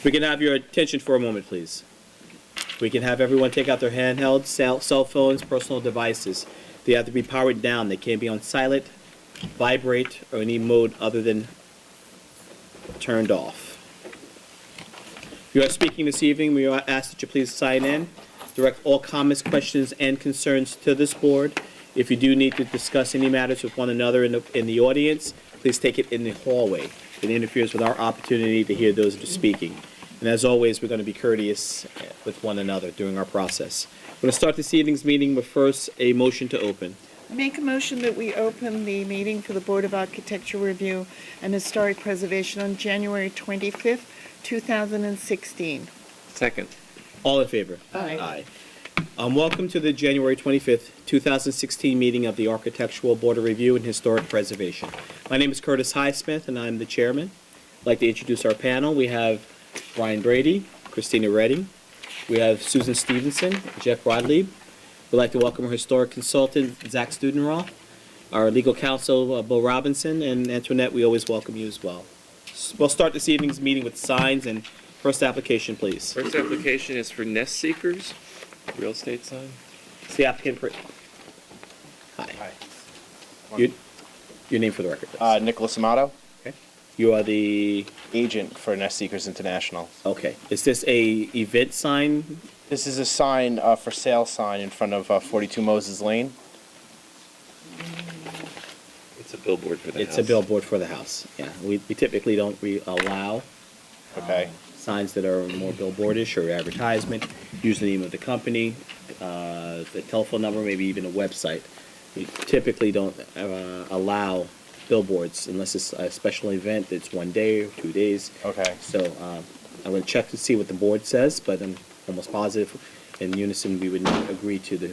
We can have your attention for a moment, please. We can have everyone take out their handheld cell phones, personal devices. They have to be powered down. They can't be on silent, vibrate, or any mode other than turned off. If you are speaking this evening, we ask that you please sign in. Direct all comments, questions, and concerns to this board. If you do need to discuss any matters with one another in the audience, please take it in the hallway. It interferes with our opportunity to hear those that are speaking. And as always, we're going to be courteous with one another during our process. We're going to start this evening's meeting with first a motion to open. I make a motion that we open the meeting for the Board of Architecture Review and Historic Preservation on January 25th, 2016. Second. All in favor? Aye. Welcome to the January 25th, 2016 meeting of the Architectural Board of Review and Historic Preservation. My name is Curtis Highsmith, and I'm the chairman. I'd like to introduce our panel. We have Brian Brady, Christina Redding. We have Susan Stevenson, Jeff Rodlieb. We'd like to welcome our historic consultant, Zach Studenroth, our legal counsel, Bill Robinson, and Antoinette, we always welcome you as well. We'll start this evening's meeting with signs, and first application, please. First application is for Nest Seekers, real estate sign. It's the applicant for... Hi. Your name for the record, please. Nicholas Amato, Okay. You are the... agent for Nest Seekers International. Okay. Is this a event sign? This is a sign, for sale sign in front of 42 Moses Lane. It's a billboard for the house. It's a billboard for the house. Yeah. We typically don't allow Okay. signs that are more billboardish or advertisement. Use the name of the company, the telephone number, maybe even a website. We typically don't allow billboards unless it's a special event that's 1 day or 2 days. Okay. So I'm going to check to see what the board says, but I'm almost positive in unison we would not agree to the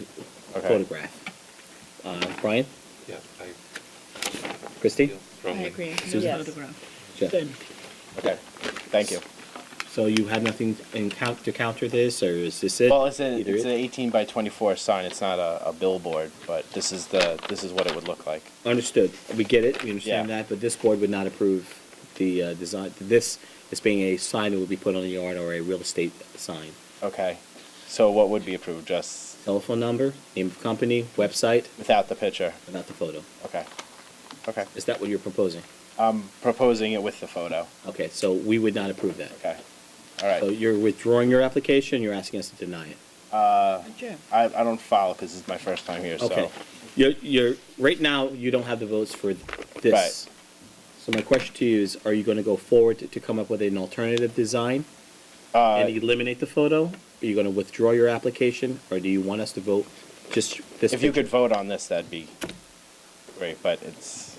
photograph. Brian? Yeah, Christine? I agree. Susan? Yes. Jeff? Okay. Thank you. So you have nothing to counter this, or is this it? Well, it's Either an 18 by 24 sign. It's not a billboard, but this is what it would look like. Understood. We get it. We understand Yeah. that, but this board would not approve the design. This as being a sign that would be put on the yard or a real estate sign. Okay. So what would be approved? Just Telephone number, name of company, website, without the picture? without the photo. Okay. Okay. Is that what you're proposing? I'm proposing it with the photo. Okay, so we would not approve that. Okay. All right. So you're withdrawing your application. You're asking us to deny it. Jeff. I don't file because it's my first time here. Okay. So You're right now. You don't have the votes for this. Right. So my question to you is: are you going to go forward to come up with an alternative design and eliminate the photo? Are you going to withdraw your application, or do you want us to vote just this? if you picture? could vote on this, that'd be great. But it's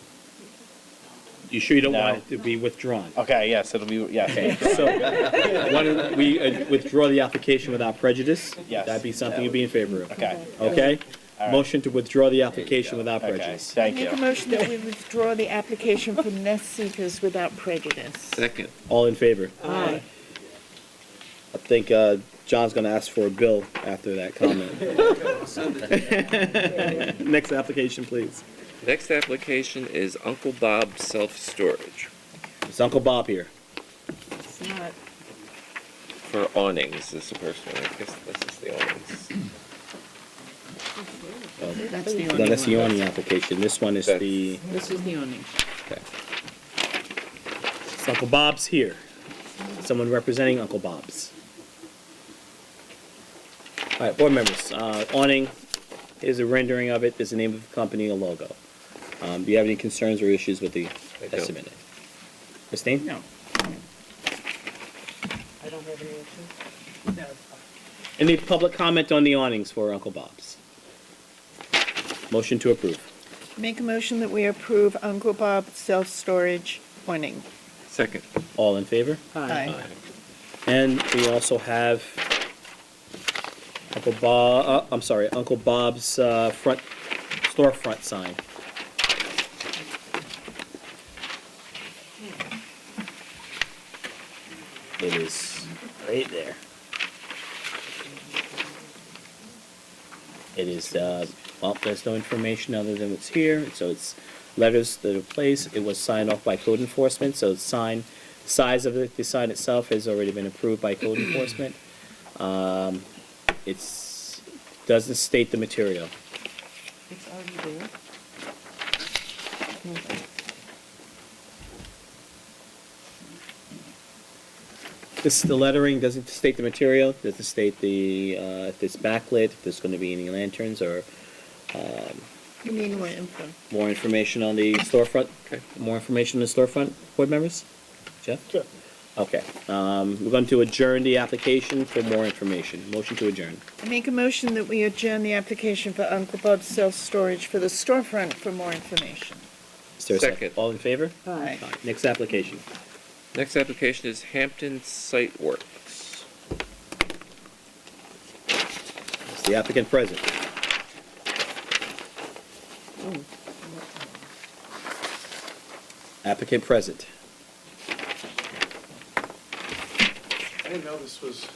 You sure you don't No. want it to be withdrawn? okay. Yes, it'll be. Yeah. Okay, so why don't we withdraw the application without prejudice? Yes. That'd be something you'd be in favor of. Okay. Okay? All right. Motion to withdraw the application without Okay. prejudice. Thank Make a you. motion that we withdraw the application for Nest Seekers without prejudice. Second. All in favor? Aye. I think John's going to ask for a bill after that comment. Next application, please. Next application is Uncle Bob Self-Storage Is Uncle Bob here? It's not. for awnings. This is the first one. I guess this is the awnings. That's the No, only that's the one. only application. This one is That's- the... This is the only. Okay. So Uncle Bob's here. Someone representing Uncle Bob's. All right, board members, awning is a rendering of it. There's the name of the company, a logo. Do you have any concerns or issues with the I don't. estimate? Christine? No. I don't have any issues. No, it's fine. Any public comment on the awnings for Uncle Bob's? Motion to approve. Make a motion that we approve Uncle Bob Self-Storage awning. Second. All in favor? Aye. And we also have Uncle Bob's front storefront sign. It is right there. It is, well, there's no information other than what's here, so it's letters that are placed. It was signed off by code enforcement, so it's signed Size of the sign itself has already been approved by code enforcement. It's, doesn't state the material. It's already there. The lettering doesn't state the material, doesn't state the, if it's backlit, if there's gonna be any lanterns or, You need more info. more information on the storefront. Okay. More information on the storefront, board members? Jeff? Sure. Okay, we're going to adjourn the application for more information. Motion to adjourn. I make a motion that we adjourn the application for Uncle Bob's self-storage for the storefront for more information. Is there a second? Second. All in favor? Aye. Next application. Next application is Hampton Site Works. Is the applicant present? Applicant present. I didn't know this was.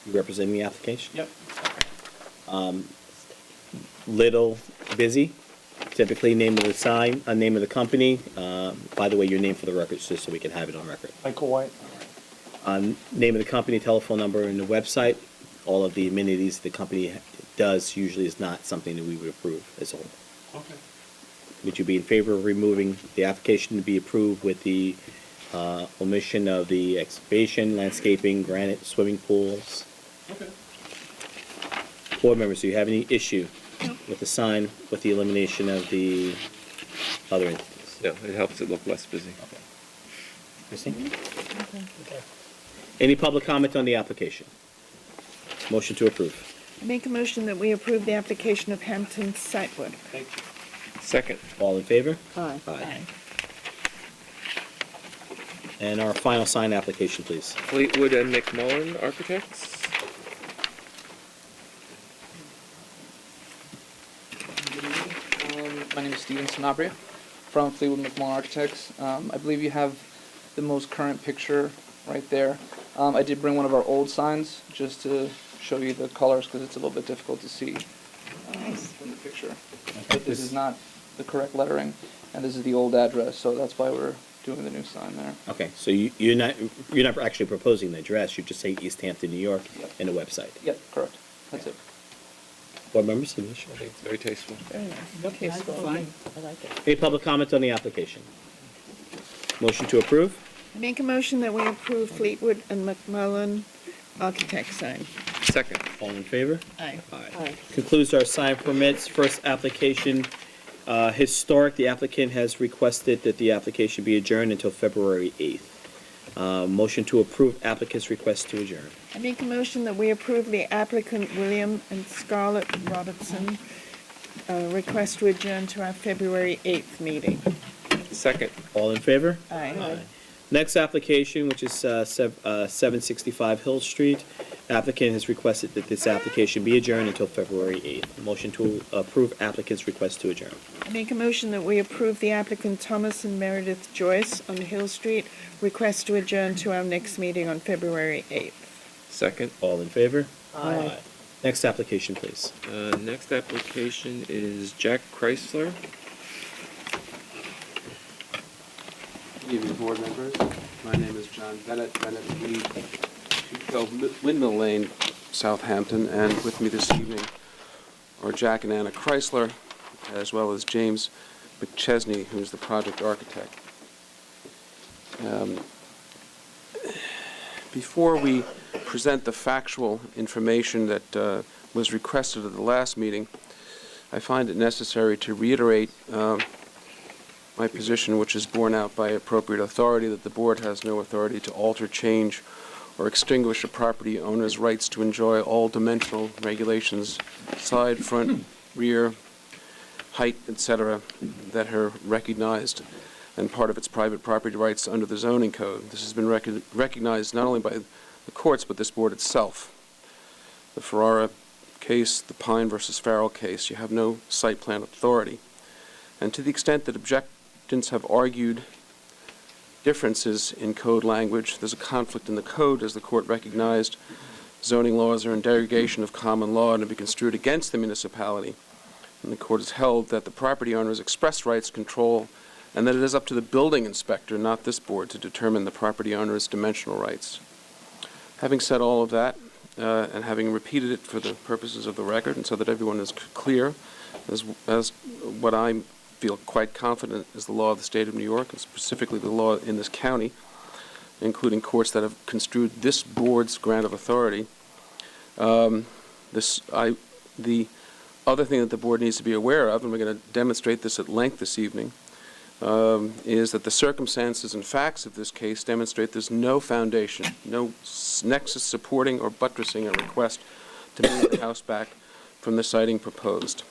You representing the application? Yep. Little busy. Typically, name of the sign, name of the company. By the way, your name for the record, just so we can have it on record. Michael White. Name of the company, telephone number, and the website. All of the amenities the company does usually is not something that we would approve as a whole. Okay. Would you be in favor of removing the application to be approved with the omission of the excavation, landscaping, granite, swimming pools? Okay. Board members, do you have any issue with the sign, with the elimination of the other entities? No, it helps it look less busy. Christine? Any public comment on the application? Motion to approve. I make a motion that we approve the application of Hampton Sitewood. Thank you. Second. All in favor? Aye. Aye. And our final sign application, please. Fleetwood and McMullen Architects. Good evening. My name is Steven Sanabria from Fleetwood McMullen Architects. I believe you have the most current picture right there. I did bring one of our old signs just to show you the colors because it's a little bit difficult to see from the picture. But this is not the correct lettering, and this is the old address, so that's why we're doing the new sign there. Okay, so you're not actually proposing the address, you just say East Hampton, New York, Yep. and a website. Yep, correct. That's it. Board members, any I issue? think it's very tasteful. Very nice. Tasteful. Fine, I like it. Any public comment on the application? Motion to approve? I make a motion that we approve Fleetwood and McMullen Architect sign. Second. All in favor? Aye. Aye. Concludes our sign permits. First application, historic, the applicant has requested that the application be adjourned until February 8th. Motion to approve applicant's request to adjourn. I make a motion that we approve the applicant William and Scarlett Robertson request to adjourn to our February 8th meeting. Second. All in favor? Aye. Next application, which is 765 Hill Street. Applicant has requested that this application be adjourned until February 8th. Motion to approve applicant's request to adjourn. I make a motion that we approve the applicant Thomas and Meredith Joyce on Hill Street request to adjourn to our next meeting on February 8th. Second. All in favor? Aye. Next application, please. Next application is Jack Chrysler. Good evening, board members. My name is John Bennett. We 212 Windmill Lane, Southampton, and with me this evening are Jack and Anna Chrysler, as well as James McChesney, who's the project architect. Before we present the factual information that was requested at the last meeting, I find it necessary to reiterate my position, which is borne out by appropriate authority, that the board has no authority to alter, change, or extinguish a property owner's rights to enjoy all dimensional regulations, side, front, rear, height, etc., that are recognized and part of its private property rights under the zoning code. This has been recognized not only by the courts, but this board itself. The Ferrara case, the Pine versus Farrell case, you have no site plan authority. And to the extent that objectors have argued differences in code language, there's a conflict in the code, as the court recognized. Zoning laws are in derogation of common law and to be construed against the municipality. And the court has held that the property owner's express rights control and that it is up to the building inspector, not this board, to determine the property owner's dimensional rights. Having said all of that, and having repeated it for the purposes of the record, and so that everyone is clear, as what I feel quite confident is the law of the state of New York, and specifically the law in this county, including courts that have construed this board's grant of authority. The other thing that the board needs to be aware of, and we're going to demonstrate this at length this evening, is that the circumstances and facts of this case demonstrate there's no foundation, no nexus supporting or buttressing a request to move the house back from the siting proposed.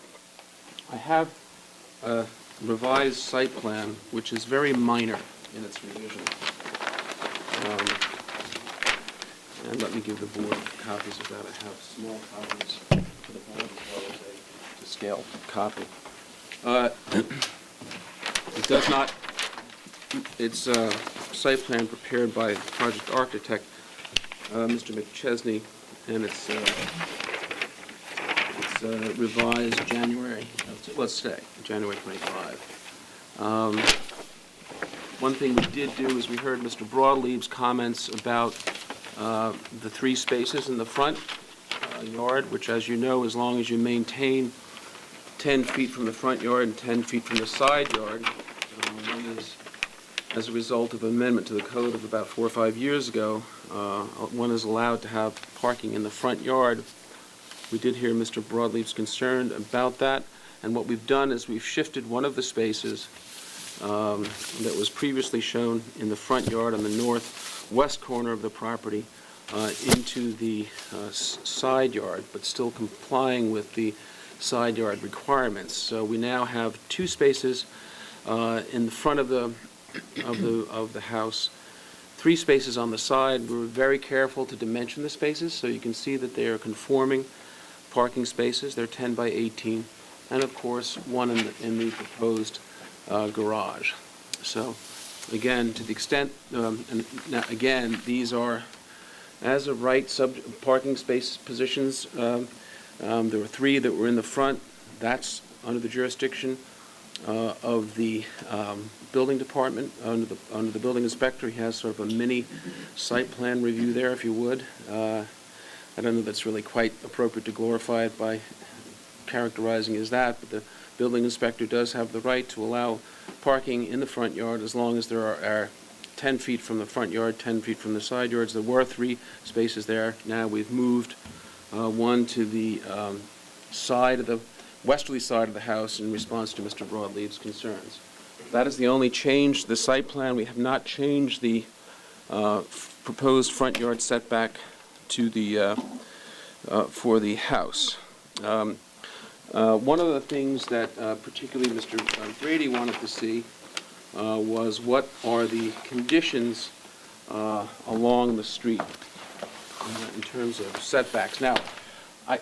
I have a revised site plan, which is very minor in its revision. And let me give the board copies of that. I have small copies for the board as well as a scale copy. It does not, it's a site plan prepared by project architect, Mr. McChesney, and it's revised January, let's say, January 25. One thing we did do is we heard Mr. Broadleaf's comments about the 3 spaces in the front yard, which, as you know, as long as you maintain 10 feet from the front yard and 10 feet from the side yard, one is, as a result of amendment to the code of about 4 or 5 years ago, one is allowed to have parking in the front yard. We did hear Mr. Broadleaf's concern about that, and what we've done is we've shifted one of the spaces that was previously shown in the front yard on the northwest corner of the property into the side yard, but still complying with the side yard requirements. So we now have 2 spaces in the front of the house, 3 spaces on the side. We were very careful to dimension the spaces, so you can see that they are conforming parking spaces. They're 10 by 18, and of course, one in the proposed garage. So, again, to the extent, and now, again, these are as of right parking space positions. There were 3 that were in the front. That's under the jurisdiction of the building department, under the building inspector. He has sort of a mini site plan review there, if you would. I don't know if that's really quite appropriate to glorify it by characterizing it as that, but the building inspector does have the right to allow parking in the front yard as long as there are 10 feet from the front yard, 10 feet from the side yards. There were 3 spaces there. Now we've moved one to the side of the westerly side of the house in response to Mr. Broadleaf's concerns. That is the only change to the site plan. We have not changed the proposed front yard setback to the for the house. One of the things that particularly Mr. Brady wanted to see was what are the conditions along the street in terms of setbacks. Now,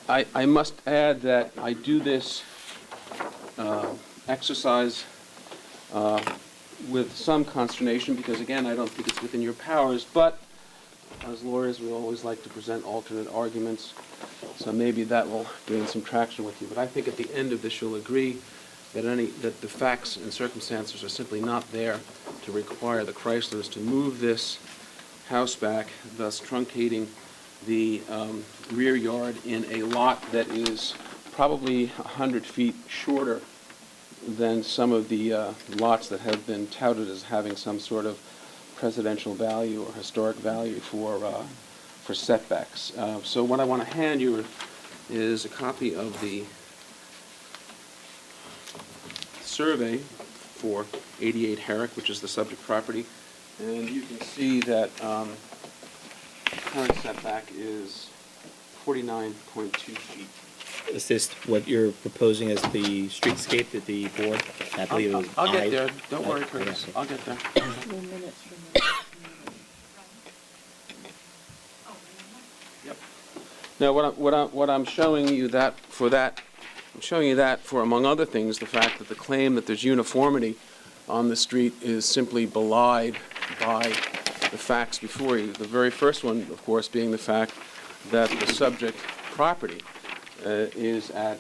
I must add that I do this exercise with some consternation because, again, I don't think it's within your powers, but as lawyers, we always like to present alternate arguments, so maybe that will gain some traction with you. But I think at the end of this, you'll agree that that the facts and circumstances are simply not there to require the Chryslers to move this house back, thus truncating the rear yard in a lot that is probably 100 feet shorter than some of the lots that have been touted as having some sort of presidential value or historic value for setbacks. So what I want to hand you is a copy of the survey for 88 Herrick, which is the subject property, and you can see that current setback is 49.2 feet. Is this what you're proposing as the streetscape that the board, I believe it was I'll get I- there. Don't worry, Curtis. I'll get there. No minutes from that. Now, what I'm showing you that for I'm showing you that for, among other things, the fact that the claim that there's uniformity on the street is simply belied by the facts before you. The very first one, of course, being the fact that the subject property is at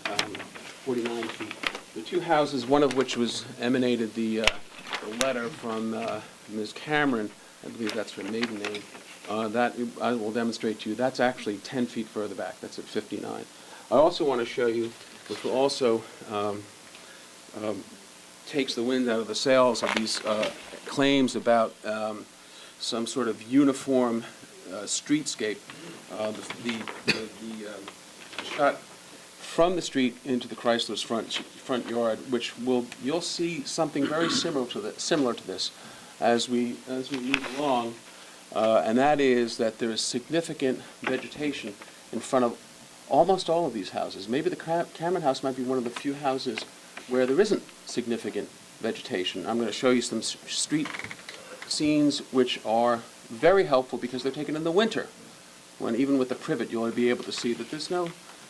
49 feet the two houses, one of which was emanated the letter from Ms. Cameron, I believe that's her maiden name, that I will demonstrate to you. That's actually 10 feet further back. That's at 59. I also want to show you, which will also takes the wind out of the sails of these claims about some sort of uniform streetscape. The shot from the street into the Chrysler's front yard, which you'll see something very similar to this as we move along, and that is that there is significant vegetation in front of almost all of these houses. Maybe the Cameron house might be one of the few houses where there isn't significant vegetation. I'm going to show you some street scenes which are very helpful because they're taken in the winter, when even with the privet you'll be able to see that there's no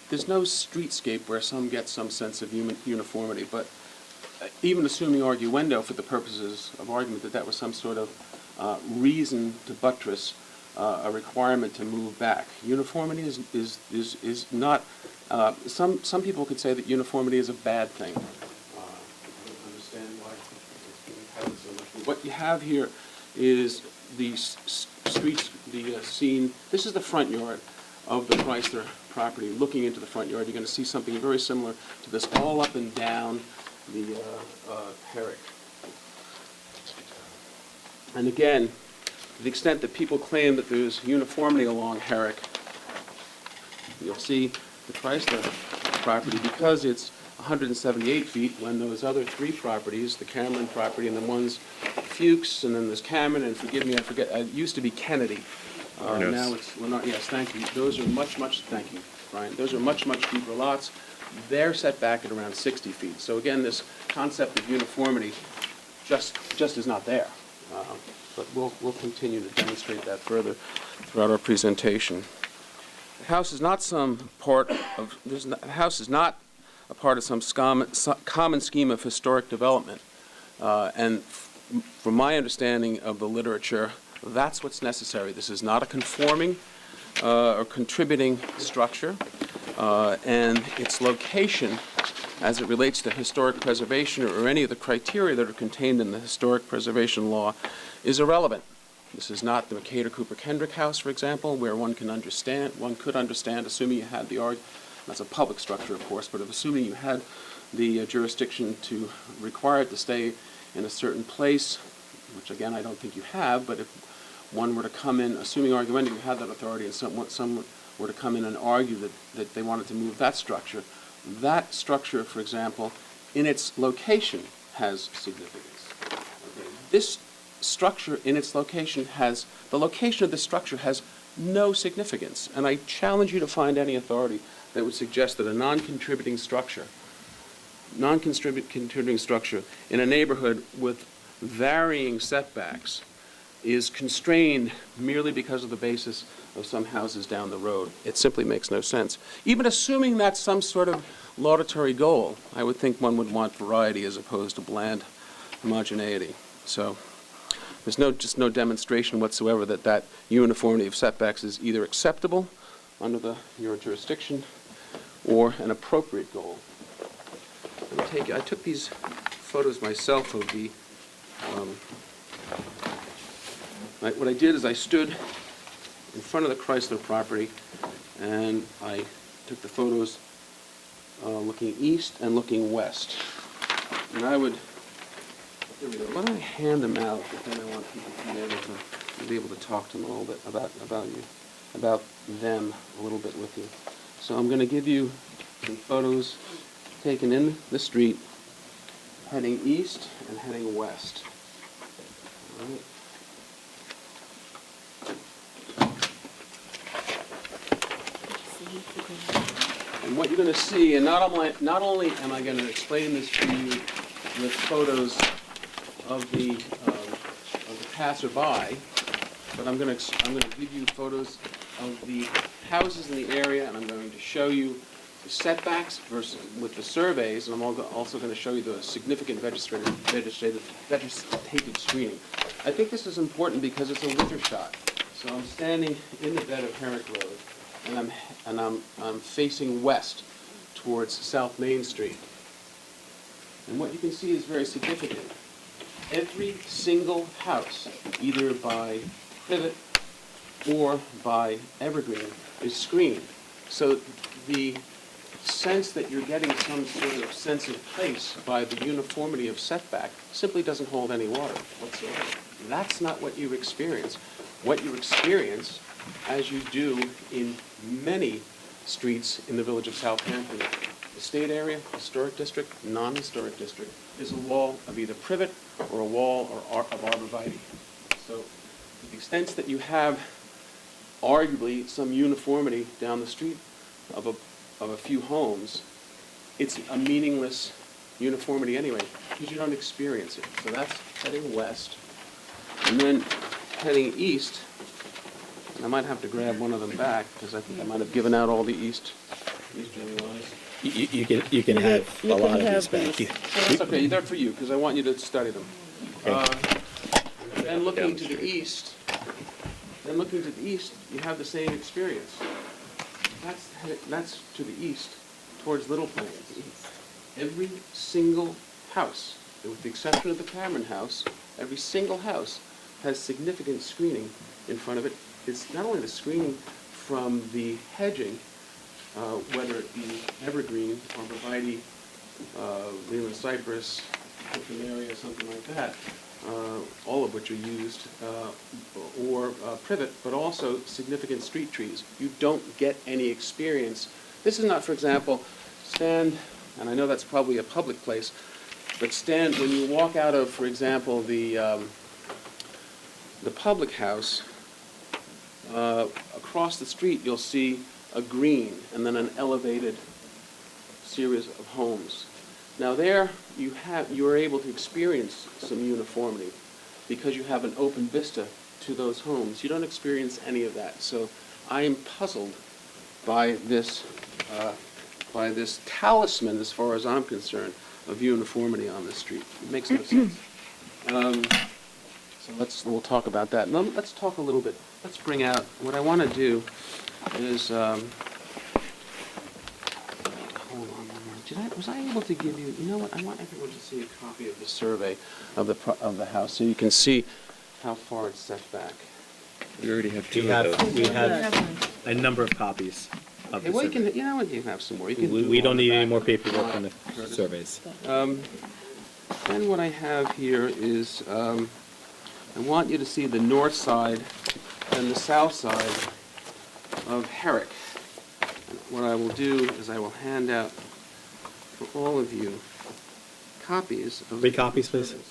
streetscape where some get some sense of uniformity. But even assuming arguendo for the purposes of argument that that was some sort of reason to buttress a requirement to move back, uniformity is not. Some people could say that uniformity is a bad thing. I don't understand why we have it so much. What you have here is the streets, the scene. This is the front yard of the Chrysler property. Looking into the front yard, you're going to see something very similar to this, all up and down the Herrick. And again, to the extent that people claim that there's uniformity along Herrick, you'll see the Chrysler property, because it's 178 feet, when those other three properties, the Cameron property and the ones Fuchs, and then there's Cameron, and forgive me, I forget, it used to be Kennedy. Now it's, well, not, yes, thank you. Those are thank you, Brian. Those are much deeper lots. They're set back at around 60 feet. So again, this concept of uniformity just is not there. But we'll continue to demonstrate that further throughout our presentation. The house is not some part of, the house is not a part of some common scheme of historic development. And from my understanding of the literature, that's what's necessary. This is not a conforming or contributing structure, and its location as it relates to historic preservation or any of the criteria that are contained in the historic preservation law is irrelevant. This is not the Mercator Cooper Kendrick house, for example, where one could understand, assuming you had the argument, that's a public structure, of course, but assuming you had the jurisdiction to require it to stay in a certain place, which again I don't think you have, but if one were to come in, assuming argument you had that authority, and someone were to come in and argue that they wanted to move that structure, for example, in its location has significance. Okay. This structure in its location the location of the structure has no significance, and I challenge you to find any authority that would suggest that a non-contributing structure in a neighborhood with varying setbacks is constrained merely because of the basis of some houses down the road. It simply makes no sense. Even assuming that's some sort of laudatory goal, I would think one would want variety as opposed to bland homogeneity. So there's no demonstration whatsoever that uniformity of setbacks is either acceptable under your jurisdiction or an appropriate goal. I took these photos myself of the what I did is I stood in front of the Chrysler property and I took the photos looking east and looking west. And I would, here we go. Why don't I hand them out, but then I want people to be able to talk to them a little bit about them a little bit with you. So I'm going to give you some photos taken in the street, heading east and heading west. All right. And what you're going to see, and not only am I going to explain this to you with photos of the passerby, but I'm going to give you photos of the houses in the area, and I'm going to show you the setbacks versus with the surveys, and I'm also going to show you the significant vegetated screening. I think this is important because it's a winter shot. So I'm standing in the bed of Herrick Road, and I'm facing west towards South Main Street. And what you can see is very significant. Every single house, either by Privet or by Evergreen, is screened. So the sense that you're getting some sort of sense of place by the uniformity of setback simply doesn't hold any water whatsoever. That's not what you experience. What you experience, as you do in many streets in the village of Southampton, estate area, historic district, non-historic district, is a wall of either privet or a wall of arborvitae. So to the extent that you have arguably some uniformity down the street of a few homes, it's a meaningless uniformity anyway, because you don't experience it. So that's heading west. And then heading east, and I might have to grab one of them back, because I think I might have given out all the easterly ones. You can have a You can lot of have these back. these. That's okay, they're for you, because I want you to study them. Then looking to the east, you have the same experience. That's to the east, towards Little Plains. Every single house, with the exception of the Cameron house, every single house has significant screening in front of it. It's not only the screening from the hedging, whether it be evergreen, arborvitae, Leland cypress, area, something like that, all of which are used, or privet, but also significant street trees. You don't get any experience. This is not, for example, stand, and I know that's probably a public place, but stand, when you walk out of, for example, the public house, across the street you'll see a green and then an elevated series of homes. Now there you are able to experience some uniformity because you have an open vista to those homes. You don't experience any of that. So I am puzzled by this talisman, as far as I'm concerned, of uniformity on the street. It makes no sense. So we'll talk about that. Now, let's talk a little bit. Let's bring out, what I want to do is, hold on one more. Was I able to give you, you know what, I want everyone to see a copy of the survey of the house, so you can see how far it's set back. We already have We two of those. have a number of copies of Okay, the well, you survey. can, you know what, you can have some more. You can We don't need any more paperwork paperwork on the surveys. Then what I have here is, I want you to see the north side and the south side of Herrick. And what I will do is I will hand out for all of you copies of... 3 copies, please. 1,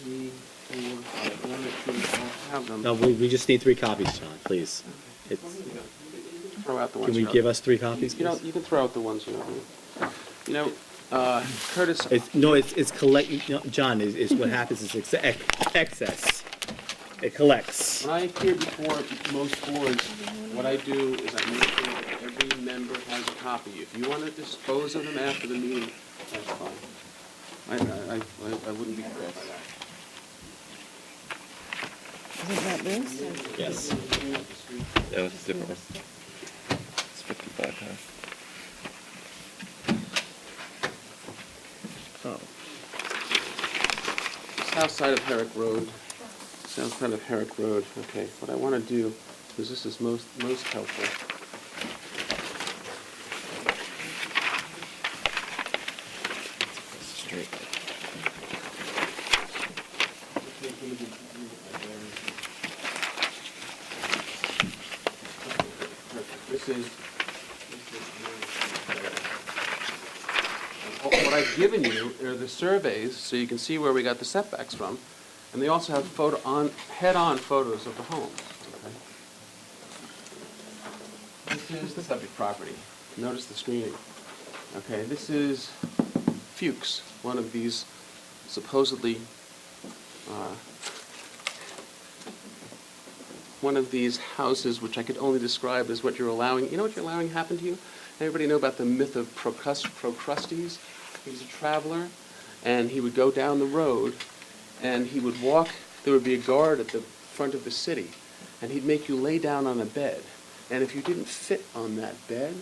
2, 3, 4, 5, 1 or 2, I'll have them. No, we just need 3 copies, John, please. It's, Throw out the ones can we you know. give us 3 copies, You know, please? you can throw out the ones you know. You know, Curtis... It's collect, no, John, is what happens is excess. It collects. When I appear before most boards, what I do is I make sure that every member has a copy. If you want to dispose of them after the meeting, that's fine. I wouldn't be hurt by that. Isn't that this? Yes. No, it's different. It's 55, huh? Oh. South side of Herrick Road. South side of Herrick Road. Okay, what I want to do, because this is most helpful. Straight. This is what I've given you are the surveys, so you can see where we got the setbacks from, and they also have head-on photos of the homes. Okay. This is the subject property. Notice the screening. Okay, this is Fuchs, one of these supposedly one of these houses, which I could only describe as what you're allowing. You know what you're allowing happen to you? Everybody know about the myth of Procrustes? He was a traveler, and he would go down the road, and he would walk. There would be a guard at the front of the city, and he'd make you lay down on a bed. And if you didn't fit on that bed,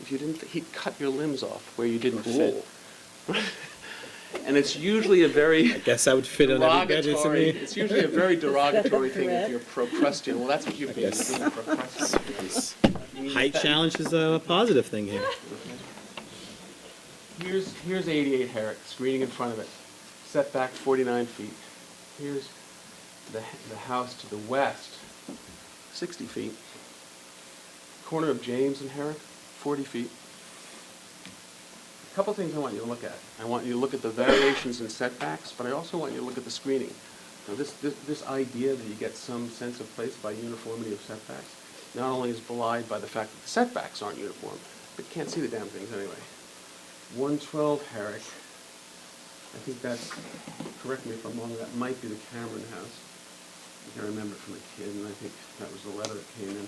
if you didn't, he'd cut your limbs off where you didn't fit. And it's usually a very Guess I would fit on every bed, isn't derogatory, it? it's usually a very derogatory thing if Correct. you're procrustean. Well, that's what you've been, Yes. you've been a procrastinator. You mean Height that- challenge is a positive thing here. Here's 88 Herrick, screening in front of it, setback 49 feet. Here's the house to the west, 60 feet. Corner of James and Herrick, 40 feet. A couple things I want you to look at. I want you to look at the variations in setbacks, but I also want you to look at the screening. Now, this idea that you get some sense of place by uniformity of setbacks not only is belied by the fact that the setbacks aren't uniform, but you can't see the damn things anyway. 112 Herrick, I think that's, correct me if I'm wrong, that might be the Cameron house. I can remember it from a kid, and I think that was the letter that came in.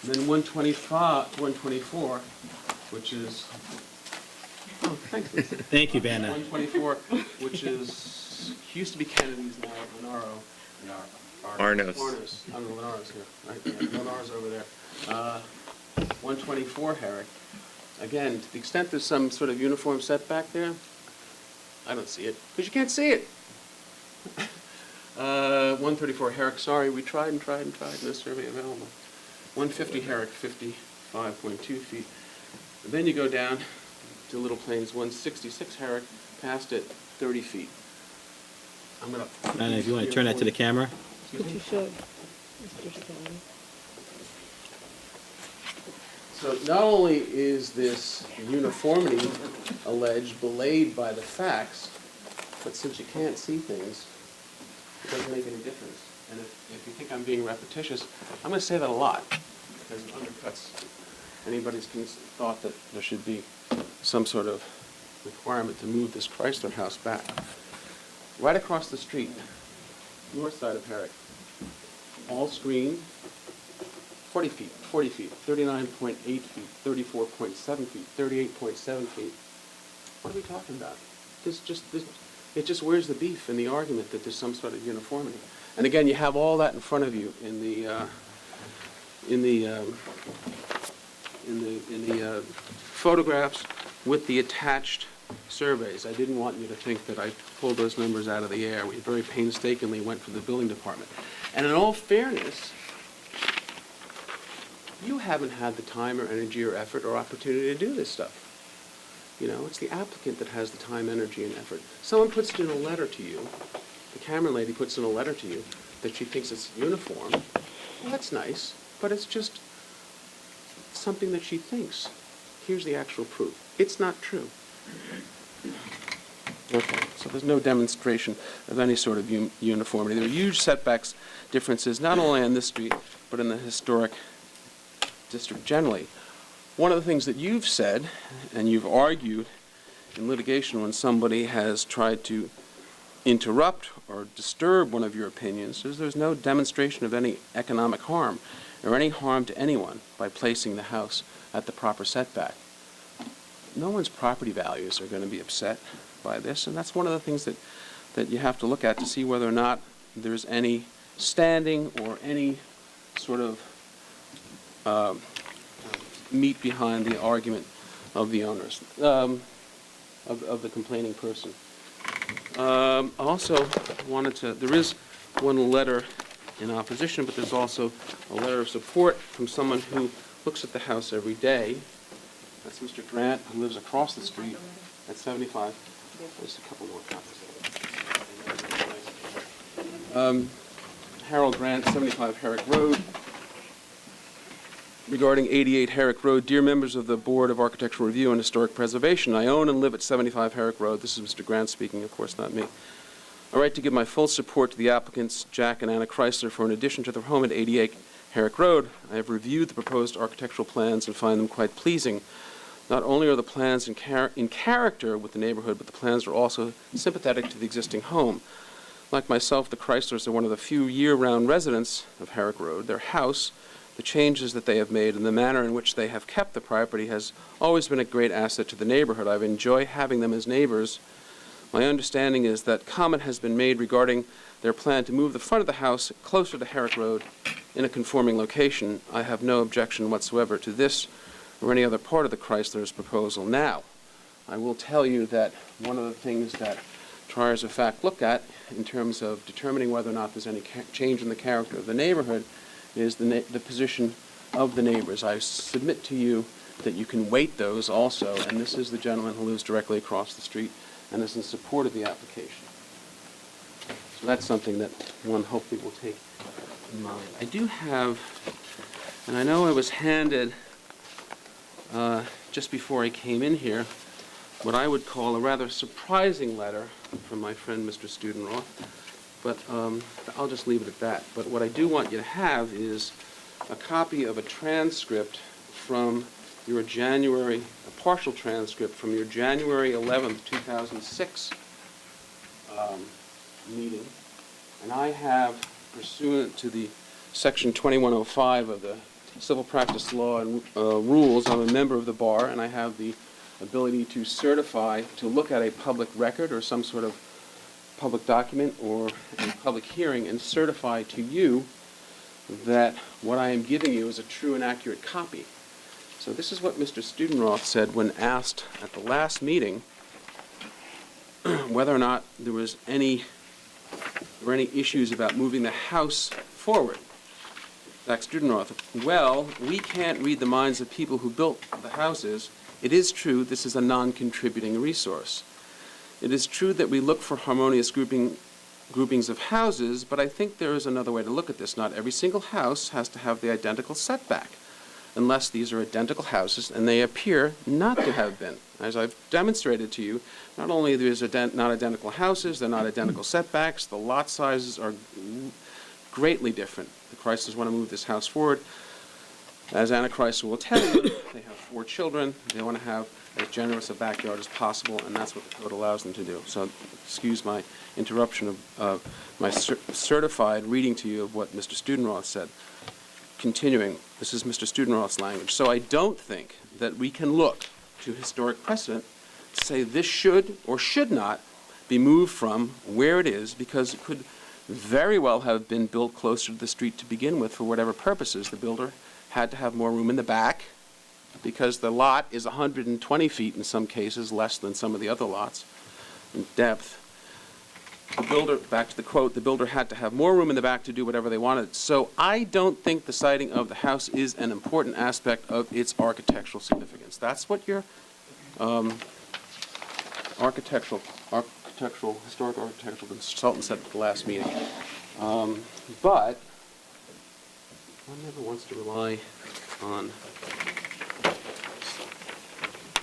And then 124, which is, oh, thanks, Lisa. Thank you, Vanna. 124, which is, used to be Kennedy's, now Lenaro. Arnos. Arnos, I don't know, Lenaro's here, right? Yeah, Lenaro's over there. 124 Herrick. Again, to the extent there's some sort of uniform setback there, I don't see it, because you can't see it. 134 Herrick, sorry, we tried and tried and tried, no survey available. 150 Herrick, 55.2 feet. And then you go down to Little Plains, 166 Herrick, past it, 30 feet. I'm gonna. Vanna, if you want to turn that to the camera. Could you show Mr. Stanley? So not only is this uniformity alleged belayed by the facts, but since you can't see things, it doesn't make any difference. And if you think I'm being repetitious, I'm going to say that a lot, because it undercuts anybody's thought that there should be some sort of requirement to move this Chrysler house back. Right across the street, north side of Herrick, all screened, 40 feet, 39.8 feet, 34.7 feet, 38.7 feet. What are we talking about? It just wears the beef in the argument that there's some sort of uniformity. And again, you have all that in front of you in the photographs with the attached surveys. I didn't want you to think that I pulled those numbers out of the air. We very painstakingly went to the building department. And in all fairness, you haven't had the time or energy or effort or opportunity to do this stuff. You know, it's the applicant that has the time, energy, and effort. Someone puts it in a letter to you, the Cameron lady puts in a letter to you that she thinks it's uniform. Well, that's nice, but it's just something that she thinks. Here's the actual proof. It's not true. Okay, so there's no demonstration of any sort of uniformity. There are huge setbacks differences, not only on this street, but in the historic district generally. One of the things that you've said, and you've argued in litigation when somebody has tried to interrupt or disturb one of your opinions, is there's no demonstration of any economic harm or any harm to anyone by placing the house at the proper setback. No one's property values are going to be upset by this, and that's one of the things that you have to look at to see whether or not there's any standing or any sort of meat behind the argument of the owners, of the complaining person. I also wanted to, there is one letter in opposition, but there's also a letter of support from someone who looks at the house every day. That's Mr. Grant, who lives across the street at 75. There's a couple more copies. Harold Grant, 75 Herrick Road. Regarding 88 Herrick Road, dear members of the Board of Architectural Review and Historic Preservation, I own and live at 75 Herrick Road. This is Mr. Grant speaking, of course, not me. I write to give my full support to the applicants, Jack and Anna Chrysler, for an addition to their home at 88 Herrick Road. I have reviewed the proposed architectural plans and find them quite pleasing. Not only are the plans in character with the neighborhood, but the plans are also sympathetic to the existing home. Like myself, the Chryslers are one of the few year-round residents of Herrick Road. Their house, the changes that they have made, and the manner in which they have kept the property has always been a great asset to the neighborhood. I've enjoyed having them as neighbors. My understanding is that comment has been made regarding their plan to move the front of the house closer to Herrick Road in a conforming location. I have no objection whatsoever to this or any other part of the Chrysler's proposal. Now, I will tell you that one of the things that triers of fact look at in terms of determining whether or not there's any change in the character of the neighborhood is the position of the neighbors. I submit to you that you can weight those also, and this is the gentleman who lives directly across the street and is in support of the application. So that's something that one hopefully will take in mind. I do have, and I know I was handed just before I came in here, what I would call a rather surprising letter from my friend Mr. Studenroth, but I'll just leave it at that. But what I do want you to have is a copy of a transcript from your a partial transcript from your January 11th, 2006 meeting. And I have, pursuant to the Section 2105 of the Civil Practice Law and Rules, I'm a member of the bar, and I have the ability to certify, to look at a public record or some sort of public document or a public hearing and certify to you that what I am giving you is a true and accurate copy. So this is what Mr. Studenroth said when asked at the last meeting whether or not there was any issues about moving the house forward. Zach Studenroth, well, we can't read the minds of people who built the houses. It is true this is a non-contributing resource. It is true that we look for harmonious groupings of houses, but I think there is another way to look at this. Not every single house has to have the identical setback, unless these are identical houses, and they appear not to have been. As I've demonstrated to you, not only there's not identical houses, they're not identical setbacks, the lot sizes are greatly different. The Chryslers want to move this house forward. As Anna Chrysler will tell you, they have 4 children. They want to have as generous a backyard as possible, and that's what the code allows them to do. So excuse my interruption of my certified reading to you of what Mr. Studenroth said. Continuing, this is Mr. Studenroth's language. So I don't think that we can look to historic precedent to say this should or should not be moved from where it is, because it could very well have been built closer to the street to begin with for whatever purposes. The builder had to have more room in the back because the lot is 120 feet in some cases, less than some of the other lots in depth. The builder, back to the quote, the builder had to have more room in the back to do whatever they wanted. So I don't think the siting of the house is an important aspect of its architectural significance. That's what your historic architectural consultant said at the last meeting. But one never wants to rely on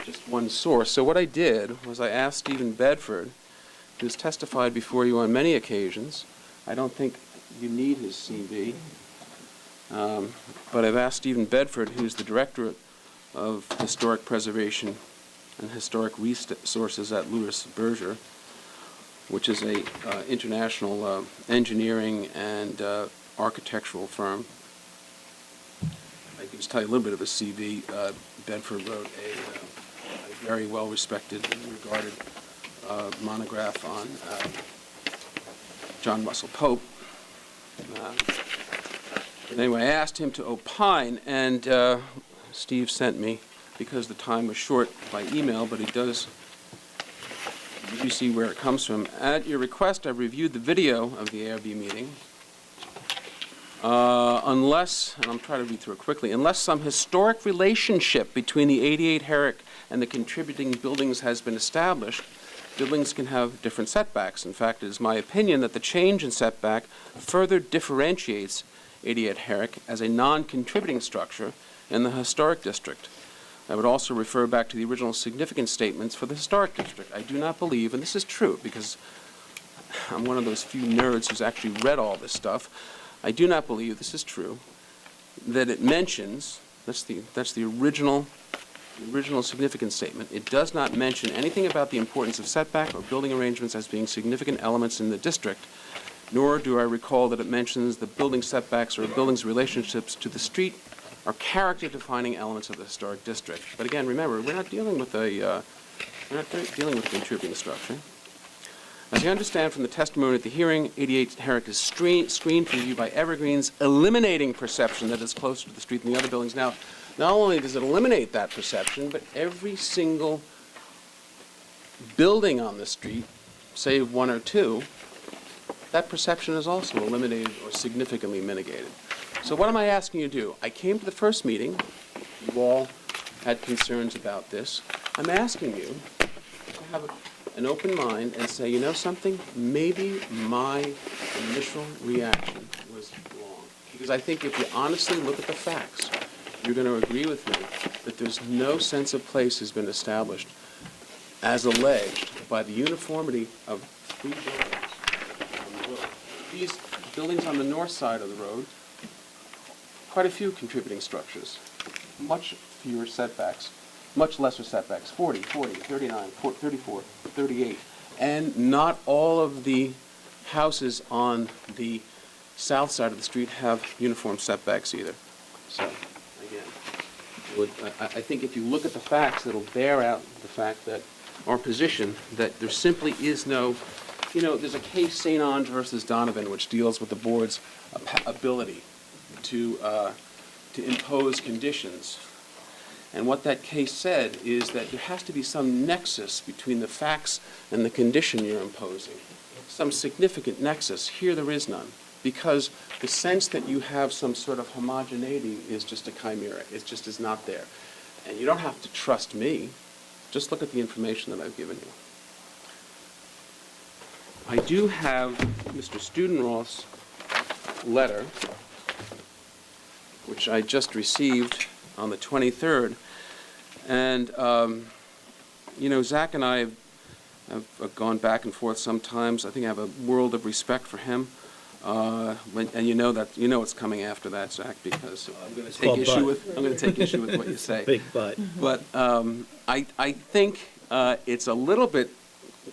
just one source. So what I did was I asked Stephen Bedford, who's testified before you on many occasions. I don't think you need his CV, but I've asked Stephen Bedford, who's the Director of Historic Preservation and Historic Resources at Lewis Berger, which is a international engineering and architectural firm. I can just tell you a little bit of his CV. Bedford wrote a very well-respected and regarded monograph on John Russell Pope. Anyway, I asked him to opine, and Steve sent me, because the time was short, by email, but he does, you see where it comes from. At your request, I've reviewed the video of the ARB meeting. Unless, and I'm trying to read through it quickly, unless some historic relationship between the 88 Herrick and the contributing buildings has been established, buildings can have different setbacks. In fact, it is my opinion that the change in setback further differentiates 88 Herrick as a non-contributing structure in the historic district. I would also refer back to the original significance statements for the historic district. I do not believe, and this is true because I'm one of those few nerds who's actually read all this stuff, I do not believe, this is true, that it mentions, that's the original significance statement. It does not mention anything about the importance of setback or building arrangements as being significant elements in the district, nor do I recall that it mentions the building setbacks or a building's relationships to the street are character-defining elements of the historic district. But again, remember, we're not dealing with a contributing structure. As you understand from the testimony at the hearing, 88 Herrick is screened from view by evergreens, eliminating perception that it's closer to the street than the other buildings. Now, not only does it eliminate that perception, but every single building on the street, save one or two, that perception is also eliminated or significantly mitigated. So what am I asking you to do? I came to the first meeting. You all had concerns about this. I'm asking you to have an open mind and say, you know something? Maybe my initial reaction was wrong. Because I think if you honestly look at the facts, you're going to agree with me that there's no sense of place has been established as alleged by the uniformity of three buildings on the road. These buildings on the north side of the road, quite a few contributing structures, much fewer setbacks, much lesser setbacks, 40, 39, 34, 38. And not all of the houses on the south side of the street have uniform setbacks either. So, again, I think if you look at the facts, it'll bear out the fact that our position that there simply is no, there's a case, St. Ange versus Donovan, which deals with the board's ability to impose conditions. And what that case said is that there has to be some nexus between the facts and the condition you're imposing. Some significant nexus. Here there is none. Because the sense that you have some sort of homogeneity is just a chimera. It just is not there. And you don't have to trust me. Just look at the information that I've given you. I do have Mr. Studenroth's letter, which I just received on the 23rd. And, Zach and I have gone back and forth sometimes. I think I have a world of respect for him. And you know it's coming after that, Zach, because I'm going to take issue with what you say. Big butt. But I think it's a little bit,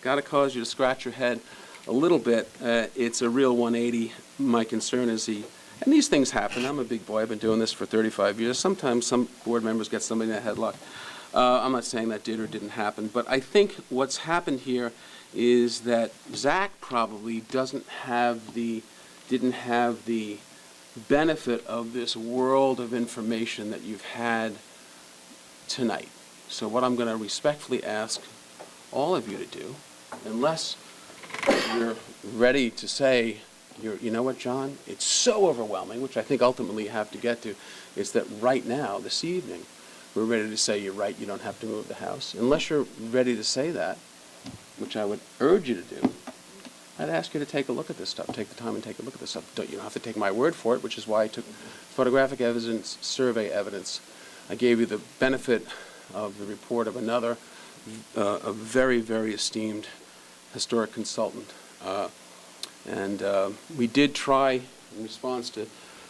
got to cause you to scratch your head a little bit. It's a real 180. My concern is and these things happen. I'm a big boy. I've been doing this for 35 years. Sometimes some board members get somebody in a headlock. I'm not saying that did or didn't happen, but I think what's happened here is that Zach probably didn't have the benefit of this world of information that you've had tonight. So what I'm going to respectfully ask all of you to do, unless you're ready to say, you know what, John, it's so overwhelming, which I think ultimately you have to get to, is that right now, this evening, we're ready to say, you're right, you don't have to move the house. Unless you're ready to say that, which I would urge you to do, I'd ask you to take a look at this stuff. Take the time and take a look at this stuff. You don't have to take my word for it, which is why I took photographic evidence, survey evidence. I gave you the benefit of the report of another, a very, very esteemed historic consultant. And we did try, in response to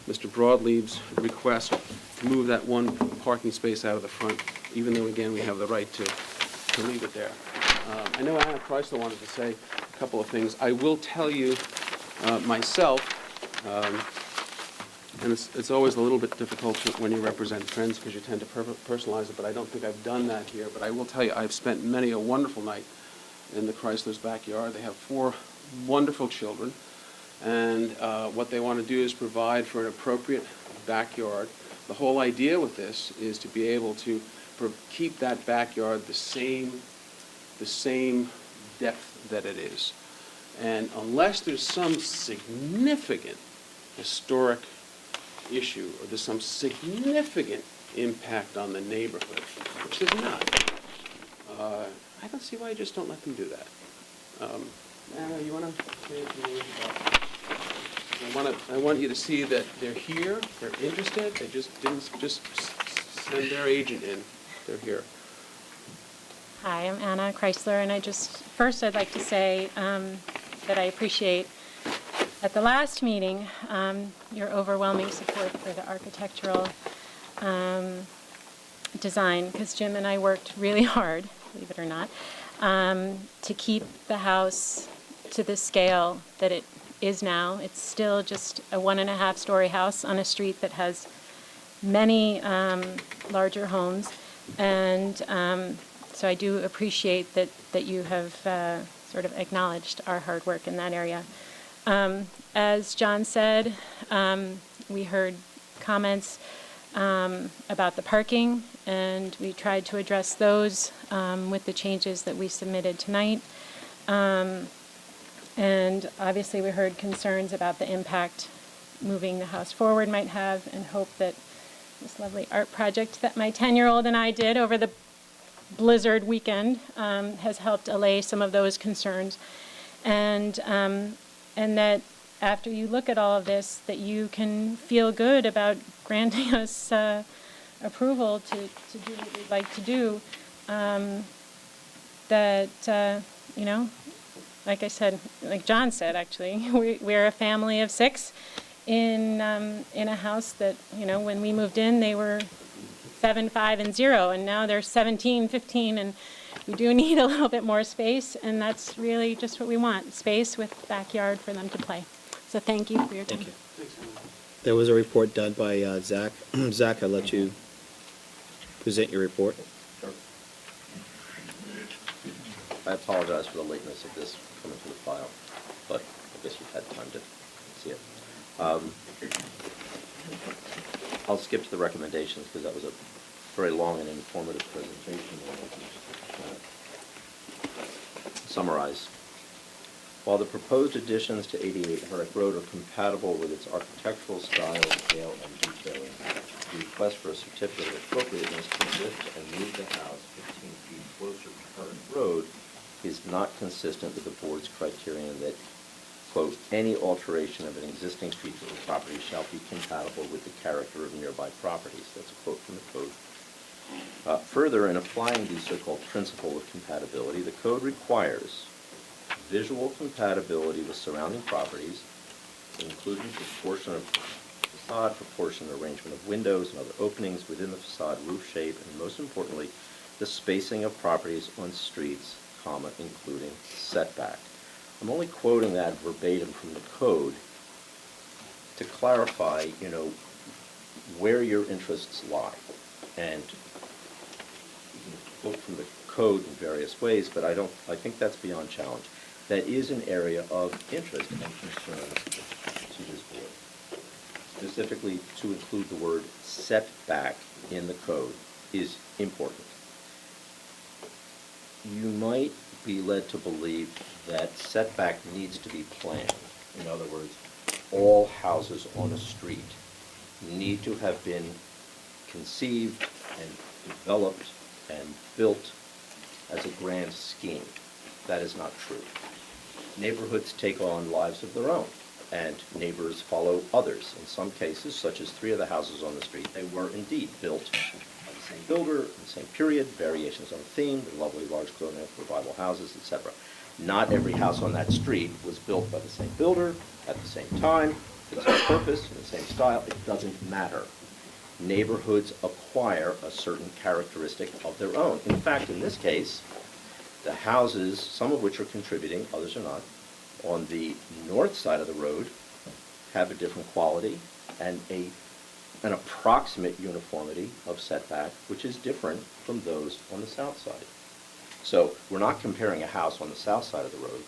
Mr. Broadleaf's request, to move that one parking space out of the front, even though, again, we have the right to leave it there. I know Anna Chrysler wanted to say a couple of things. I will tell you myself, and it's always a little bit difficult when you represent friends because you tend to personalize it, but I don't think I've done that here. But I will tell you, I've spent many a wonderful night in the Chrysler's backyard. They have 4 wonderful children, and what they want to do is provide for an appropriate backyard. The whole idea with this is to be able to keep that backyard the same depth that it is. And unless there's some significant historic issue or there's some significant impact on the neighborhood, which there's not, I don't see why you just don't let them do that. Anna, you want to say anything about I want you to see that they're here, they're interested, they just didn't just send their agent in, they're here. Hi, I'm Anna Chrysler, and first I'd like to say that I appreciate at the last meeting your overwhelming support for the architectural design, because Jim and I worked really hard, believe it or not, to keep the house to the scale that it is now. It's still just a 1.5-story house on a street that has many larger homes, and so I do appreciate that you have sort of acknowledged our hard work in that area. As John said, we heard comments about the parking, and we tried to address those with the changes that we submitted tonight. And obviously, we heard concerns about the impact moving the house forward might have, and hope that this lovely art project that my 10-year-old and I did over the blizzard weekend has helped allay some of those concerns. And that after you look at all of this, that you can feel good about granting us approval to do what we'd like to do. You know, like I said, like John said, actually, we're a family of 6 in a house that, you know, when we moved in, they were 7, 5, and 0, and now they're 17, 15, and we do need a little bit more space, and that's really just what we want, space with backyard for them to play. So thank you for your time. Thank you. There was a report done by Zach. Zach, I'll let you present your report. Sure. I apologize for the lateness of this coming to the file, but I guess you've had time to see it. I'll skip to the recommendations because that was a very long and informative presentation. Summarize. While the proposed additions to 88 Herrick Road are compatible with its architectural style, scale, and detailing, the request for a certificate of appropriateness to lift and move the house 15 feet closer to Herrick Road is not consistent with the board's criterion that, quote, any alteration of an existing feature of the property shall be compatible with the character of nearby properties. That's a quote from the code. Further, in applying the so-called principle of compatibility, the code requires visual compatibility with surrounding properties, including proportion of facade, proportion arrangement of windows and other openings within the facade, roof shape, and most importantly, the spacing of properties on streets, comma, including setback. I'm only quoting that verbatim from the code to clarify, you know, where your interests lie. And you can quote from the code in various ways, but I think that's beyond challenge. That is an area of interest and concern to this board. Specifically, to include the word setback in the code is important. You might be led to believe that setback needs to be planned. In other words, all houses on a street need to have been conceived and developed and built as a grand scheme. That is not true. Neighborhoods take on lives of their own, and neighbors follow others. In some cases, such as 3 of the houses on the street, they were indeed built by the same builder, in the same period, variations on the theme, the lovely large colonial revival houses, etc. Not every house on that street was built by the same builder, at the same time, for the same purpose, in the same style. It doesn't matter. Neighborhoods acquire a certain characteristic of their own. In fact, in this case, the houses, some of which are contributing, others are not, on the north side of the road have a different quality and an approximate uniformity of setback, which is different from those on the south side. So we're not comparing a house on the south side of the road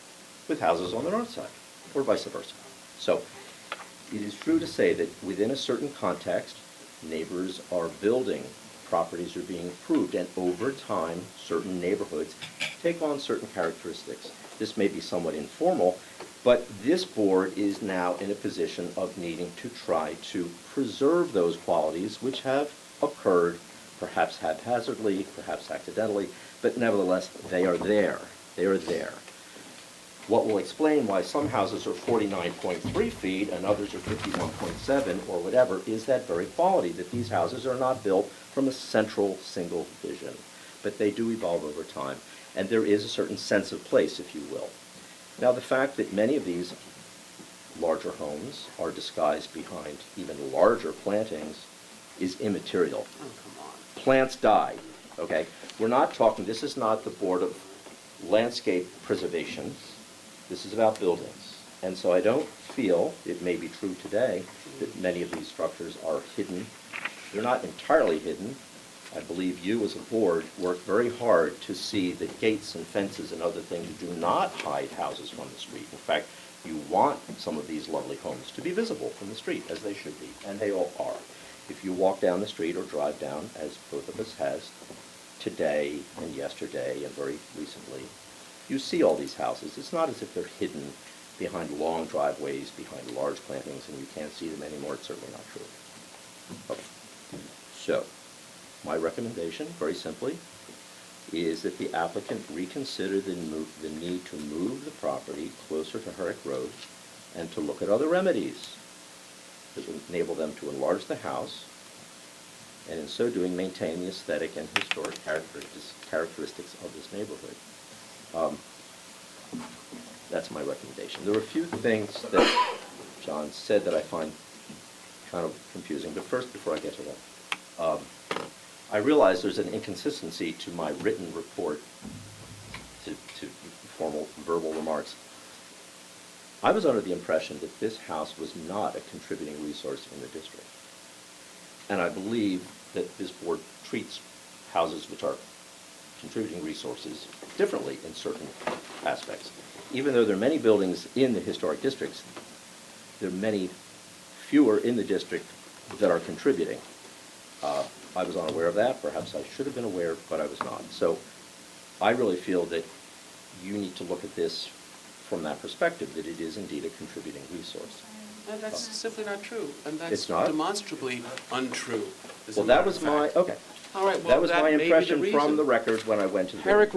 with houses on the north side, or vice versa. So it is true to say that within a certain context, neighbors are building, properties are being improved, and over time, certain neighborhoods take on certain characteristics. This may be somewhat informal, but this board is now in a position of needing to try to preserve those qualities which have occurred, perhaps haphazardly, perhaps accidentally, but nevertheless, they are there. They are there. What will explain why some houses are 49.3 feet and others are 51.7 or whatever is that very quality, that these houses are not built from a central single vision, but they do evolve over time. And there is a certain sense of place, if you will. Now, the fact that many of these larger homes are disguised behind even larger plantings is immaterial. Oh, come on. Plants die, okay? We're not talking, this is not the Board of Landscape Preservation. This is about buildings. And so I don't feel, it may be true today, that many of these structures are hidden. They're not entirely hidden. I believe you as a board work very hard to see that gates and fences and other things do not hide houses from the street. In fact, you want some of these lovely homes to be visible from the street, as they should be, and they all are. if you walk down the street or drive down, as both of us has, today and yesterday and very recently, you see all these houses. It's not as if they're hidden behind long driveways, behind large plantings, and you can't see them anymore. It's certainly not true. Okay. So, my recommendation, very simply, is that the applicant reconsider the need to move the property closer to Herrick Road and to look at other remedies that would enable them to enlarge the house and in so doing maintain the aesthetic and historic characteristics of this neighborhood. That's my recommendation. There are a few things that John said that I find kind of confusing, but first, before I get to that, I realize there's an inconsistency to my written report, to formal verbal remarks. I was under the impression that this house was not a contributing resource in the district. And I believe that this board treats houses which are contributing resources differently in certain aspects. Even though there are many buildings in the historic districts, there are many fewer in the district that are contributing. I was unaware of that. Perhaps I should have been aware, but I was not. So I really feel that you need to look at this from that perspective, that it is indeed a contributing resource. And that's simply not true, and It's that's not? demonstrably untrue. as a Well, matter that was of my, fact. okay. All right, well, That was my may be the impression reason. from the record when I went to the. Herrick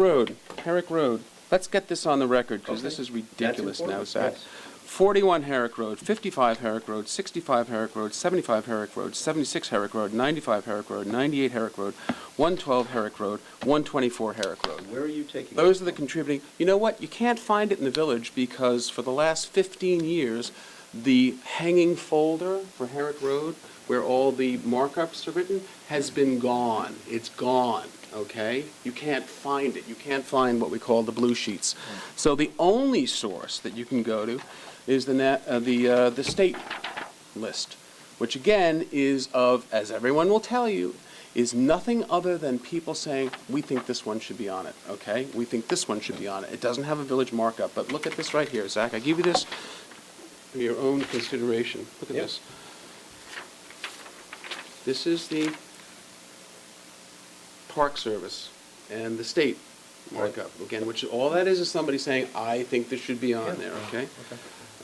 Road, Let's get this on the record, because this Okay. is ridiculous now, important, Zach. yes. 41 Herrick Road, 55 Herrick Road, 65 Herrick Road, 75 Herrick Road, 76 Herrick Road, 95 Herrick Road, 98 Herrick Road, 112 Herrick Road, 124 Herrick Road. Where are you taking? Those that are the from? contributing. You know what? You can't find it in the village because for the last 15 years, the hanging folder for Herrick Road, where all the markups are written, has been gone. It's gone, okay? You can't find it. You can't find what we call the blue sheets. So the only source that you can go to is the state list, which again is of, as everyone will tell you, is nothing other than people saying, we think this one should be on it, okay? We think this one should be on it. It doesn't have a village markup, but look at this right here, Zach. I give you this for your own consideration. Look at Yep. this. This is the Park Service and the state markup, again, which all that is somebody saying, I think this should be on there, okay?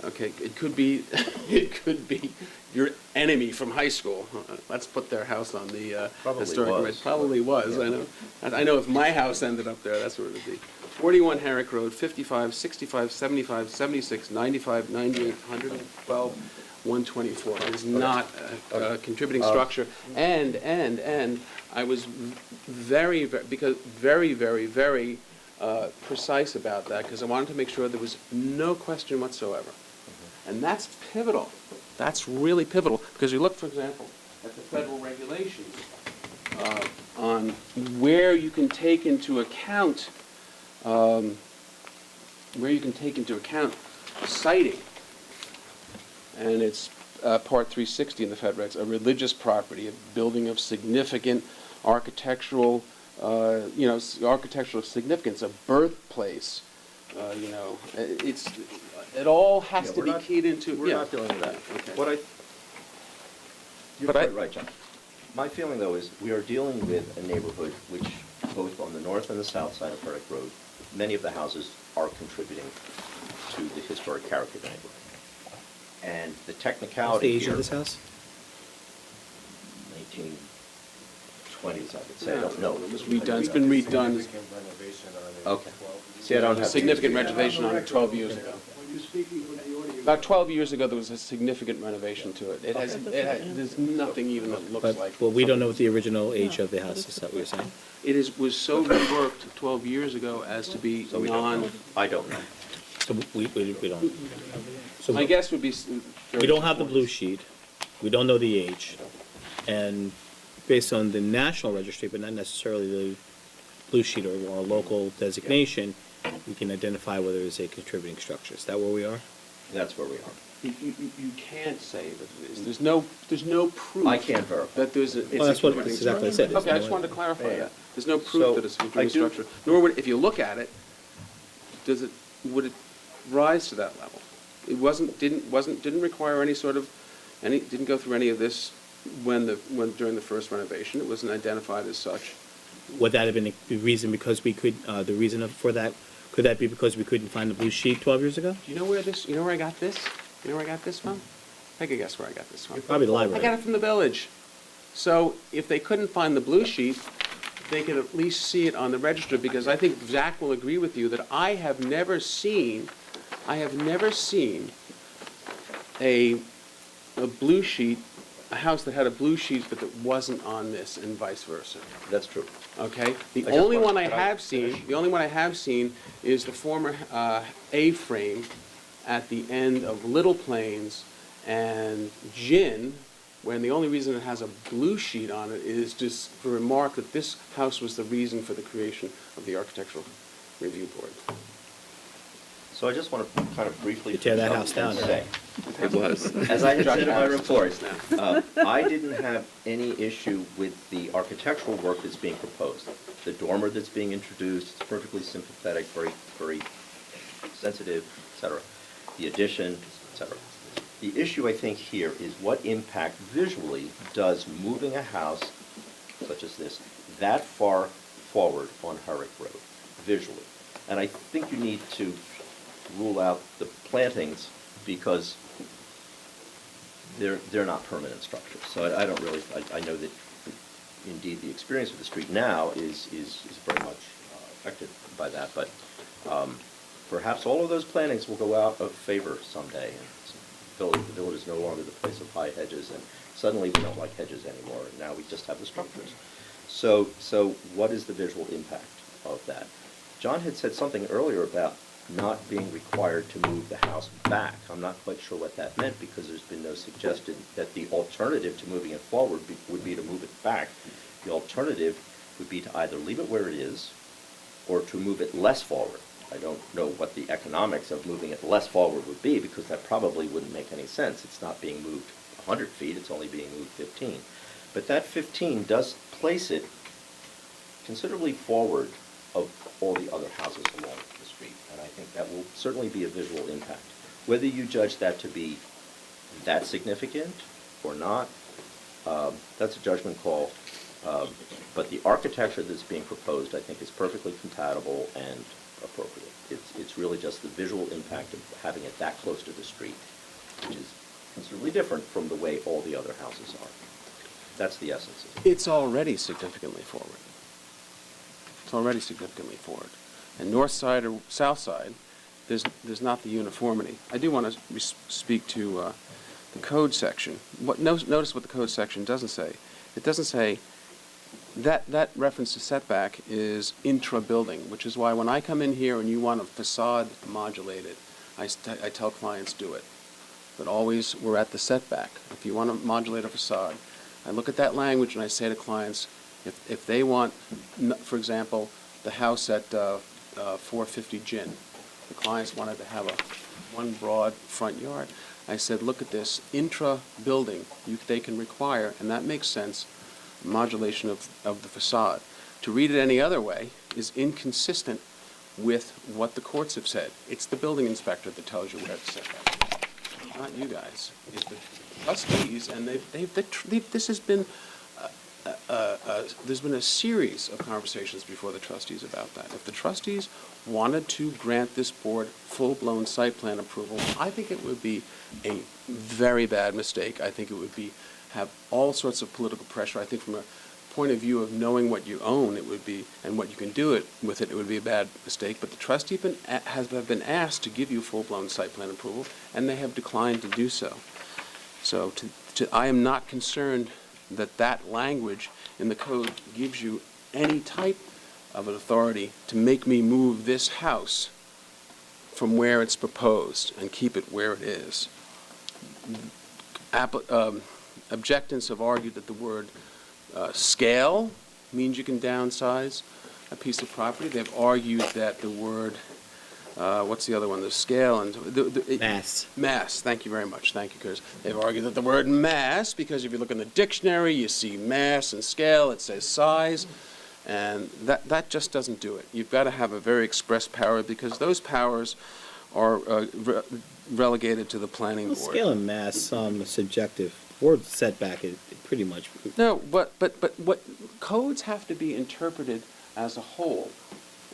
Okay, it could be, it could be your enemy from high school. Let's put their house on the Probably historic. was. Probably was, I know. I know if my house ended up there, that's where it would be. 41 Herrick Road, 55, 65, 75, 76, 95, 98, 112, 124. It is not a contributing structure. And I was very precise about that because I wanted to make sure there was no question whatsoever. And that's pivotal. That's really pivotal because you look, for example, at the federal regulations on where you can take into account siting, and it's Part 360 in the Fed Regs, a religious property, a building of significant architectural, architectural significance, a birthplace. It all has to be keyed into. We're not dealing with that. Okay. You're But quite right, John. My feeling, though, is we are dealing with a neighborhood which, both on the north and the south side of Herrick Road, many of the houses are contributing to the historic character of the neighborhood. And the What's technicality the age here. of this house? 1920s, I would say. I don't know. It was redone. It's been redone. Okay. See, I don't have. Significant renovation on it 12 years ago. About 12 years ago, there was a significant renovation to it. There's nothing even that looks But, like. well, we don't know what the original age of the house is, that what you're saying? Was so reworked 12 years ago as to be So we don't know. I don't know. So we don't. So My guess would be. we don't have the blue sheet. We don't know the age. And based on the national registry, but not necessarily the blue sheet or local designation, we can identify whether it's a contributing structure. Is that where we are? That's where we are. You can't say that it is. There's no proof. I can't verify. That there's a. Well, that's what, that's exactly what I said. Okay, I just wanted to clarify Yeah. that. There's no So, proof that it's a I contributing do- structure. Nor would, if you look at it, would it rise to that level? It didn't require any sort of, didn't go through any of this during the first renovation. It wasn't identified as such. Would that have been the reason because we could, the reason for that, could that be because we couldn't find the blue sheet 12 years ago? Do you know where this, you know where I got this? You know where I got this from? Take a guess where I got this from. Probably the I library. got it from the village. So if they couldn't find the blue sheet, they could at least see it on the register, because I think Zach will agree with you that I have never seen a blue sheet, a house that had a blue sheet but that wasn't on this, and vice versa. That's true. Okay? The I just only want- one I can I have seen, the only one I have seen is the former A-frame at the end of Little Plains and Gin, when the only reason it has a blue sheet on it is just to remark that this house was the reason for the creation of the Architectural Review Board. So I just want to kind of briefly. You tear that house down. Say, It was. as I had said in my report, now. I didn't have any issue with the architectural work that's being proposed. The dormer that's being introduced, it's perfectly sympathetic, very, very sensitive, et cetera. The addition, et cetera. The issue, I think, here is what impact visually does moving a house such as this that far forward on Herrick Road, visually. And I think you need to rule out the plantings because they're not permanent structures. So I don't really, I know that indeed the experience of the street now is very much affected by that, but perhaps all of those plantings will go out of favor someday. The village is no longer the place of high hedges, and suddenly we don't like hedges anymore, and now we just have the structures. So what is the visual impact of that? John had said something earlier about not being required to move the house back. I'm not quite sure what that meant, because there's been no suggestion that the alternative to moving it forward would be to move it back. The alternative would be to either leave it where it is or to move it less forward. I don't know what the economics of moving it less forward would be, because that probably wouldn't make any sense. It's not being moved 100 feet, it's only being moved 15. But that 15 does place it considerably forward of all the other houses along the street, and I think that will certainly be a visual impact. Whether you judge that to be that significant or not, that's a judgment call. But the architecture that's being proposed, I think, is perfectly compatible and appropriate. It's really just the visual impact of having it that close to the street, which is considerably different from the way all the other houses are. That's the essence of it. It's already significantly forward. It's already significantly forward. And north side or south side, there's not the uniformity. I do want to speak to the code section. Notice what the code section doesn't say. It doesn't say that reference to setback is intra-building, which is why when I come in here and you want a facade modulated, I tell clients do it. But always we're at the setback. If you want to modulate a facade, I look at that language and I say to clients, if they want, for example, the house at 450 Gin, the clients wanted to have one broad front yard. I said, look at this, intra-building, they can require, and that makes sense, modulation of the facade. To read it any other way is inconsistent with what the courts have said. It's the building inspector that tells you where the setback is, not you guys. It's the trustees, and this has been, there's been a series of conversations before the trustees about that. If the trustees wanted to grant this board full-blown site plan approval, I think it would be a very bad mistake. I think it would have all sorts of political pressure. I think from a point of view of knowing what you own, it would be, and what you can do with it, it would be a bad mistake. But the trustees have been asked to give you full-blown site plan approval, and they have declined to do so. So I am not concerned that language in the code gives you any type of an authority to make me move this house from where it's proposed and keep it where it is. Objectants have argued that the word scale means you can downsize a piece of property. They've argued that the word, what's the other one, the scale and... Mass. Mass, thank you very much. Thank you, Curtis. They've argued that the word mass, because if you look in the dictionary, you see mass and scale, it says size, and that just doesn't do it. You've got to have a very express power, because those powers are relegated to the planning board. Scale and mass, subjective. or setback, it pretty much. No, but what, codes have to be interpreted as a whole,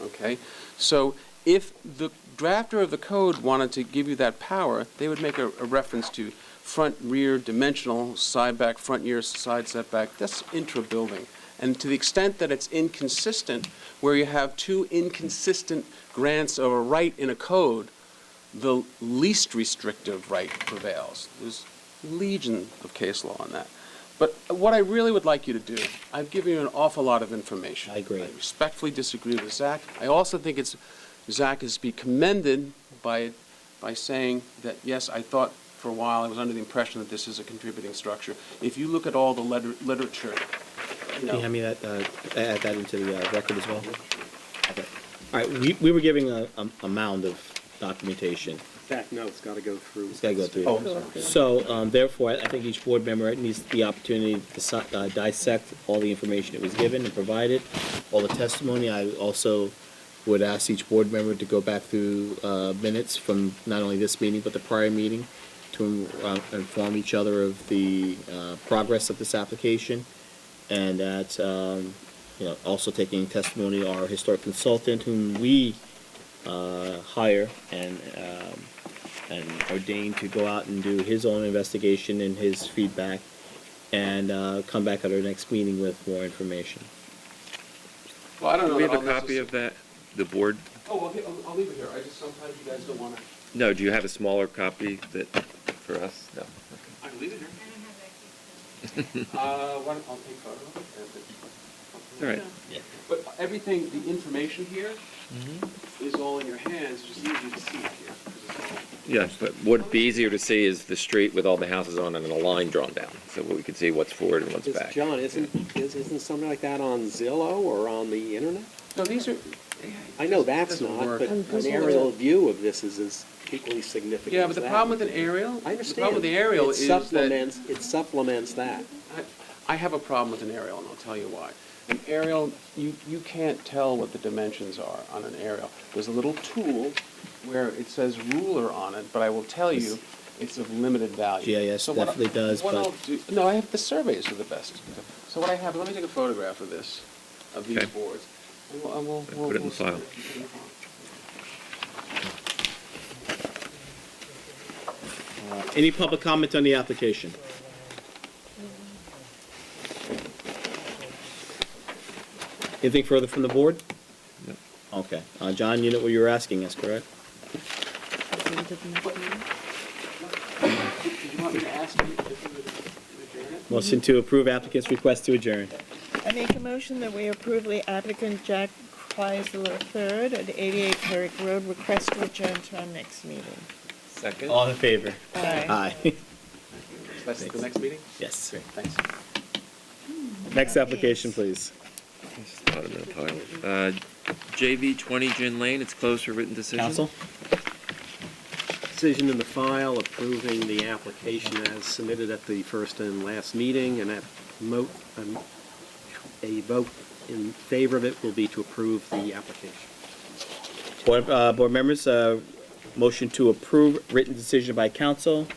okay? So if the drafter of the code wanted to give you that power, they would make a reference to front, rear, dimensional, side, back, front, rear, side, setback. That's intra-building. And to the extent that it's inconsistent, where you have two inconsistent grants of a right in a code, the least restrictive right prevails. There's legion of case law on that. But what I really would like you to do, I've given you an awful lot of information. I agree. I respectfully disagree with Zach. I also think Zach is to be commended by saying that, yes, I thought for a while, I was under the impression that this is a contributing structure. If you look at all the literature, Can you hand me that, add that into the record as well? Okay. All right, we were giving a mound of documentation. Fact, no, it's got to go through. It's gotta go through. Oh, So, therefore, I think each board member needs the opportunity to dissect all the information that was given and provided, all the testimony. I also would ask each board member to go back through minutes from not only this meeting, but the prior meeting, to inform each other of the progress of this application, and that, also taking testimony of our historic consultant, whom we hire and ordain to go out and do his own investigation and his feedback, and come back at our next meeting with more information. well, I don't know. Do we have that a I'll copy of that, the board? Oh, okay, I'll leave it here. Sometimes you guys don't want to. No, do you have a smaller copy that, for us? No. I can leave it here. I'll take photo of it. All right. But everything, the information here is all in your hands, just easy to see it here. 'cause it's all- Yeah, but what'd be easier to see is the street with all the houses on it and a line drawn down, so we could see what's forward and what's back. John, isn't something like that on Zillow or on the internet? No, these are. I know that's Doesn't not, work. but an aerial view of this is as equally significant Yeah, as but the that. problem with an aerial. I The understand. problem with the aerial It is that. supplements that. I have a problem with an aerial, and I'll tell you why. An aerial, you can't tell what the dimensions are on an aerial. There's a little tool where it says ruler on it, but I will tell you, it's of limited value. GIS So what definitely does, what but- I'll do- No, I have, the surveys are the best. So what I have, let me take a photograph of this, of these Okay. boards. And we'll Put it in the file. Any public comment on the application? Anything further from the board? No. Okay. John, you know what you were asking us, correct? Did you want me to ask you if you would adjourn it? Motion to approve applicant's request to adjourn. I make a motion that we approve the applicant Jack Chrysler III at 88 Herrick Road, request to adjourn to our next meeting. Second? All in favor? Aye. Aye. That's the next meeting? Yes. Thanks. Next application, please. Bottom of the pile. JV 20 Gin Lane, it's closed for written decision. Counsel? Decision in the file approving the application as submitted at the first and last meeting, and a vote in favor of it will be to approve the application. Board members, motion to approve written decision by council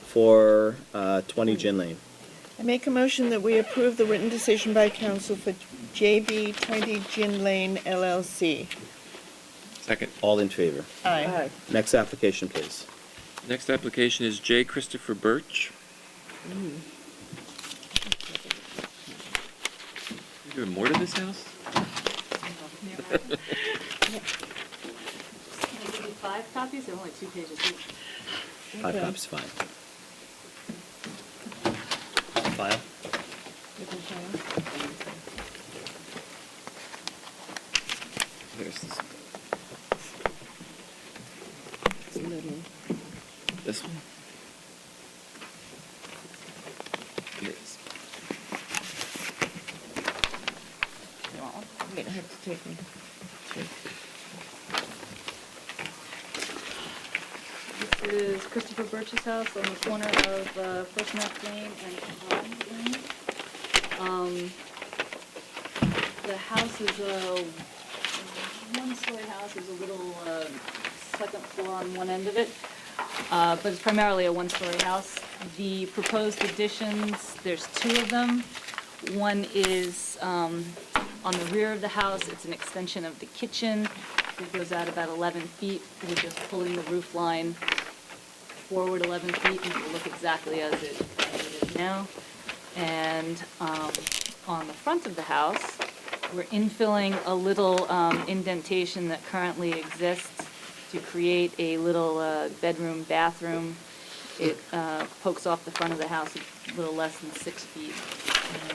for 20 Gin Lane. I make a motion that we approve the written decision by council for JB 20 Gin Lane LLC. Second. All in favor? Aye. Next application, please. Next application is J. Christopher Birch. Is there more to this house? Can I give you 5 copies? They're only 2 pages each. 5 copies, fine. File? There's this one. Yes. Wait, I have to take them. This is Christopher Birch's house on the corner of First Neck Lane and Pond Lane. The house is a one-story house. There's a little second floor on one end of it, but it's primarily a one-story house. The proposed additions, there's two of them. One is on the rear of the house. It's an extension of the kitchen. It goes out about 11 feet. We're just pulling the roof line forward 11 feet, and it will look exactly as it is now. And on the front of the house, we're infilling a little indentation that currently exists to create a little bedroom, bathroom. It pokes off the front of the house a little less than 6 feet. And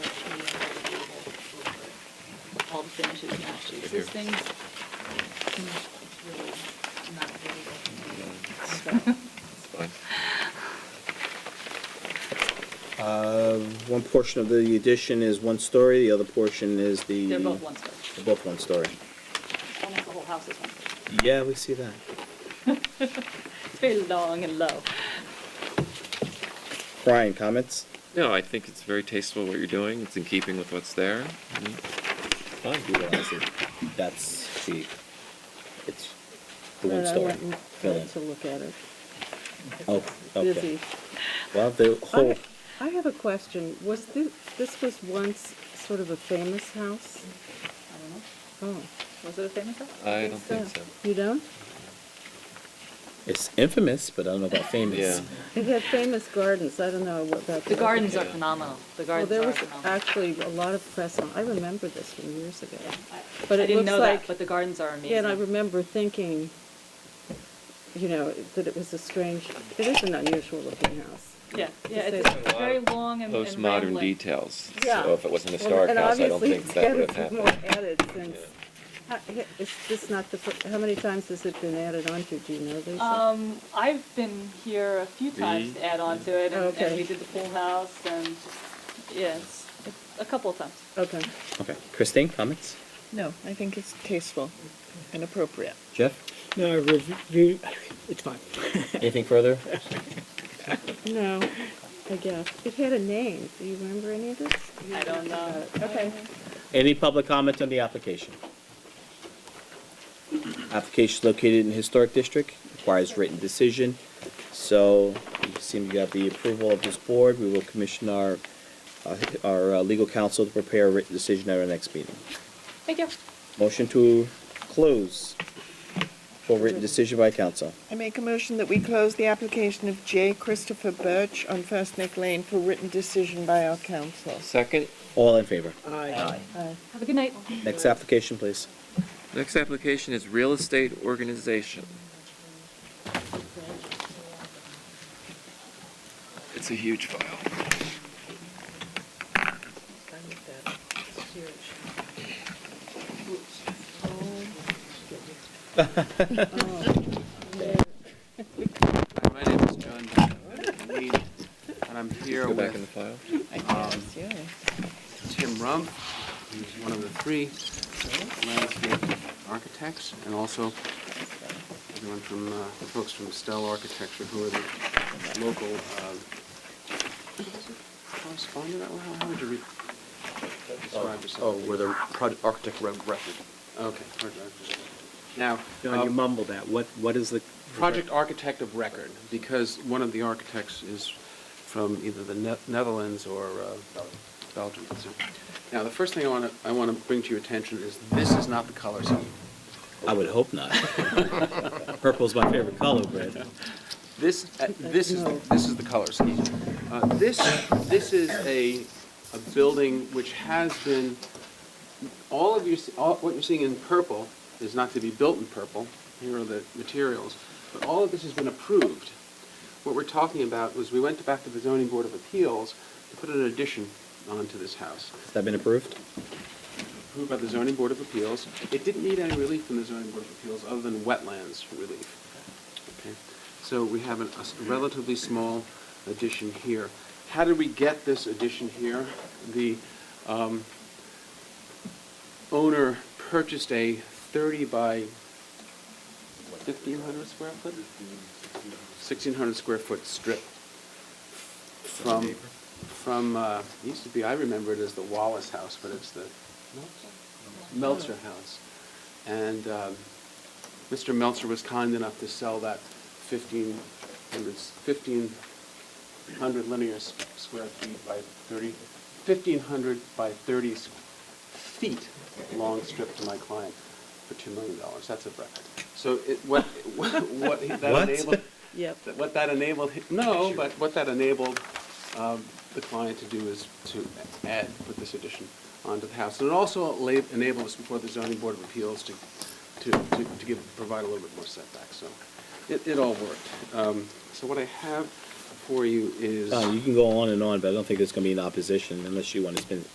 all the finishes match the existing. It's really not visible. Fine. One portion of the addition is 1 story, the other portion is the... They're both 1 story. They're both 1 story. Almost the whole house is 1 story. Yeah, we see that. It's very long and low. Brian, comments? No, I think it's very tasteful what you're doing. It's in keeping with what's there. I realize it. That's the... It's the 1 But I story. went Fill-in. to look at it. Oh, okay. Busy. Well, the whole... I have a question. Was this was once sort of a famous house? I don't know. Oh, Was it a famous house? I don't think so. you don't? It's infamous, but I don't know about famous. Yeah. It had famous gardens. I don't know what about The gardens are Yeah. phenomenal. The Well, gardens there are was phenomenal. actually a lot of press on. I remember this from years ago. I But it didn't looks know like, that, but the gardens are amazing. yeah, and I remember thinking, you know, that it was a strange. It is an unusual looking house. Yeah, yeah, It's it's very long and Postmodern rambling. details. Yeah. So if it was an Well, historic and house, I don't obviously think that would have it's gotta be happened. more added since. Is this not the? How many times has it been added onto? Do you know, Lisa? I've been here a few times to add on to it, and Okay. we did the pool house, and just, yeah, it's a couple of times. Okay. Okay. Christine, comments? No, I think it's tasteful and appropriate. Jeff? No, review, it's fine. Anything further? No, I guess it had a name. Do you remember any of this? I don't know. Okay. Any public comment on the application? Application located in the Historic District, requires written decision. So, you seem to have the approval of this board. We will commission our legal counsel to prepare a written decision at our next meeting. Thank you. Motion to close for written decision by council. I make a motion that we close the application of J. Christopher Birch on First Neck Lane for written decision by our council. Second, All in favor? Aye. Have a good night. Next application, please. next application is real estate organization. It's a huge file. My name is John Mead, and I'm here Go back in the with file. Tim Rump, who's one of the 3 landscape architects, and also everyone from, the folks from Stell Architecture, who are the local, correspondent, how would you describe yourself? Oh, we're the project architect record. Okay. Project. Now, John, you mumbled that. What is the? project architect of record, because one of the architects is from either the Netherlands or Belgium. So, now, the first thing I want to bring to your attention is this is not the color scheme. I would hope not. Purple's my favorite color, Brad. This is the color scheme. This is a building which has been, what you're seeing in purple is not to be built in purple. Here are the materials. But all of this has been approved. What we're talking about was we went back to the Zoning Board of Appeals to put an addition onto this house. Has that been approved? Approved by the Zoning Board of Appeals. It didn't need any relief from the Zoning Board of Appeals other than wetlands relief. Okay. So we have a relatively small addition here. How did we get this addition here? The owner purchased a 30 by 1,500 square foot? 1,600 square foot strip from used to be, I remember it as the Wallace House, but it's the Meltzer House. And Mr. Meltzer was kind enough to sell that 1,500 1,500 linear square feet by 1,500 by 30 feet long strip to my client for $2 million. That's a record. So what that What? enabled, Yep. what that enabled, no, but what that enabled the client to do is to put this addition onto the house. And it also enabled us before the zoning board of appeals to provide a little bit more setback. So it all worked. So what I have for you is. You can go on and on, but I don't think there's going to be an opposition unless you want to spend.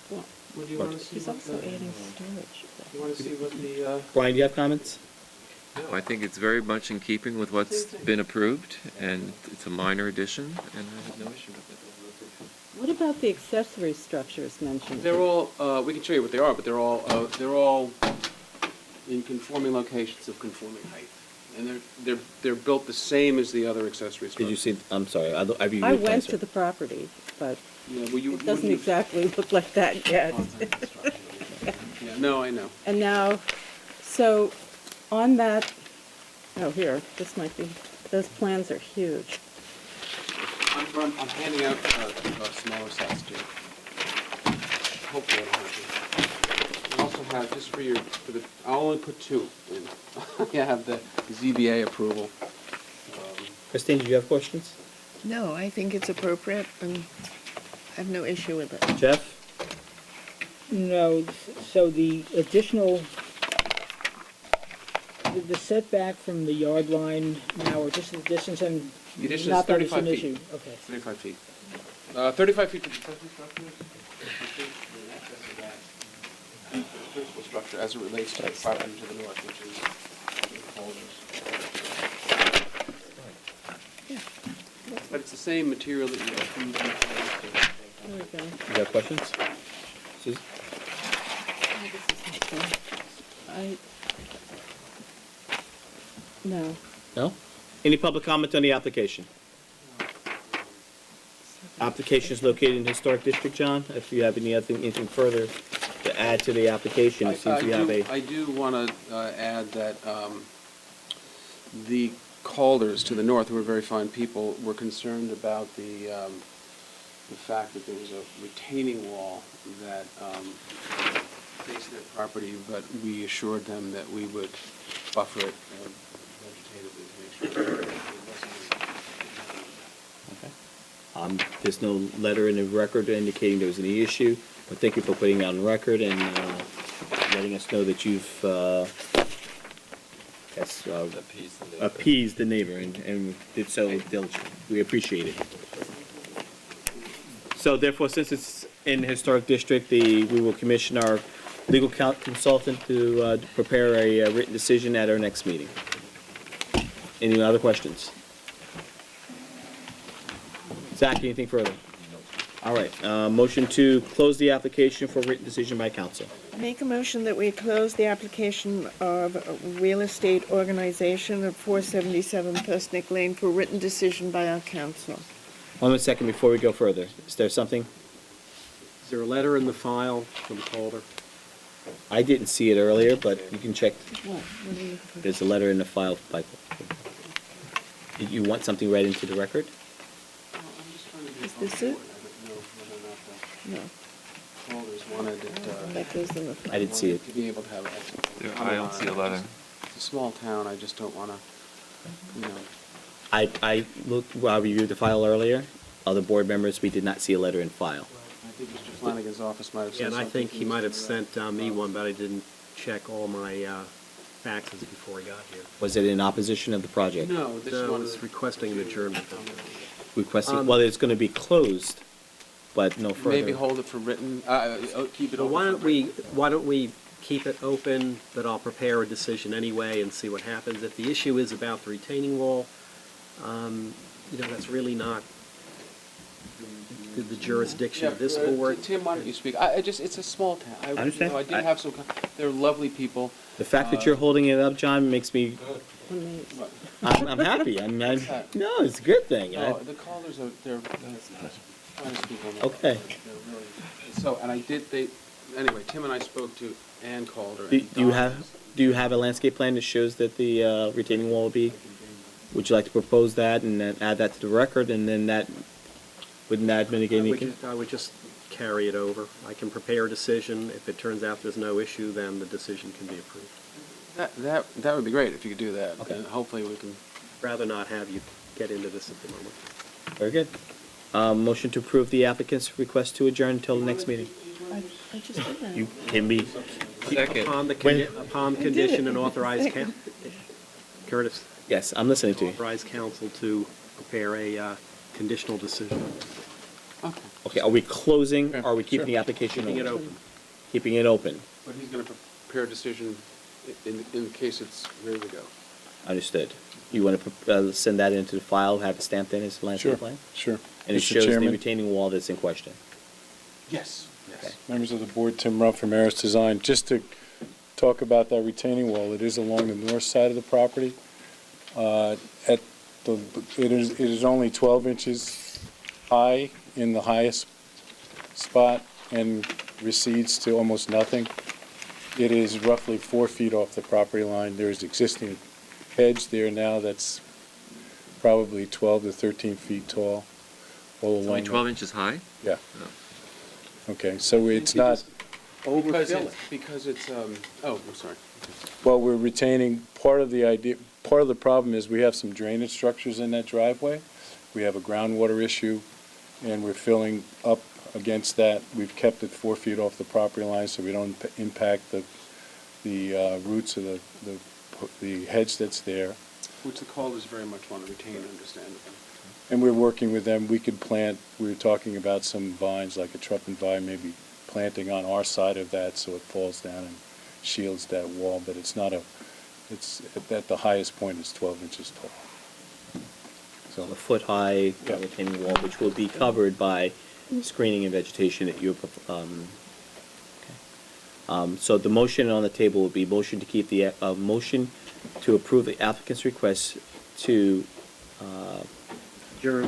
Would you want to see? He's what also the- adding storage. You want to see what the? Brian, do you have comments? No, I think it's very much in keeping with what's been approved, and it's a minor addition, and I have no issue with it. What about the accessory structures mentioned? They're all. We can show you what they are, but they're all in conforming locations of conforming height, and they're built the same as the other accessory Did you structures. see? I'm sorry. I I went to the property, but Yeah, well, you it doesn't wouldn't- exactly look like that yet. Yeah, no, I know. And now, so on that, oh, here, this might be, those plans are huge. I'm handing out smaller sets too. Hopefully I don't have to. I also have, just for your, I'll only put two in. I have the ZBA approval. Christine, do you have questions? No, I think it's appropriate, and I have no issue with it. Jeff? No, so the additional, the setback from the yard line now, or just the distance and The addition is not that it's 35 an feet. issue? Okay. 35 feet. 35 feet to the accessory structure, in excess of that. The principal structure as it relates to the property to the north, which is the folders. But it's the same material that you approved. There we go. You have questions? Susan? No. No? Any public comment on the application? Application is located in Historic District, John. If you have anything further to add to the application, it seems you have a. I do want to add that the Calders to the north, who are very fine people, were concerned about the fact that there was a retaining wall that faced their property, but we assured them that we would buffer it vegetatively to make sure it wasn't. There's no letter in the record indicating there was any issue, but thank you for putting it on record and letting us know that you've appeased the neighbor and did so diligently. We appreciate it. So therefore, since it's in the Historic District, we will commission our legal consultant to prepare a written decision at our next meeting. Any other questions? Zach, anything further? All right, motion to close the application for written decision by council. Make a motion that we close the application of a real estate organization of 477 Persnick Lane for written decision by our council. 1 second before we go further. Is there something? Is there a letter in the file from Calder? I didn't see it earlier, but you can check. There's a letter in the file. Did you want something read into the record? Is this it? No. Calders wanted it. That goes in the. I didn't see it. To be able to have it. I don't see a letter. It's a small town, I just don't want to, you know. I looked, while I reviewed the file earlier. Other board members, we did not see a letter in file. I think Mr. Flanagan's office might have said Yeah, and something. I think he might have sent me one, but I didn't check all my faxes before he got here. Was it in opposition of the project? No, this No, one it's requesting an adjournment. Requesting, well, it's going to be closed, but no further. Maybe hold it for written, keep it Well, open. why don't we keep it open, but I'll prepare a decision anyway and see what happens. If the issue is about the retaining wall, that's really not the jurisdiction of this board. Tim, why don't you speak? It's a small town. I understand. I did have some, they're lovely people. The fact that you're holding it up, John, makes me, I'm happy. No, it's a good thing. No, the callers are, they're finest people. in the Okay. world. They're really, so, and anyway, Tim and I spoke to Ann Calder. Do and you Don. have a landscape plan that shows that the retaining wall will be? Would you like to propose that and then add that to the record, and then that Wouldn't that mitigate anything? I would just carry it over. I can prepare a decision. If it turns out there's no issue, then the decision can be approved. That would be great if you could do that. Okay. And hopefully we can. Rather not have you get into this at the moment. Very good. Motion to approve the applicant's request to adjourn until the next meeting. I just did that. You can be, Second. Upon condition and authorize Curtis, yes, I'm listening to you. authorize council to prepare a conditional decision. Okay, are we closing, or are we keeping the application open? Keeping it open. Keeping it open. But he's going to prepare a decision in case it's ready to go. Understood. You want to send that into the file, have it stamped in as landscape plan? Sure. And it Mr. shows the Chairman? retaining wall that's in question? Yes. Okay. Members of the board, Tim Ruff from Maris Design. Just to talk about that retaining wall, it is along the north side of the property. It is only 12 inches high in the highest spot and recedes to almost nothing. It is roughly 4 feet off the property line. There is existing hedge there now that's probably 12 to 13 feet tall. All It's only along. 12 inches high? Yeah. Okay, so it's not, Because it's, oh, I'm sorry. well, we're retaining, part of the problem is we have some drainage structures in that driveway. We have a groundwater issue, and we're filling up against that. We've kept it 4 feet off the property line so we don't impact the roots of the hedge that's there. Which the callers very much want to retain, understandably. And we're working with them. We could plant, we were talking about some vines, like a trumpet vine, maybe planting on our side of that so it falls down and shields that wall, but it's not it's, at the highest point, it's 12 inches tall. So a foot-high Yeah. retaining wall, which will be covered by screening and vegetation that you're, so the motion on the table would be motion to keep the, motion to approve the applicant's request to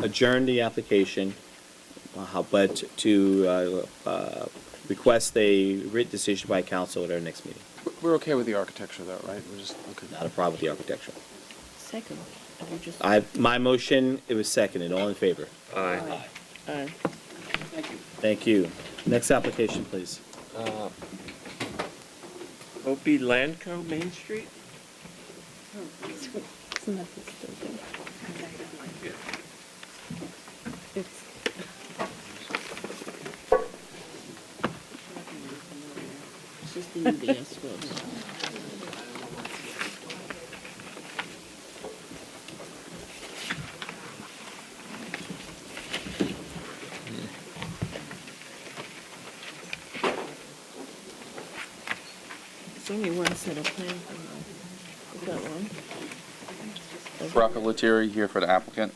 adjourn the application, but to request a written decision by council at our next meeting. We're okay with the architecture though, right? We're just, okay. Not a problem with the architecture. Second. My motion, it was seconded. All in favor? Aye. Aye. Thank you. Next application, please. Opie Landco, Main Street? Isn't that the building? It's. It's just the UBS building. There's only one set of plans. Is that one? Rocco Lettieri here for the applicant.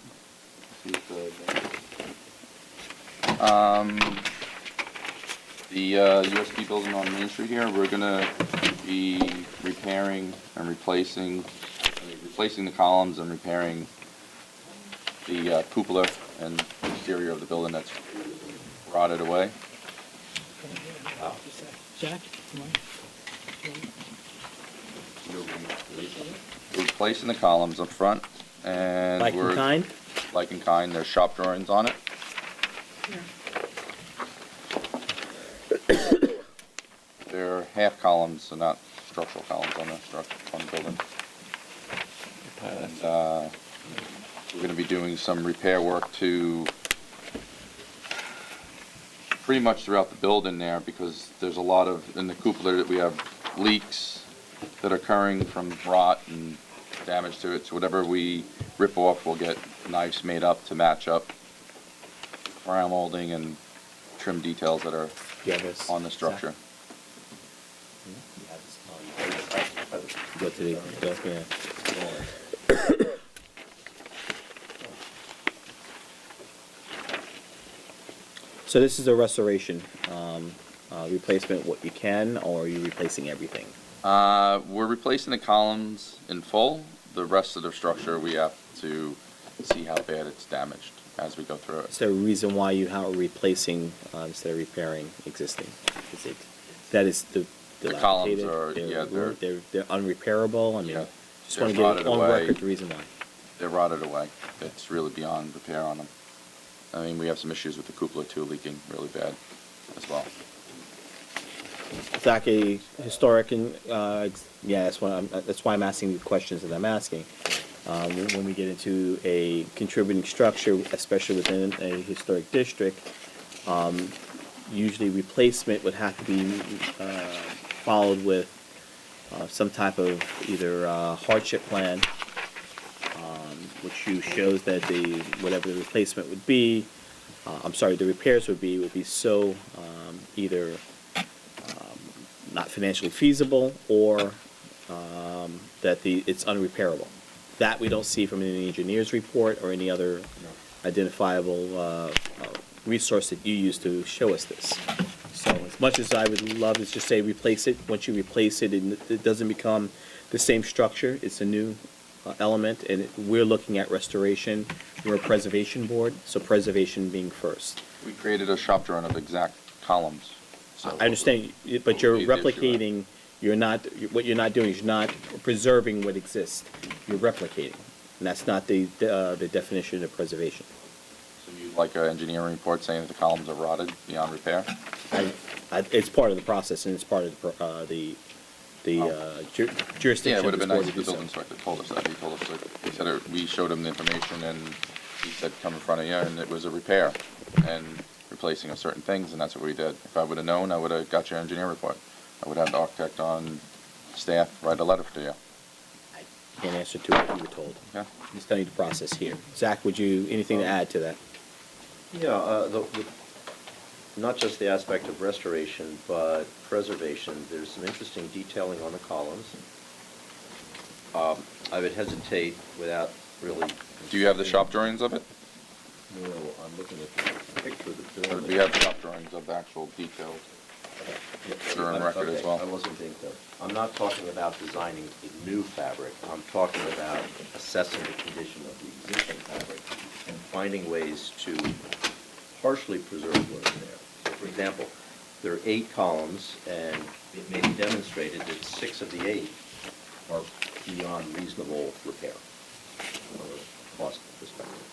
The USB building on Main Street here, we're gonna be repairing and replacing the columns and repairing the cupola and exterior of the building that's rotted away. Jack, come on. We're replacing the columns up front, and Like in kind? Like in kind, there's shop drawings on it. They're half columns, so not structural columns on the building. And we're going to be doing some repair work to pretty much throughout the building there, because there's a lot of, in the cupola, that we have leaks that are occurring from rot and damage to it. So whatever we rip off, we'll get knives made up to match up ground molding and trim details that are on the structure. Go to the, yeah. So this is a restoration, replacement, what you can, or are you replacing everything? We're replacing the columns in full. The rest of the structure, we have to see how bad it's damaged as we go through it. Is there a reason why you are replacing instead of repairing existing? Is it, that is the columns dilapidated, are, they're unrepairable? I mean, Yeah. just They're want to get rotted on away. record the reason why. They're rotted away. It's really beyond repair on them. I mean, we have some issues with the cupola too, leaking really bad as well. Zach, a historic and, yeah, that's why I'm asking the questions that I'm asking. When we get into a contributing structure, especially within a historic district, usually replacement would have to be followed with some type of either hardship plan, which shows that whatever the replacement would be, the repairs would be so either not financially feasible or that it's unrepairable. That we don't see from any engineer's report or any other identifiable resource that you use to show us this. So as much as I would love to just say replace it, once you replace it, it doesn't become the same structure. It's a new element, and we're looking at restoration. We're a preservation board, so preservation being first. We created a shop drawing of exact columns. So I understand, but you're What would be the issue, replicating. What you're not doing is you're not preserving what exists. You're replicating, and that's not the definition of preservation. So you'd like an engineering report saying that the columns are rotted beyond repair? It's part of the process, and it's part of jurisdiction. Yeah, it would have been of nice if this the board building to do so. inspector told us that. He told us that, he said, we showed him the information and he said, come in front of you, and it was a repair and replacing of certain things, and that's what we did. If I would have known, I would have got your engineer report. I would have the architect on staff write a letter to you. Can't answer to what you were told. Yeah. I'm just telling you the process here. Zach, anything to add to that? Yeah, not just the aspect of restoration, but preservation. There's some interesting detailing on the columns. I would hesitate without really... Do you have the shop drawings of it? No, I'm looking at the picture of the Or building. do you have shop drawings of the actual details? They're on record as well. I wasn't being clear. I'm not talking about designing a new fabric. I'm talking about assessing the condition of the existing fabric and finding ways to partially preserve what is there. So, for example, there are 8 columns, and it may be demonstrated that 6 of the 8 are beyond reasonable repair from a cost perspective.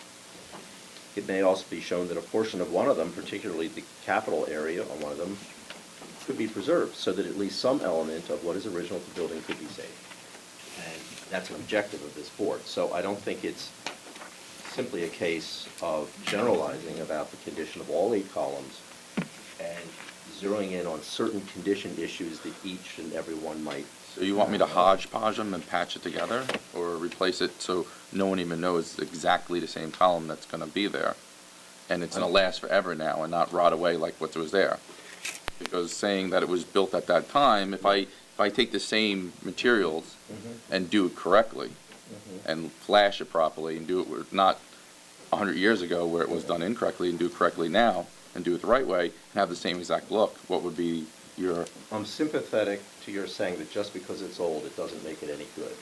It may also be shown that a portion of one of them, particularly the capital area on one of them, could be preserved so that at least some element of what is original to the building could be saved. And that's an objective of this board. So I don't think it's simply a case of generalizing about the condition of all 8 columns and zeroing in on certain condition issues that each and every one might. So you want me to hodgepodge them and patch it together, or replace it so no one even knows exactly the same column that's gonna be there? And it's gonna last forever now and not rot away like what was there? Because saying that it was built at that time, if I take the same materials and do it correctly, and flash it properly and do it where, not 100 years ago where it was done incorrectly, and do it correctly now, and do it the right way, and have the same exact look, what would be your... I'm sympathetic to your saying that just because it's old, it doesn't make it any good.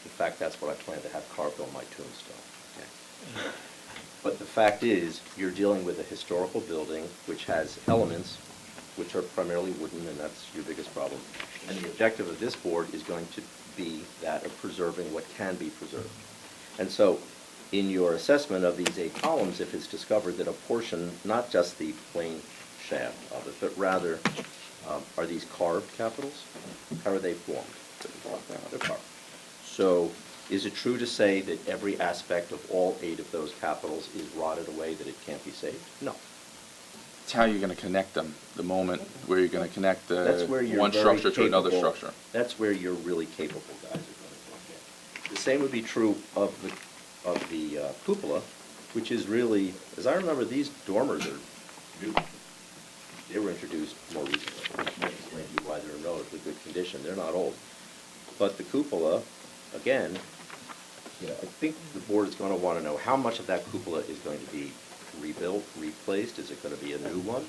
In fact, that's what I plan to have carved on my tombstone. But the fact is, you're dealing with a historical building which has elements which are primarily wooden, and that's your biggest problem. And the objective of this board is going to be that of preserving what can be preserved. And so, in your assessment of these 8 columns, if it's discovered that a portion, not just the plain shaft of it, but rather, are these carved capitals? How are they formed? They're carved. So, is it true to say that every aspect of all 8 of those capitals is rotted away, that it can't be saved? No. It's how you're gonna connect them, the moment where you're gonna connect That's where you're one very structure to another capable- structure. That's where you're really capable guys are going to get. The same would be true of the cupola, which is really, as I remember, these dormers are new. They were introduced more recently, which may explain to you why they're in relatively good condition. They're not old. But the cupola, again, I think the board is going to want to know how much of that cupola is going to be rebuilt, replaced. Is it going to be a new one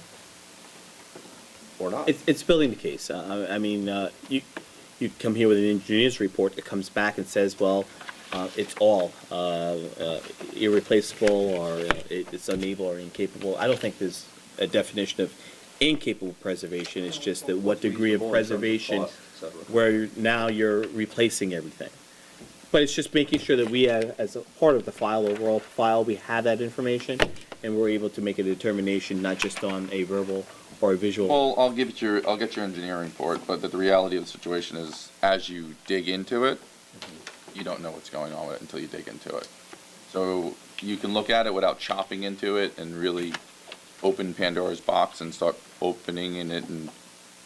or not? It's building the case. I mean, you come here with an engineer's report that comes back and says, well, it's all irreplaceable, or it's unable or incapable. I don't think there's a definition of incapable preservation. It's just that what degree of Reasonable in terms of preservation, cost, et cetera. where now you're replacing everything. But it's just making sure that we have, as a part of the file, overall file, we have that information, and we're able to make a determination, not just on a verbal or a visual. Well, I'll get your engineering report, but the reality of the situation is, as you dig into it, you don't know what's going on with it until you dig into it. So you can look at it without chopping into it and really open Pandora's box and start opening in it and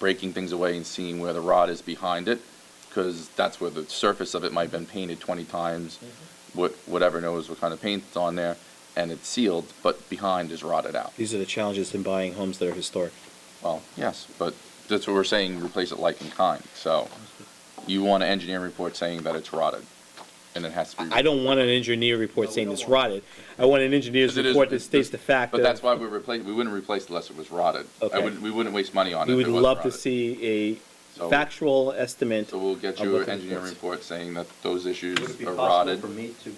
breaking things away and seeing where the rot is behind it, because that's where the surface of it might have been painted 20 times, whatever knows what kind of paint's on there, and it's sealed, but behind is rotted out. These are the challenges in buying homes that are historic. Well, yes, but that's what we're saying, replace it like in kind. So you want an engineering report saying that it's rotted, and it has to be. I don't want an engineer report saying it's rotted. I want an engineer's Because it is- report that states the fact But that. that's why we wouldn't replace it unless it was rotted. Okay. We wouldn't waste money on it. We if would it wasn't love to rotted. see So- a factual estimate. So we'll get of you what an the engineering reports. report saying that those issues Would it be are possible rotted. for me to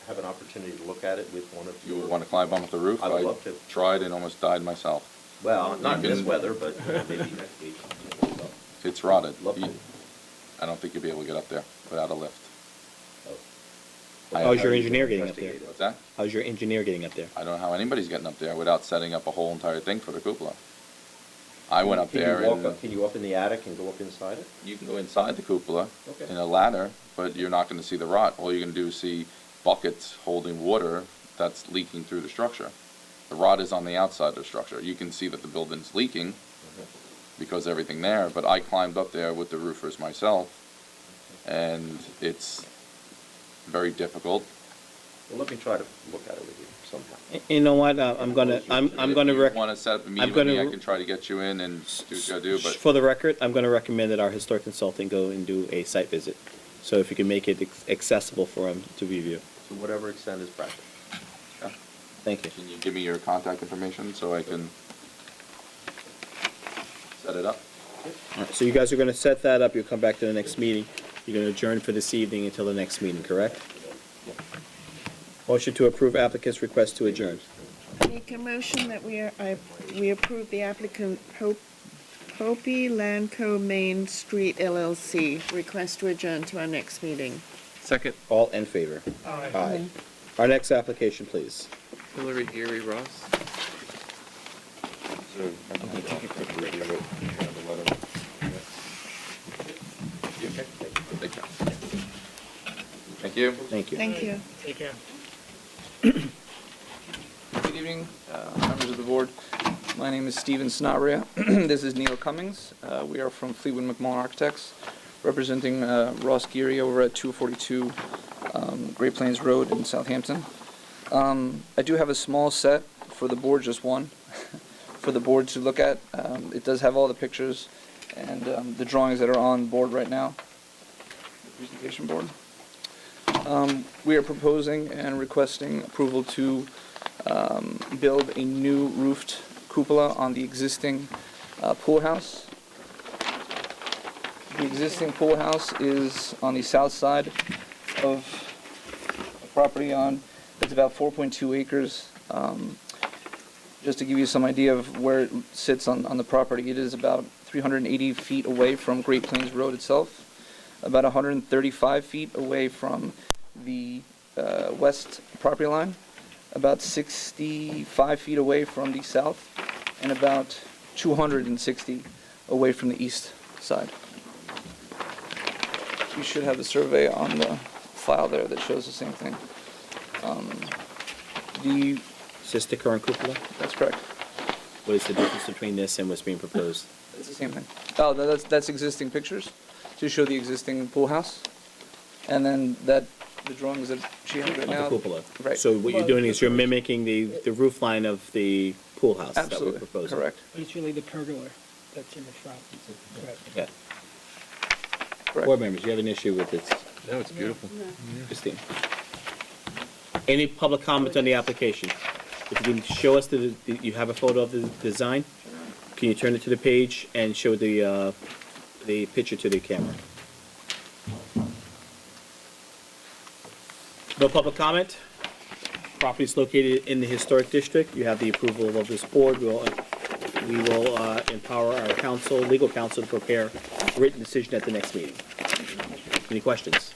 have an opportunity to look at it with one of You you? would want to climb up the roof? I would love to. Tried and almost died myself. Well, not in You this can- weather, but maybe next week. It's rotted. Love to. I don't think you'll be able to get up there without a lift. How's your engineer getting up there? What's that? How's your engineer getting up there? I don't know how anybody's getting up there without setting up a whole entire thing for the cupola. I went up Can you there walk and up- Can you up in the attic and go up inside it? you can go inside the cupola Okay. in a ladder, but you're not gonna see the rot. All you're gonna do is see buckets holding water that's leaking through the structure. The rot is on the outside of the structure. You can see that the building's leaking because everything there, but I climbed up there with the roofers myself, and it's very difficult. Well, let me try to look at it with you sometime. You know what, I'm gonna Want to set up a meeting with me, I can try to get you in and do what you gotta do, but For the record, I'm gonna recommend that our historic consultant go and do a site visit. So if you can make it accessible for him to review. To whatever extent is practical. Thank you. can you give me your contact information so I can set it up? All right, so you guys are gonna set that up, you'll come back to the next meeting. You're gonna adjourn for this evening until the next meeting, correct? Motion to approve applicant's request to adjourn. Make a motion that we approve the applicant Hopi Landco Main Street LLC request to adjourn to our next meeting. Second. All in favor? Aye. Our next application, please. Hillary Geary Ross. Thank you. Thank you. Thank you. Take care. Good evening, members of the board. My name is Steven Sanabria. This is Neil Cummings. We are from Fleetwood McMullen Architects, representing Ross Geary over at 242 Great Plains Road in Southampton. I do have a small set for the board, just one, for the board to look at. It does have all the pictures and the drawings that are on board right now, the presentation board. We are proposing and requesting approval to build a new roofed cupola on the existing pool house. The existing pool house is on the south side of a property it's about 4.2 acres. Just to give you some idea of where it sits on the property, it is about 380 feet away from Great Plains Road itself, about 135 feet away from the west property line, about 65 feet away from the south, and about 260 away from the east side. You should have the survey on the file there that shows the same thing. Is this the current cupola? That's correct. What is the difference between this and what's being proposed? It's the same thing. Oh, that's existing pictures to show the existing pool house, and then the drawings that she has right Of now. the cupola? Right. So what you're doing is you're mimicking the roof line of the pool house that we're Absolutely, proposing? correct. But it's really the pergola that's in the front. Correct. Yeah. Correct. Board members, you have an issue with this? No, it's beautiful. Christine? Any public comment on the application? If you can show us you have a photo of the design, can you turn it to the page and show the picture to the camera? No public comment? Property is located in the historic district. You have the approval of this board. We will empower our counsel, legal counsel, to prepare a written decision at the next meeting. Any questions?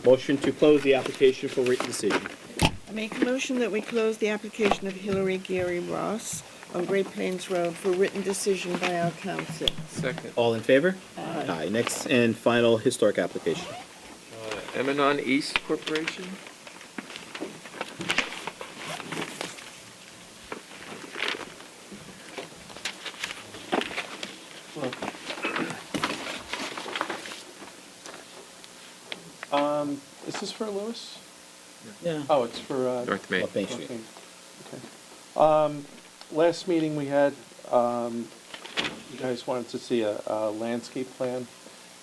Motion to close the application for written decision. I make a motion that we close the application of Hillary Gary Ross on Great Plains Road for written decision by our council. Second. All in favor? Aye. Next and final historic application. Emanon East Corporation? Is this for Lewis? Yeah. Oh, it's for, North Main. North Main Street. Okay. Last meeting we had, you guys wanted to see a landscape plan,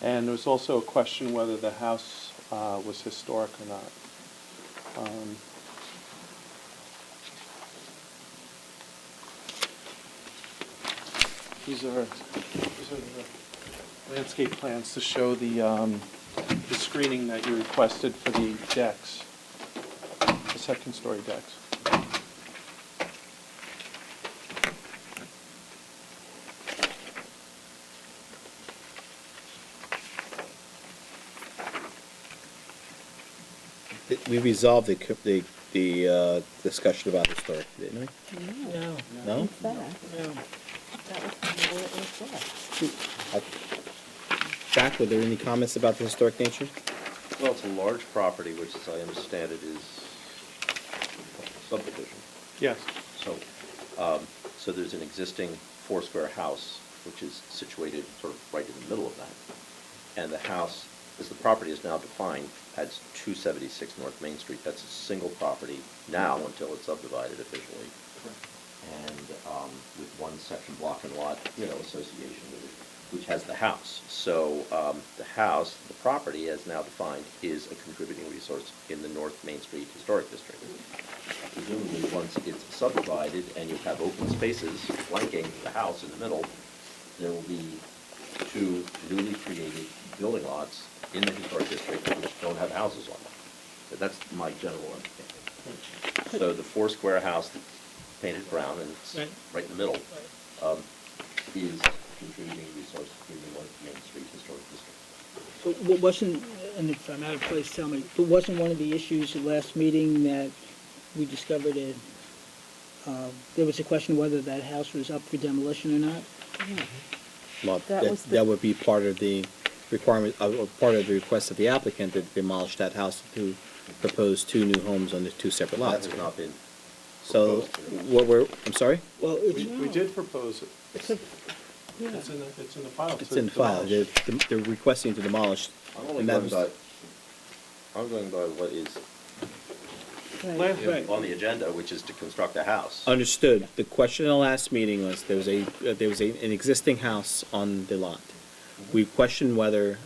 and there was also a question whether the house, was historic or not. These are the landscape plans to show the screening that you requested for the decks, the second-story decks. We resolved the discussion about historic, didn't we? No. No? No. Jack, were there any comments about the historic nature? Well, it's a large property, which, as I understand it, is subdivision. Yes. So there's an existing four-square house, which is situated sort of right in the middle of that. And the house, as the property is now defined, has 276 North Main Street. That's a single property now until it's subdivided officially. And with one section block and lot, association with it, which has the house. So the house, the property as now defined, is a contributing resource in the North Main Street Historic District. Presumably, once it's subdivided and you have open spaces flanking the house in the middle, there will be two newly created building lots in the Historic District which don't have houses on them. But that's my general understanding. So the four-square house that's painted brown and it's right in the middle is contributing resource in the North Main Street Historic District. So what wasn't, and if I'm out of place, tell me, but wasn't one of the issues at last meeting that we discovered it, there was a question whether that house was up for demolition or not? Well, That was the- that would be part of the requirement, part of the request of the applicant to demolish that house to propose two new homes on the two separate lots. That has not been So, proposed. I'm sorry? Well, We did propose it. It's a, yeah. It's in the file. It's in the file. They're requesting to demolish. I'm only and that going was- by, I'm going by what is Right. on the agenda, which is to construct a house. Understood. The question in the last meeting was, there was an existing house on the lot. We questioned whether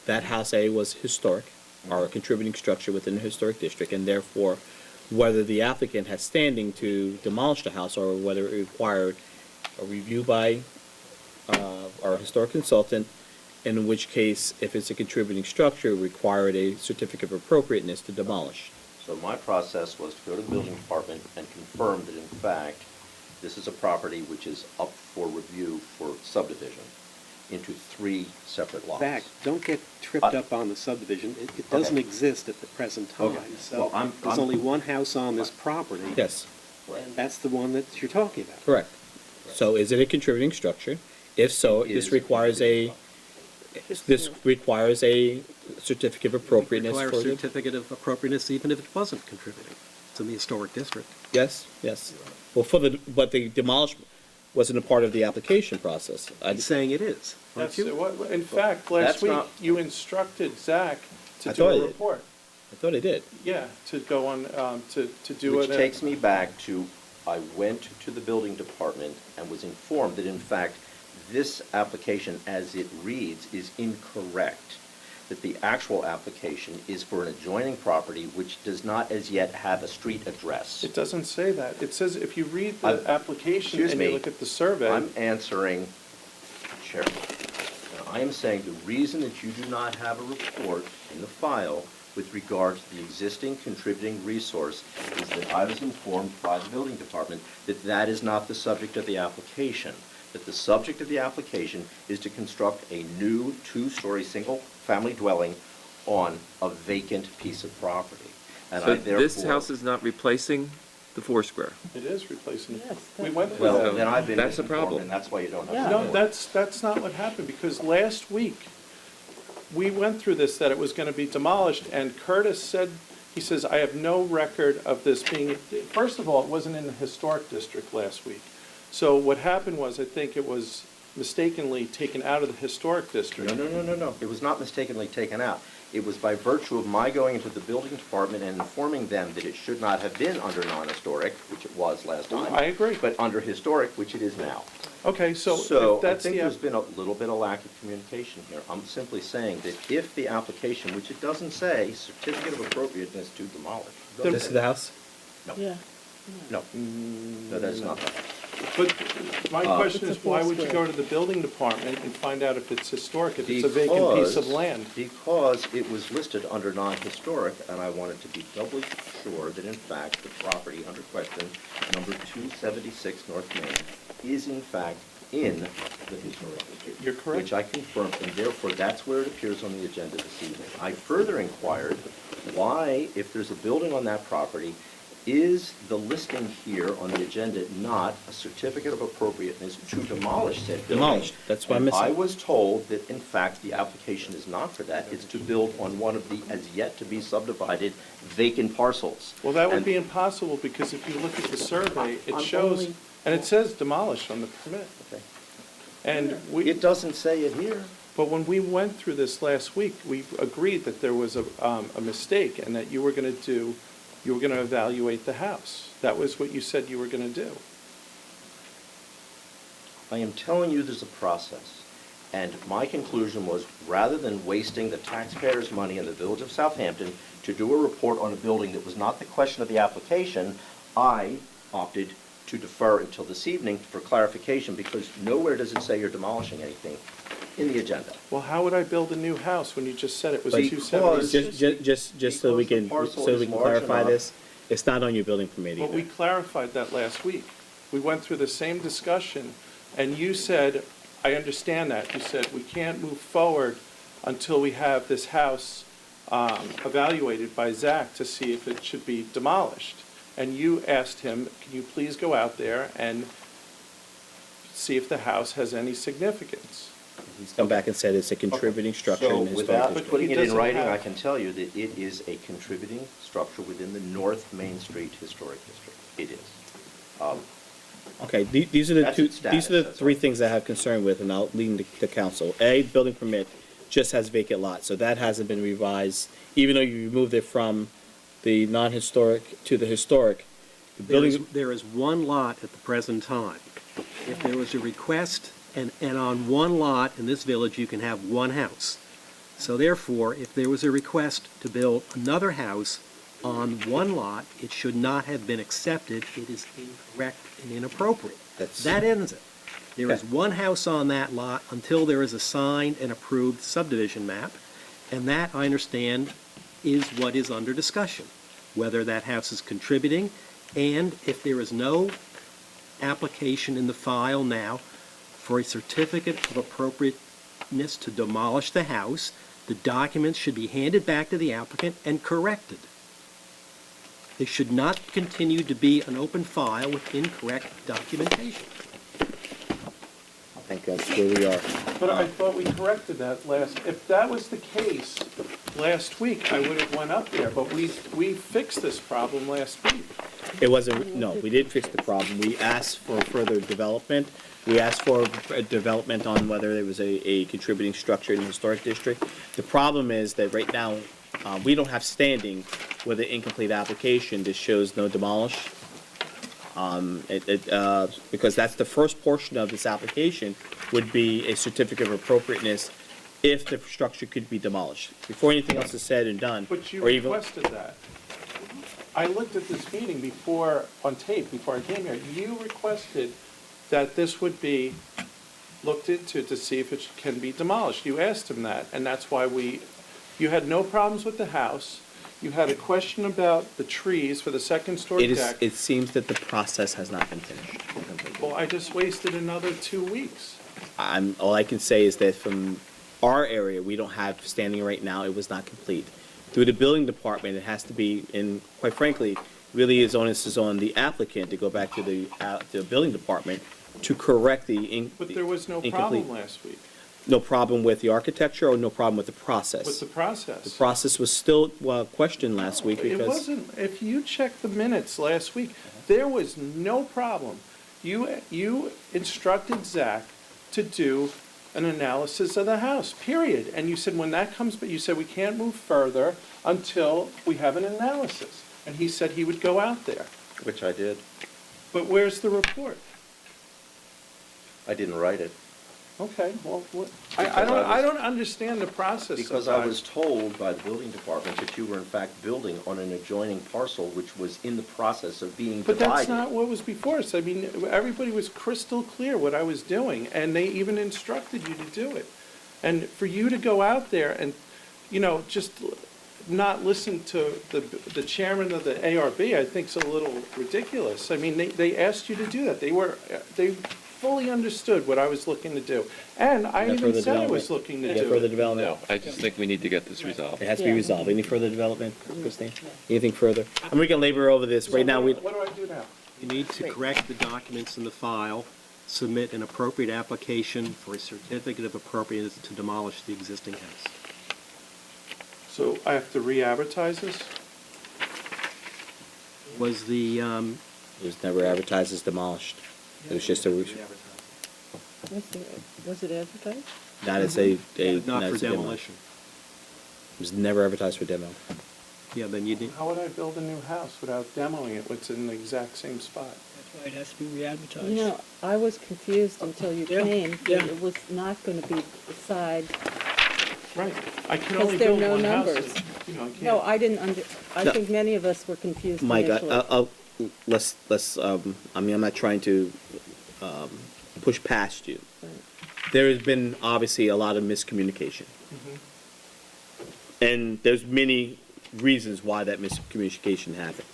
that house A was historic, or a contributing structure within the historic district, and therefore whether the applicant had standing to demolish the house, or whether it required a review by our historic consultant, in which case, if it's a contributing structure, it required a certificate of appropriateness to demolish. So my process was to go to the building department and confirm that in fact, this is a property which is up for review for subdivision into 3 separate lots. Back, don't get tripped up on the subdivision. It doesn't exist at the present time. Okay. So Well, there's only one house on this property. Yes, And that's the one that you're talking about. correct. So is it a contributing structure? If so, It this is requires a certificate of appropriateness Require for a the... certificate of appropriateness even if it wasn't contributing. It's in the historic district. Yes, yes. Well, but the demolition wasn't a part of the application process. I'm saying it is. That's, Aren't you? in fact, That's last week, not- you instructed Zach to I do thought I a did. report. I thought I did. Yeah, to go on, to do Which it. takes me back to, I went to the building department and was informed that in fact, this application as it reads is incorrect. That the actual application is for an adjoining property which does not as yet have a street address. It doesn't say that. It says, if you read the I'm- application excuse and you me. look at the survey. I'm answering, Chairman. Now, I am saying the reason that you do not have a report in the file with regard to the existing contributing resource is that I was informed by the building department that that is not the subject of the application. That the subject of the application is to construct a new 2-story single-family dwelling on a vacant piece of property. And So I this therefore- house is not replacing the Foursquare? It is replacing. Yes, We that's- went through Well, that. then I've been That's a misinformed, problem. and that's why you don't Yeah. have. No, that's not what happened, because last week, we went through this, that it was gonna be demolished, and Curtis said, he says, I have no record of this being, first of all, it wasn't in the historic district last week. So what happened was, I think it was mistakenly taken out of the historic district. No. It was not mistakenly taken out. It was by virtue of my going into the building department and informing them that it should not have been under non-historic, which it was last time. I agree. But under historic, which it is now. Okay, so So if I that's think the, there's been a little bit of lack of communication here. I'm simply saying that if the application, which it doesn't say, certificate of appropriateness to demolish. doesn't This say is the house? Yeah. No, no, that is not that. but my question It's is, a why would you Foursquare. go to the building department and find out if it's historic, if it's a vacant piece of Because- land? Because it was listed under non-historic, and I wanted to be doubly sure that in fact the property under question, number 276 North Main, is in fact in the historic district. You're correct. Which I confirmed, and therefore that's where it appears on the agenda this evening. I further inquired why, if there's a building on that property, is the listing here on the agenda not a certificate of appropriateness to demolish said building? Demolished. That's what I'm And I missing. was told that in fact the application is not for that, it's to build on one of the as yet to be subdivided vacant parcels. Well, that would And- be impossible, because if you look at the survey, it I'm shows, only- and it says demolished on the permit. Okay. And we, It doesn't say it here. but when we went through this last week, we agreed that there was a mistake, and that you were gonna evaluate the house. That was what you said you were gonna do. I am telling you there's a process. And my conclusion was, rather than wasting the taxpayers' money in the village of Southampton to do a report on a building that was not the question of the application, I opted to defer until this evening for clarification, because nowhere does it say you're demolishing anything in the agenda. Well, how would I build a new house when you just said it was Because- 270? Just so we Because can, the parcel so is we can large clarify enough. this, it's not on your building permit But we either. clarified that last week. We went through the same discussion, and you said, I understand that. You said, we can't move forward until we have this house evaluated by Zach to see if it should be demolished. And you asked him, can you please go out there and see if the house has any significance? He's come back and said it's a contributing structure So in the historic without district. putting He it in doesn't writing, have- I can tell you that it is a contributing structure within the North Main Street Historic District. It is. Okay, these are the That's two, its these are the status, three that's all. things I have concern with, and I'll lead the council. A, building permit just has vacant lots, so that hasn't been revised, even though you removed it from the non-historic to the historic. The building, There is one lot at the present time. If there was a request, and on one lot in this village, you can have one house. So therefore, if there was a request to build another house on one lot, it should not have been accepted. It is incorrect and inappropriate. That ends it. There is one house on that lot until there is a signed and approved subdivision map, and that, I understand, is what is under discussion. Whether that house is contributing, and if there is no application in the file now for a certificate of appropriateness to demolish the house, the documents should be handed back to the applicant and corrected. They should not continue to be an open file with incorrect documentation. I think that's where we are. But I thought we corrected that last, if that was the case last week, I would have went up there, but we fixed this problem last week. It wasn't, no, we did fix the problem. We asked for further development. We asked for a development on whether there was a contributing structure in the historic district. The problem is that right now, we don't have standing with an incomplete application that shows no demolish. Because that's the first portion of this application would be a certificate of appropriateness if the structure could be demolished. Before anything else is said and done, But you or even, requested that. I looked at this meeting before, on tape, before I came here. You requested that this would be looked into to see if it can be demolished. You asked him that, and that's why you had no problems with the house. You had a question about the trees for the second-story deck. it seems that the process has not been finished. Well, I just wasted another 2 weeks. All I can say is that from our area, we don't have standing right now, it was not complete. Through the building department, it has to be, and quite frankly, really onus is on the applicant to go back to the building department to correct the But there was no incomplete. problem last week No problem with the architecture or no problem with the process? with the process. The process was still questioned last week It because. wasn't, if you check the minutes last week, there was no problem. You instructed Zach to do an analysis of the house, period. And you said, when that comes, but you said, we can't move further until we have an analysis. And he said he would go out there. Which I did. But where's the report? I didn't write it. Okay, well, Because I don't understand the process. Because I was sometimes. told by the building department that you were in fact building on an adjoining parcel which was in the process of being But divided. that's not what was before us. I mean, everybody was crystal clear what I was doing, and they even instructed you to do it. And for you to go out there and, just not listen to the chairman of the ARB, I think is a little ridiculous. I mean, they asked you to do that. They fully understood what I was looking to do. And I Any even further said I was development? looking to Any do further it. development? I just think we need to get this resolved. It has to be resolved. Any further development, Christine? Anything further? And we can labor over this. Right now, What do I do now? You need to correct the documents in the file, submit an appropriate application for a certificate of appropriateness to demolish the existing house. So I have to re-advertise this? Was the, It was never advertised as demolished. It was just a, Was it advertised? not as a, not as for a demo. demolition? It was never advertised for demo. Yeah, then you need, How would I build a new house without demoing it, what's in the exact same spot? That's why it has to be re-advertised. You know, I was confused until you Yeah, came, that yeah. it was not going to be the side, Right. I can because only there are build no one house. numbers. I can't. No, I didn't I No. think many of us were confused Mike, initially. let's, I mean, I'm not trying to, push past you. There has been obviously a lot of miscommunication. And there's many reasons why that miscommunication happened.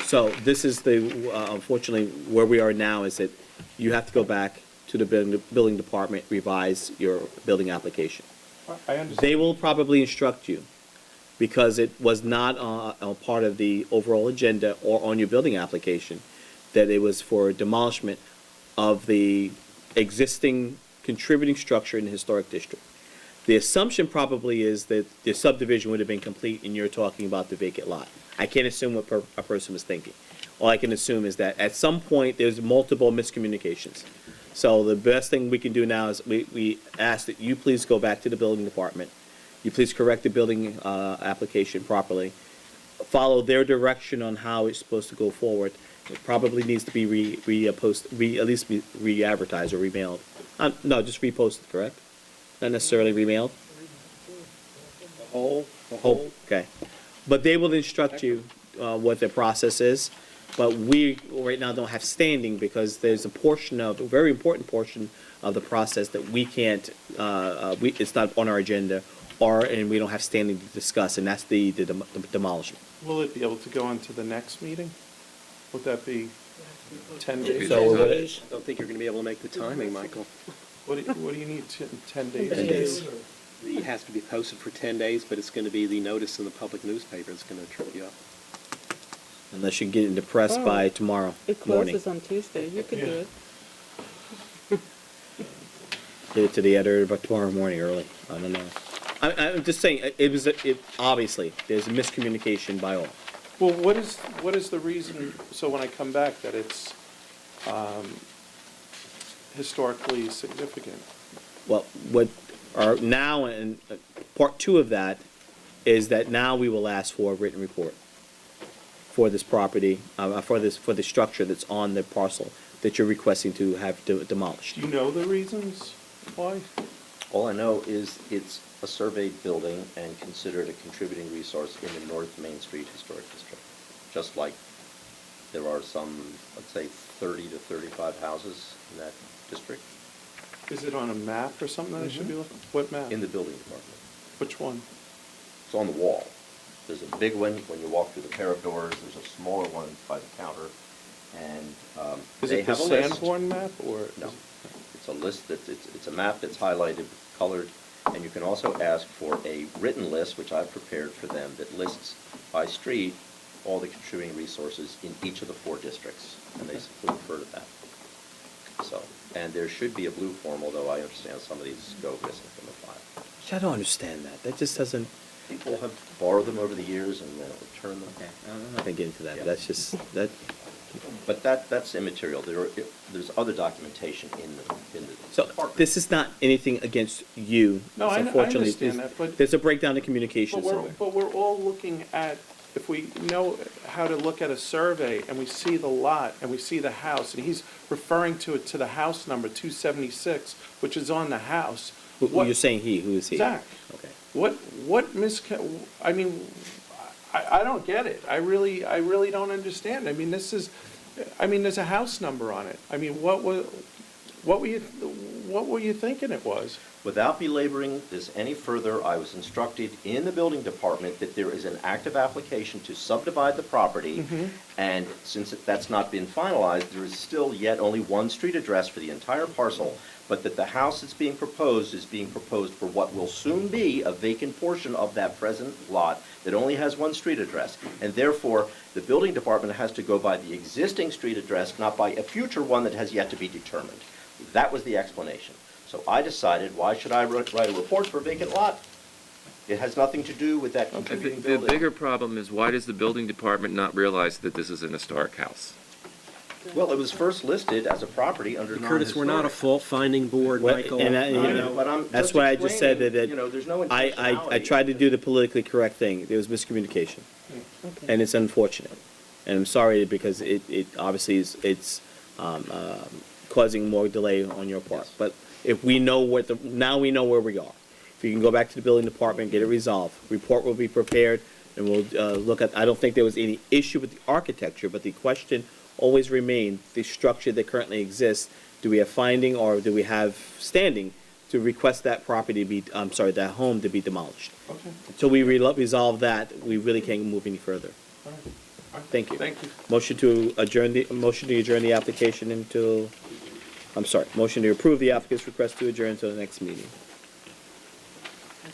So this is unfortunately, where we are now is that you have to go back to the building department, revise your building application. I understand. They will probably instruct you, because it was not a part of the overall agenda or on your building application, that it was for demolishment of the existing contributing structure in the historic district. The assumption probably is that the subdivision would have been complete and you're talking about the vacant lot. I can't assume what a person was thinking. All I can assume is that at some point, there's multiple miscommunications. So the best thing we can do now is we ask that you please go back to the building department. You please correct the building application properly. Follow their direction on how it's supposed to go forward. It probably needs to be at least be re-advertised or remailed. No, just reposted, correct? Not necessarily remailed? whole, Okay. But they will instruct you what the process is. But we, right now, don't have standing because there's a very important portion of the process that we can't, it's not on our agenda, and we don't have standing to discuss, and that's the demolishment. Will it be able to go on to the next meeting? Would that be 10 days? So, I don't think you're going to be able to make the timing, Michael. What do you need, 10 days? 10 days. It has to be posted for 10 days, but it's going to be the notice in the public newspaper that's going to trip you up. Unless you get it in the press by tomorrow It morning. closes on Tuesday, you could do it. Get it to the editor by tomorrow morning early. I don't know. I'm just saying, obviously, there's miscommunication by all. Well, what is the reason, so when I come back, that it's historically significant? Well, what are now, and part two of that is that now we will ask for a written report for this property, for the structure that's on the parcel that you're requesting to have demolished. Do you know the reasons why? All I know is it's a surveyed building and considered a contributing resource in the North Main Street Historic District. Just like there are some, let's say, 30 to 35 houses in that district. Is it on a map or something that I should be looking? What map? In the building department. Which one? It's on the wall. There's a big one when you walk through the pair of doors, there's a smaller one by the counter, and Is they it the have a list. Sanborn map, or? No, it's a list, it's a map that's highlighted, colored, And you can also ask for a written list, which I've prepared for them, that lists by street all the contributing resources in each of the 4 districts, and they simply refer to that. So, and there should be a blue form, although I understand some of these go missing from the file. I don't understand that. That just doesn't. People have borrowed them over the years and returned them. I'm not gonna get into that. Yeah. That's just that. But that's immaterial. There's other documentation in the So this is not anything against you. No, I Unfortunately, understand there's- that, but- there's a breakdown in communication But somewhere. we're all looking at, if we know how to look at a survey and we see the lot and we see the house, and he's referring to it to the house number 276, which is on the house. Who you're saying he? Who is he? Zach. Okay. I mean, I don't get it. I really don't understand. I mean, there's a house number on it. I mean, what were you thinking it was? Without belaboring this any further, I was instructed in the building department that there is an active application to subdivide the property, and since that's not been finalized, there is still yet only one street address for the entire parcel, but that the house that's being proposed is being proposed for what will soon be a vacant portion of that present lot that only has one street address, and therefore, the building department has to go by the existing street address, not by a future one that has yet to be determined. That was the explanation. So I decided, why should I write a report for a vacant lot? It has nothing to do with that I contributing think the building. bigger problem is, why does the building department not realize that this is an historic house? Well, it was first listed as a property under Curtis, we're not a non-historic. fault-finding board, Well, Michael. and you know, But I'm that's just why I just said that, explaining, you know, there's no I intentionality. tried to do the politically correct thing. There was miscommunication, and it's unfortunate. And I'm sorry because it obviously it's causing more delay on your part. Yes. But if we know now we know where we are. If you can go back to the building department, get it resolved. Report will be prepared, and we'll look at. I don't think there was any issue with the architecture, but the question always remained the structure that currently exists. Do we have finding or do we have standing to request that property to be, that home to be demolished? Okay. Until we resolve that, we really can't move any further. All right. Thank you. Thank you. Motion to adjourn the application until, motion to approve the applicant's request to adjourn until the next meeting.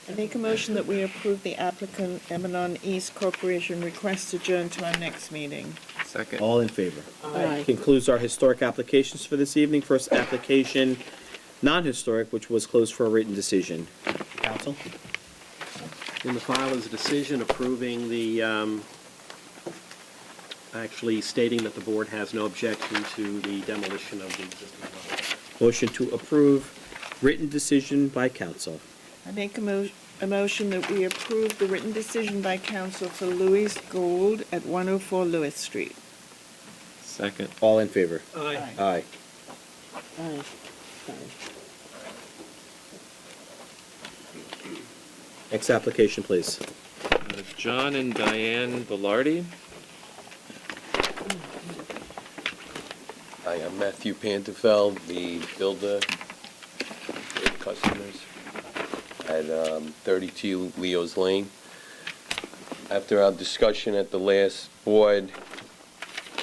I make a motion that we approve the applicant Emanon East Corporation request adjourn to our next meeting. Second. All in favor? Aye. Concludes our historic applications for this evening. First application, non-historic, which was closed for a written decision. Counsel? In the file is a decision approving the, actually stating that the board has no objection to the demolition of the existing dwelling. Motion to approve, written decision by counsel. I make a motion that we approve the written decision by council for Louis Gold at 104 Lewis Street. Second. All in favor? Aye. Aye. Aye. Sorry. Next application, please. John and Diane Velarde. Hi, I'm Matthew Pantafel, the builder with customers at 32 Leo's Lane. After our discussion at the last board,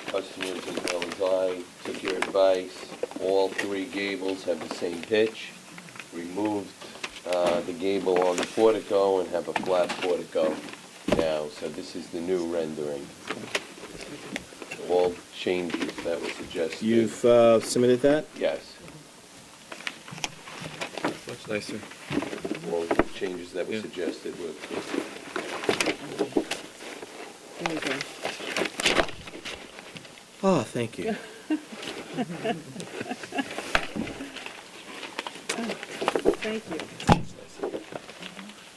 customers as well as I took your advice. All 3 gables have the same pitch. Removed the gable on the portico and have a flat portico now. So this is the new rendering. All changes that were suggested. You've submitted that? Yes. Much nicer. All changes that were suggested were. There you go. Oh, thank you. Thank you.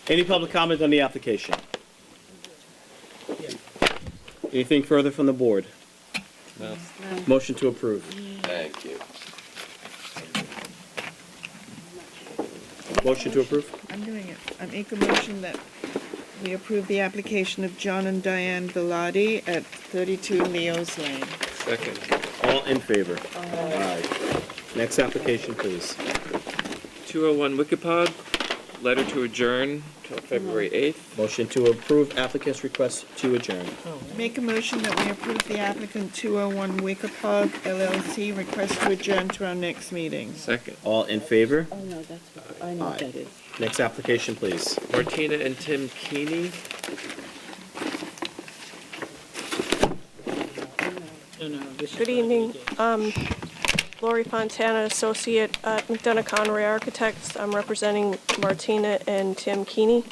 Any public comment on the application? Anything further from the board? No. Motion to approve. Thank you. Motion to approve? I'm doing it. I make a motion that we approve the application of John and Diane Velarde at 32 Leo's Lane. Second. All in favor? Aye. Next application, please. 201 Wikipog, letter to adjourn till February 8th. Motion to approve applicant's request to adjourn. Make a motion that we approve the applicant 201 Wikipog LLC request to adjourn to our next meeting. Second. All in favor? Oh, no, that's what, I know what Aye. that is. Next application, please. Martina and Tim Keeney. Good evening. Lori Fontana, Associate at McDonough Conway Architects. I'm representing Martina and Tim Keeney.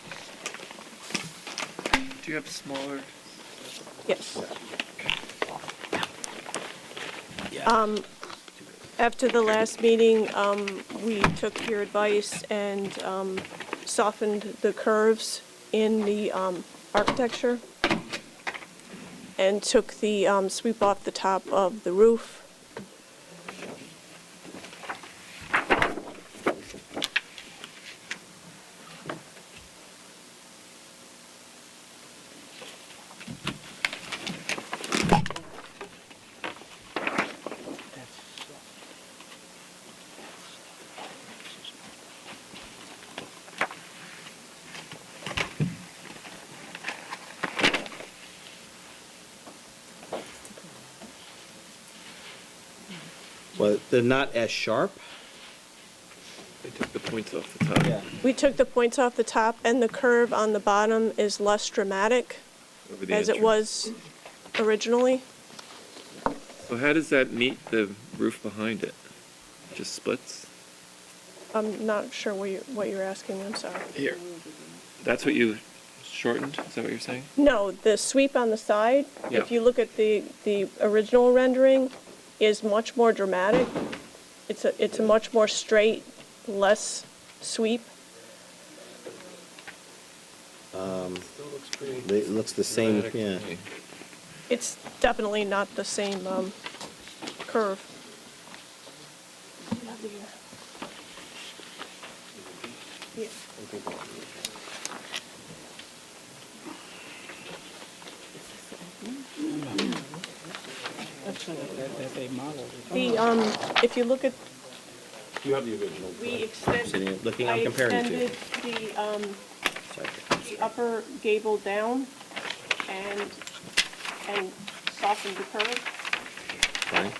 Do you have smaller? Yes. After the last meeting, we took your advice and softened the curves in the architecture and took the sweep off the top of the roof. Well, they're not as sharp. They took the points off the top. Yeah. We took the points off the top, and the curve on the bottom is less dramatic Over the as it entrance. was originally. So how does that meet the roof behind it? Just splits? I'm not sure what you're asking, I'm sorry. Here. That's what you shortened? Is that what you're saying? No, the sweep on the side, Yeah. if you look at the original rendering, is much more dramatic. It's a much more straight, less sweep. It looks the same, yeah. It's definitely not the same curve. Yeah. That they modeled. The, if you look at, You have the original. we extended. Sitting, looking, I'm comparing the two. I extended the upper gable down and softened the curve. Fine.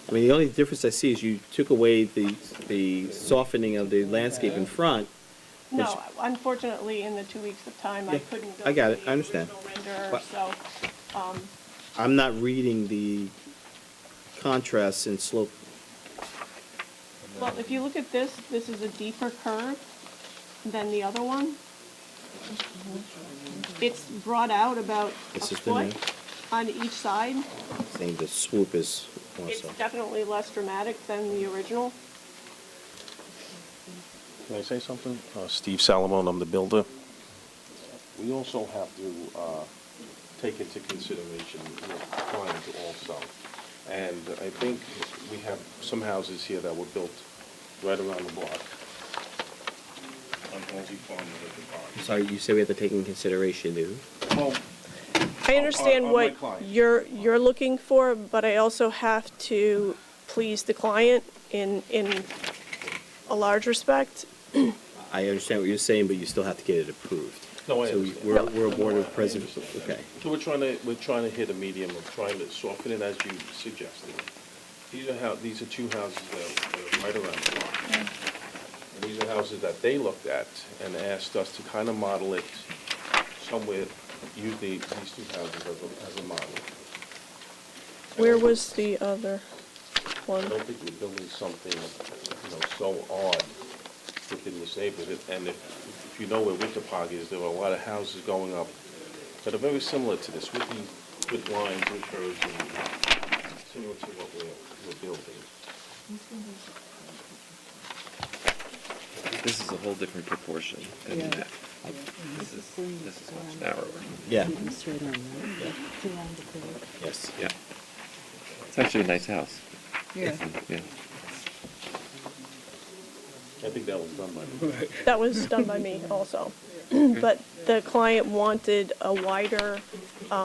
I mean, the only difference I see is you took away the softening of the landscape in front. No, unfortunately, in the 2 weeks of time, I Yeah, couldn't go. I got to it. the I understand. original renderer, But- so, I'm not reading the contrast in slope. well, if you look at this, this is a deeper curve than the other one. It's brought out about a This is foot thinner. on each side. Saying the swoop is It's also. definitely less dramatic than the original. Can I say something? Steve Salamone, I'm the builder. We also have to take into consideration the client also. And I think we have some houses here that were built right around the block on Halsey Farm and Liquor Park. I'm sorry, you say we have to take in consideration the. Well, I understand on my what client. you're looking for, but I also have to please the client in a large respect. I understand what you're saying, but you still have to get it approved. No, I So understand. we're a board of president, okay. So we're trying to hit a medium of trying to soften it as you suggested. These are two houses that are right around the block. And these are houses that they looked at and asked us to kind of model it somewhere, use these two houses as a model. Where was the other I one? don't think we're building something, so odd within this neighborhood. And if you know where Winterpog is, there are a lot of houses going up that are very similar to this, with lines and curves and similar to what we're building. This is a whole different proportion than Yeah. that. This is much narrower. Yeah. Yes. Yeah. It's actually a nice house. Yeah. Yeah. I think that was done by me. That was done by me also. But the client wanted a wider,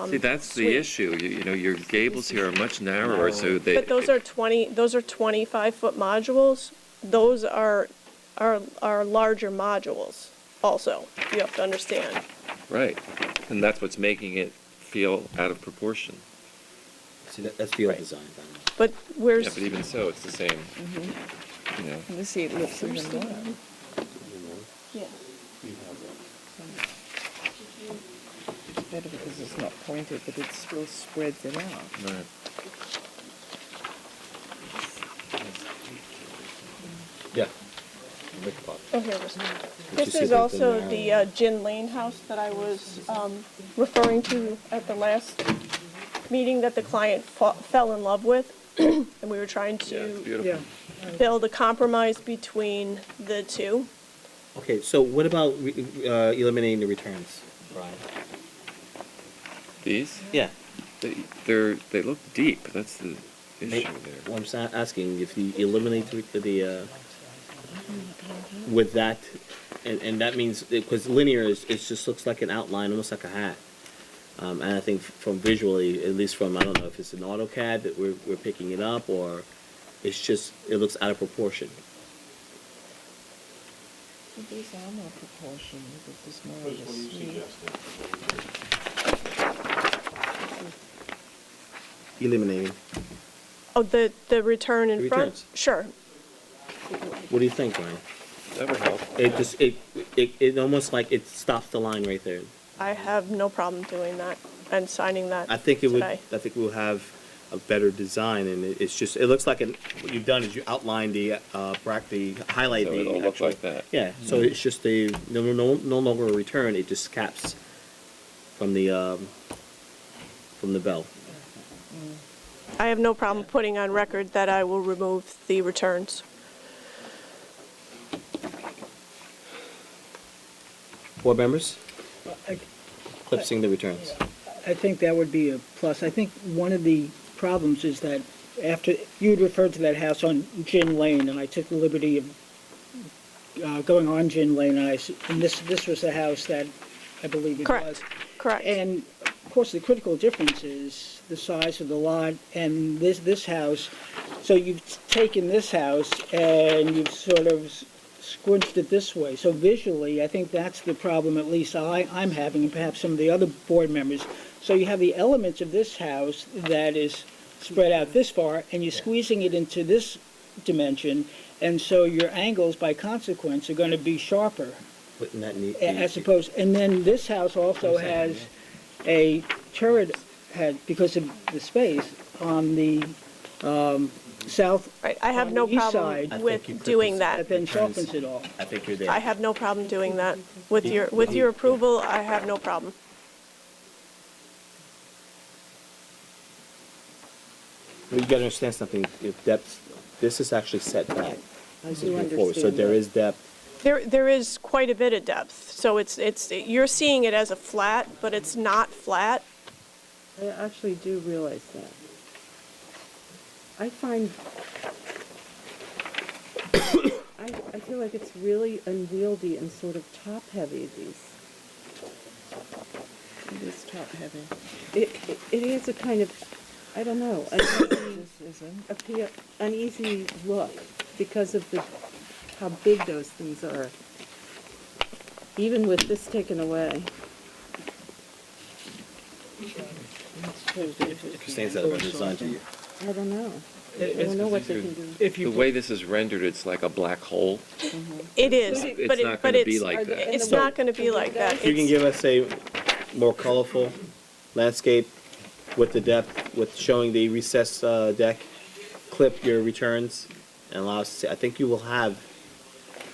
See, that's the sweep. issue. You know, your gables here are much narrower, so they. But those are 25-foot modules. Those are larger modules also, you have to understand. Right. And that's what's making it feel out of proportion. See, that's field design. But where's, Yeah, but even so, it's the same. you know. Let's see, it looks even more. Yeah. It's better because it's not pointed, but it still spreads it out. Right. Yeah. Oh, here it is. you This see is the also narrow- the Gin Lane house that I was referring to at the last meeting that the client fell in love with. And we were trying to Beautiful. build a compromise between the two. Okay, so what about eliminating the returns, Brian? These? Yeah. They look deep. That's the issue They- there. Well, I'm asking if you eliminate the with that, and that means because linear it just looks like an outline, almost like a hat. And I think from visually, at least from I don't know if it's an AutoCAD that we're picking it up or it's just it looks out of proportion. These are more proportional, this is more of a suite. Eliminating. Oh, the return in The front? returns. Sure. What do you think, Brian? That would help. It just it almost like it stops the line right there. I have no problem doing that and signing that I think it would. today. I think we'll have a better design, and it's just. It looks like what you've done is you outline the highlight So the. it'll look like that. Yeah. So it's just no longer a return. It just caps from the bell. I have no problem putting on record that I will remove the returns. Board members, I- clipsing the returns. I think that would be a plus. I think one of the problems is that after, you had referred to that house on Gin Lane, and I took the liberty of going on Gin Lane, and this was the house that I believe it was. Correct. Correct. And of course, the critical difference is the size of the lot and this house. So you've taken this house and you've sort of squinched it this way. So visually, I think that's the problem, at least I'm having, and perhaps some of the other board members. So you have the elements of this house that is spread out this far, and you're squeezing it into this dimension, and so your angles, by consequence, are going to be sharper. Wouldn't that need? As opposed, and then this house also has a turret head, because of the space, on the south, Right, I have on no the east problem side. I think you with could doing put that. That then softens it all. I think you're there. I have no problem doing that. With your approval, I have no problem. You got to understand something. If depth, this is actually set back. I This do is forward, so understand there that. is depth. There is quite a bit of depth, so you're seeing it as a flat, but it's not flat. I actually do realize that. I find, I feel like it's really unwieldy and sort of top-heavy, these. It is top heavy. It has a kind of, I don't know, This isn't. uneasy look because of how big those things are. Even with this taken away. Christine's that designed to you. I don't know. I It's- don't know what they can do. If The you way this is rendered, it's like a black hole. It is, It's but not but gonna be it's, like that. it's not gonna be like that. If you can It's- give us a more colorful landscape with the depth, with showing the recessed deck, clip your returns, and allow us to see, I think you will have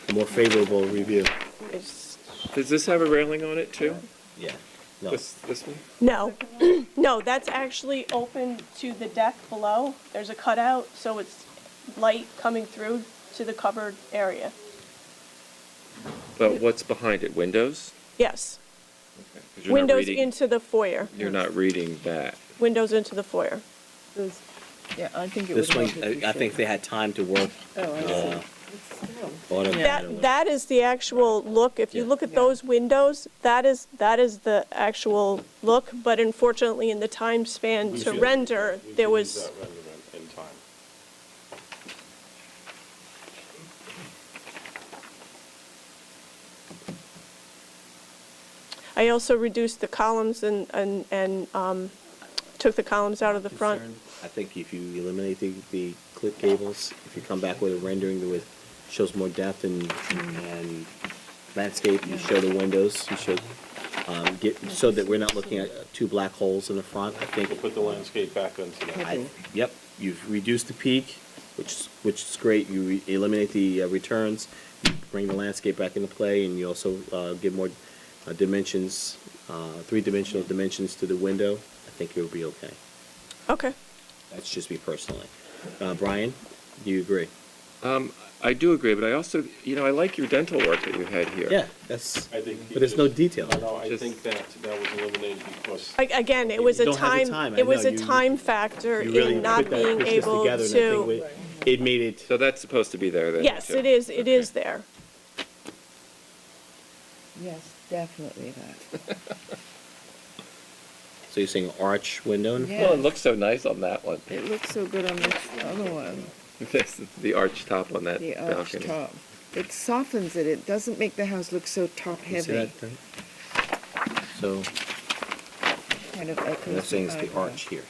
a more favorable review. it's- Does this have a railing on it too? Yeah. No. This one? No, no, that's actually open to the deck below. There's a cutout, so it's light coming through to the covered area. But what's behind it? Windows? Yes, 'Cause you're not windows reading- into the foyer, You're not reading that. windows into the foyer. Yeah, I think it would This one, help if you I think showed they had time to work. Oh, I see. AutoCAD. That is the actual look. If you look at those windows, that is the actual look, but unfortunately, in the time span to render, there was, In time. I also reduced the columns and took the columns out of the front. I think if you eliminate the clip gables. If you come back with a rendering that shows more depth and landscape, you show the windows, you show, so that we're not looking at two black holes in the front, I think. We'll put the landscape back into that. Yep, you've reduced the peak, which is great. You eliminate the returns, you bring the landscape back into play, and you also give more dimensions, three-dimensional dimensions to the window. I think you'll be okay. Okay. That's just me personally. Brian, do you agree? I do agree, but I also, I like your dental work that you had here. Yeah, that's, I think but there's no detail. No, I think that was eliminated because. Again, it was a don't have the time, time. I it was know, a you- time factor You really in not put that- being put this able together, and I think to, it made it. So that's supposed to be there then? yes, too. it is there. Yes, definitely that. So you're saying arch window? Yeah. Well, it looks so nice on that one. It looks so good on this other one, The arch top on that the arch balcony. top. It softens it. It doesn't make the house look so top You see heavy. that? So Kind of echoes. they're saying it's the eyebrow. arch here.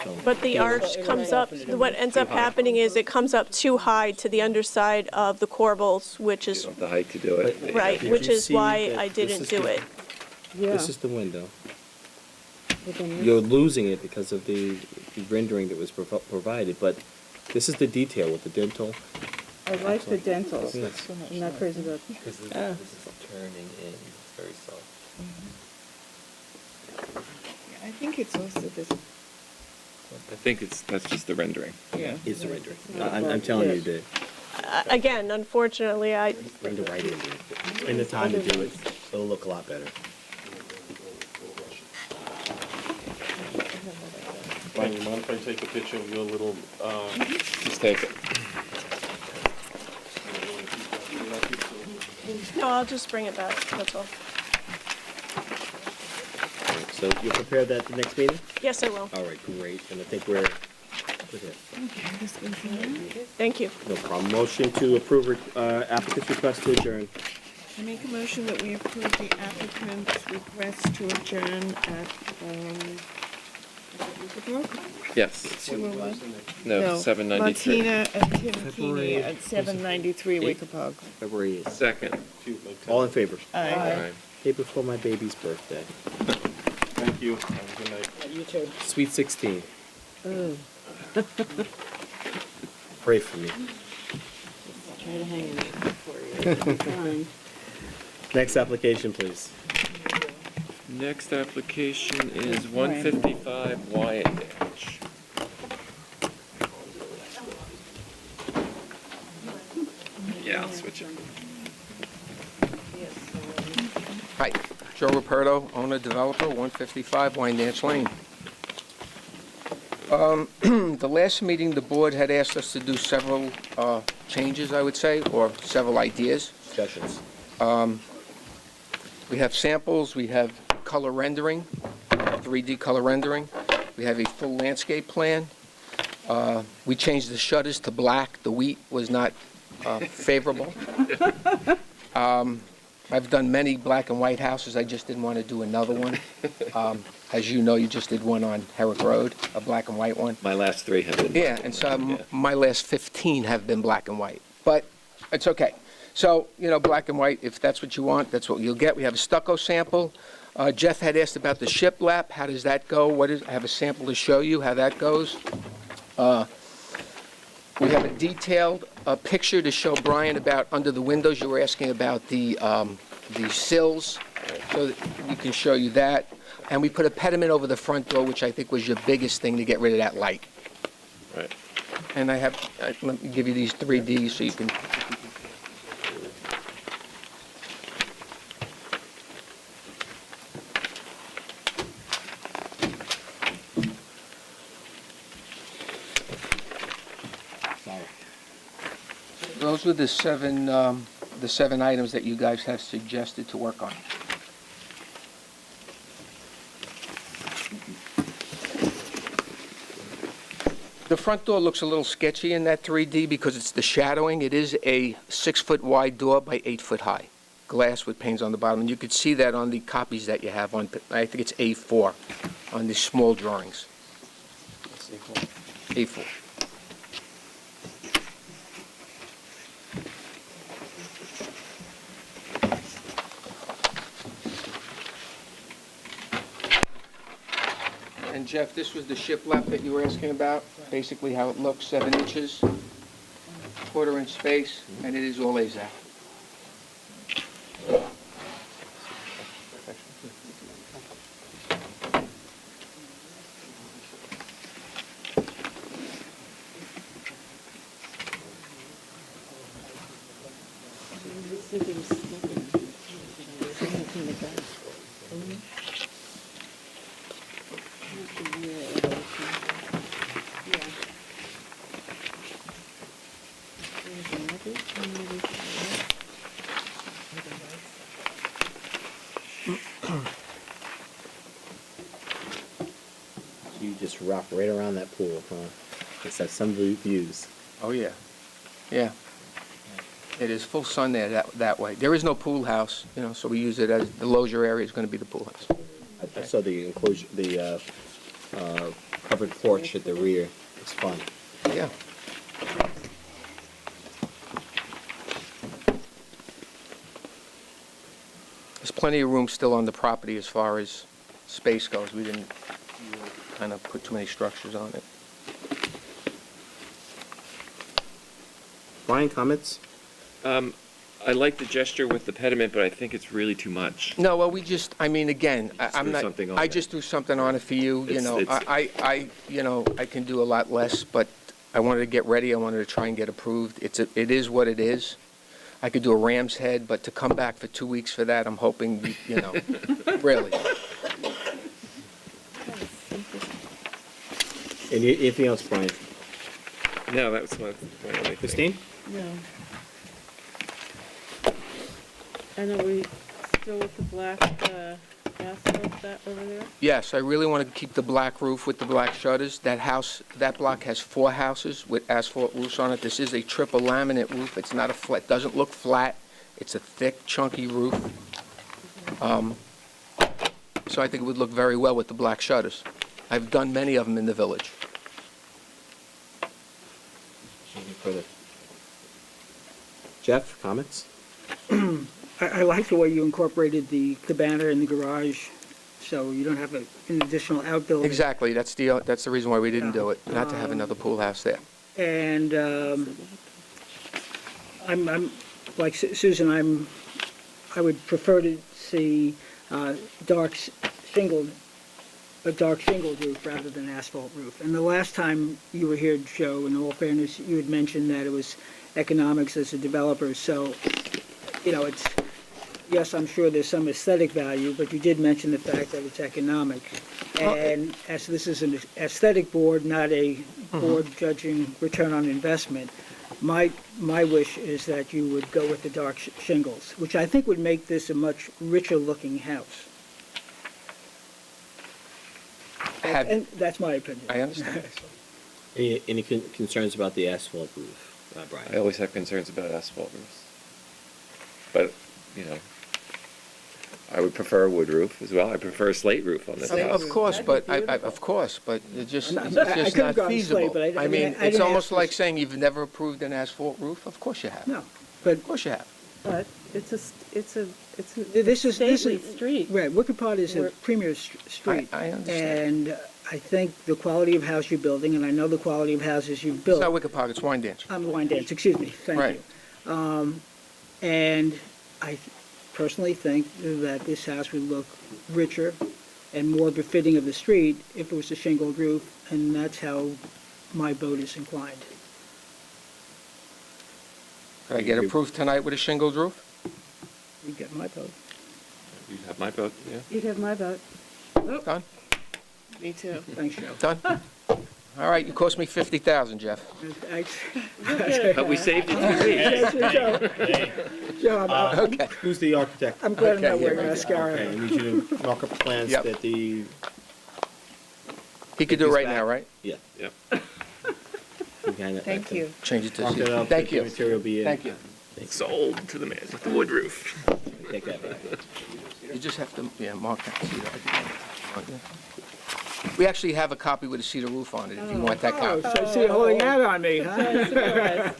So- But the arch comes up, what ends up happening is it comes up too high to the underside of the corbels, which is, The height to do it. right, Did which you is see why that I this didn't is do the- it. This is the window. But then You're losing it because of the rendering that was provided, but this is the detail with the dental. I like the dentals. Yes. I'm not crazy about. Because this Ah. is turning in, it's very soft. Yeah, I think it's also this, I think that's just the rendering. yeah. It's the rendering. I'm telling you that. Again, unfortunately, Bring the right into it. Spend the time to do it. It'll look a lot better. Brian, you mind if I take a picture of your little, Just take it. no, I'll just bring it back, that's all. So you'll prepare that the next meeting? Yes, I will. All right, great. And I think we're, Thank you. no problem. Motion to approve applicant's request to adjourn. I make a motion that we approve the applicant's request to adjourn at, Yes. 201? No, 793. Martina and Tim Keeney at 793 Wickapog. February 8th. Second. All in favor? Aye. Day before my baby's birthday. thank you, have a good night. You too. Sweet 16. Oh, Pray for me. try to hang it for you. It'll be fine. Next application, please. Next application is 155 Wyatt Edge. Yeah, I'll switch it. Hi, Joe Ruperto, owner developer, 155 Wyandanch Lane. The last meeting, the board had asked us to do several changes, I would say, or several ideas. Discussions. We have samples, we have color rendering, 3D color rendering. We have a full landscape plan. We changed the shutters to black. The wheat was not favorable. I've done many black and white houses. I just didn't want to do another one. As you know, you just did one on Herrick Road, a black and white one. My last 3 have been. Yeah, and so my last 15 have been black and white, but it's okay. So, black and white, if that's what you want, that's what you'll get. We have a stucco sample. Jeff had asked about the shiplap. How does that go? I have a sample to show you how that goes. We have a detailed picture to show Brian about under the windows. You were asking about the sills, so that we can show you that. And we put a pediment over the front door, which I think was your biggest thing to get rid of that light. Right. And let me give you these 3Ds so you can. Those were the seven items that you guys have suggested to work on. The front door looks a little sketchy in that 3D because it's the shadowing. It is a 6-foot wide door by 8 foot high. Glass with panes on the bottom. And you could see that on the copies that you have on, I think it's A4. on these small drawings. A4. And Jeff, this was the shiplap that you were asking about, basically how it looks, 7 inches, quarter-inch space, and it is all AZAC. You just rock right around that pool, huh? It's got some views. Oh, yeah. Yeah. It is full sun there that way. There is no pool house, you know, so we use it as, the loggia area is going to be the pool house. I saw the enclosure, the covered porch at the rear. It's fun. Yeah. There's plenty of room still on the property as far as space goes. We didn't kind of put too many structures on it. Brian, comments? I like the gesture with the pediment, but I think it's really too much. No, well, we just, I mean, again, Just I'm threw not, something on I there. just threw something on it for you, you It's- know. it's- You know, I can do a lot less, but I wanted to get ready. I wanted to try and get approved. It is what it is. I could do a ram's head, but to come back for 2 weeks for that, I'm hoping, you know, really. Anything else, Brian? No, that was my only thing. Christine? No. And are we still with the black asphalt that over there? Yes, I really want to keep the black roof with the black shutters. That house, that block has 4 houses with asphalt roofs on it. This is a triple laminate roof. It's not a flat, doesn't look flat. It's a thick, chunky roof. So I think it would look very well with the black shutters. I've done many of them in the village. Anything further? Jeff, comments? I like the way you incorporated the cabana in the garage, so you don't have an additional outbuilding. Exactly, that's the reason why we didn't do it, not to have another pool house there. And I'm like Susan. I would prefer to see a dark shingled roof rather than asphalt roof. And the last time you were here, Joe, in all fairness, you had mentioned that it was economics as a developer. So, you know, it's, yes, I'm sure there's some aesthetic value, but you did mention the fact that it's economic. And as this is an aesthetic board, not a board judging return on investment, my wish is that you would go with the dark shingles, which I think would make this a much richer looking house. And that's my opinion. I understand. Any concerns about the asphalt roof, Brian? I always have concerns about asphalt roofs. But, you know, I would prefer a wood roof as well. I prefer a slate roof on this house. Of course, but it's just I not could've gone slate, feasible. but I I mean, I it's didn't almost ask like this- saying you've never approved an asphalt roof. Of course you have. No, but Of course you have. But it's a this is stately street. Right, Wicker Pod is a We're- premier street. I understand. And I think the quality of house you're building, and I know the quality of houses you've It's built. not Wicker Park, it's Wine Dance. Wine Dance, excuse me, thank Right. you. And I personally think that this house would look richer and more befitting of the street if it was a shingled roof, and that's how my vote is inclined. Could I get approved tonight with a shingled roof? You get my vote. You have my vote, yeah? You'd have my vote. Done? Me too. Thanks, Joe. Done? All right, you cost me 50,000, Jeff. But we saved it 2 weeks. Joe, Okay. Who's the architect? I'm glad I'm not Okay, wearing yeah. mascara. Okay, I need you to mark up plans Yep. that the... He could do it right now, right? Yeah. Yep. Thank you. Change it to Mark it C. up, Thank the you. material be in. Thank you. Sold to the man with the wood roof. Take that back. You just have to, yeah, mark that. See that? Mark that. We actually have a copy with a cedar roof on it, if you want that Oh, copy. so you're holding out on me, huh?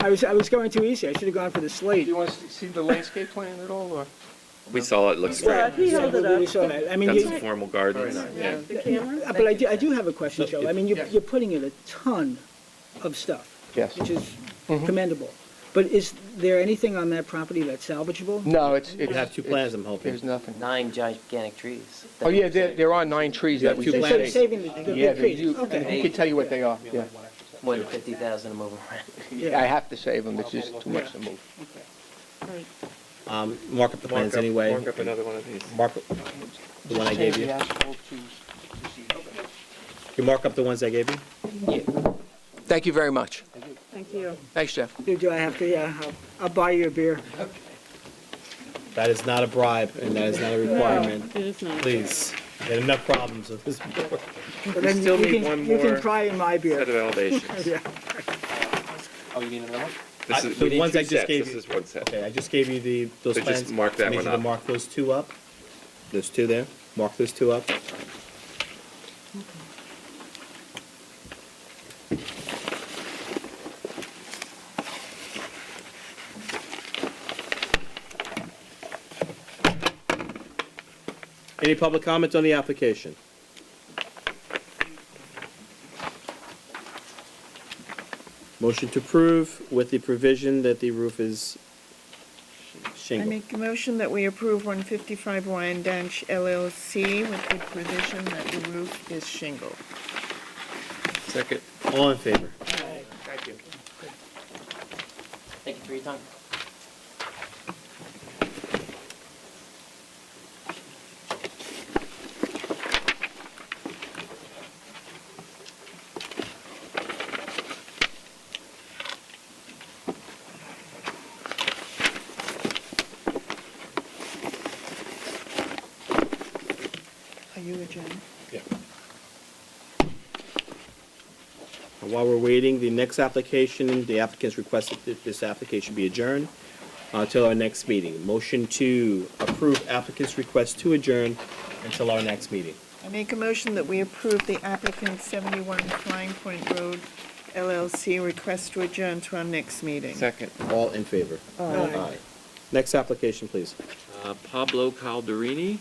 I was going too easy. I should have gone for the slate. Do you want to see the landscape plan at all, or? We saw it, looks Yeah, great. he held it up. We saw that. I mean, Got you- some formal gardens, yeah. The camera? But I do have a question, Joe. I mean, you're putting in a ton of stuff. Yes. Which is commendable. But is there anything on that property that's salvageable? No, it's. You have two plans, I'm hoping. There's nothing. 9 gigantic trees. Oh, yeah, there are 9 trees that we two did plants. save. Saving the Yeah, big trees. you, Okay. he can tell you what they are, yeah. More than 50,000 to move around. Yeah, I have to save them, it's just too much to move. Mark up the plans anyway. Mark up another one of these. Mark up the one I gave you. You mark up the ones I gave you? Thank you very much. Thank you. Thanks, Jeff. Do I have to, yeah, I'll buy you a beer. That is not a bribe, and that is not a requirement. It is not. Please, there are enough problems with this board. But then still you need can- one You more can try in my beer. Set of elevations. Yeah. Oh, you need another one? This is, The we need ones two I just sets. gave This you. is one set. Okay, I just gave you those So plans. just mark that I need one you to up. mark those two up. There's two there. Mark those two up. Any public comments on the application? Motion to approve with the provision that the roof is I shingle. make a motion that we approve 155 Wyandanch LLC with the provision that the roof is shingle. Second. All in favor? Thank you. Thank you for your time. Are you adjourned? While we're waiting, the next application, the applicant's requested that this application be adjourned until our next meeting. Motion to approve applicant's request to adjourn until our next meeting. I make a motion that we approve the applicant 71 Flying Point Road LLC request to adjourn to our next meeting. Second. All in favor? Aye. Next application, please. Pablo Calderini.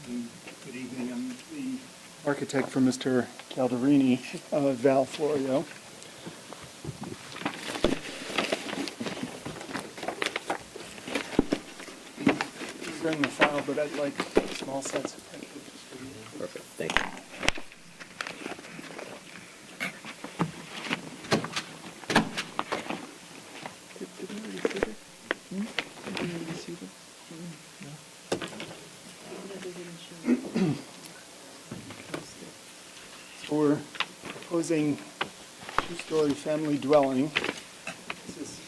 Good evening, I'm the architect for Mr. Calderini, Val Florio. These are in the file, but I'd like small sets of pictures. Perfect, thank you. So we're proposing two-story family dwelling. This is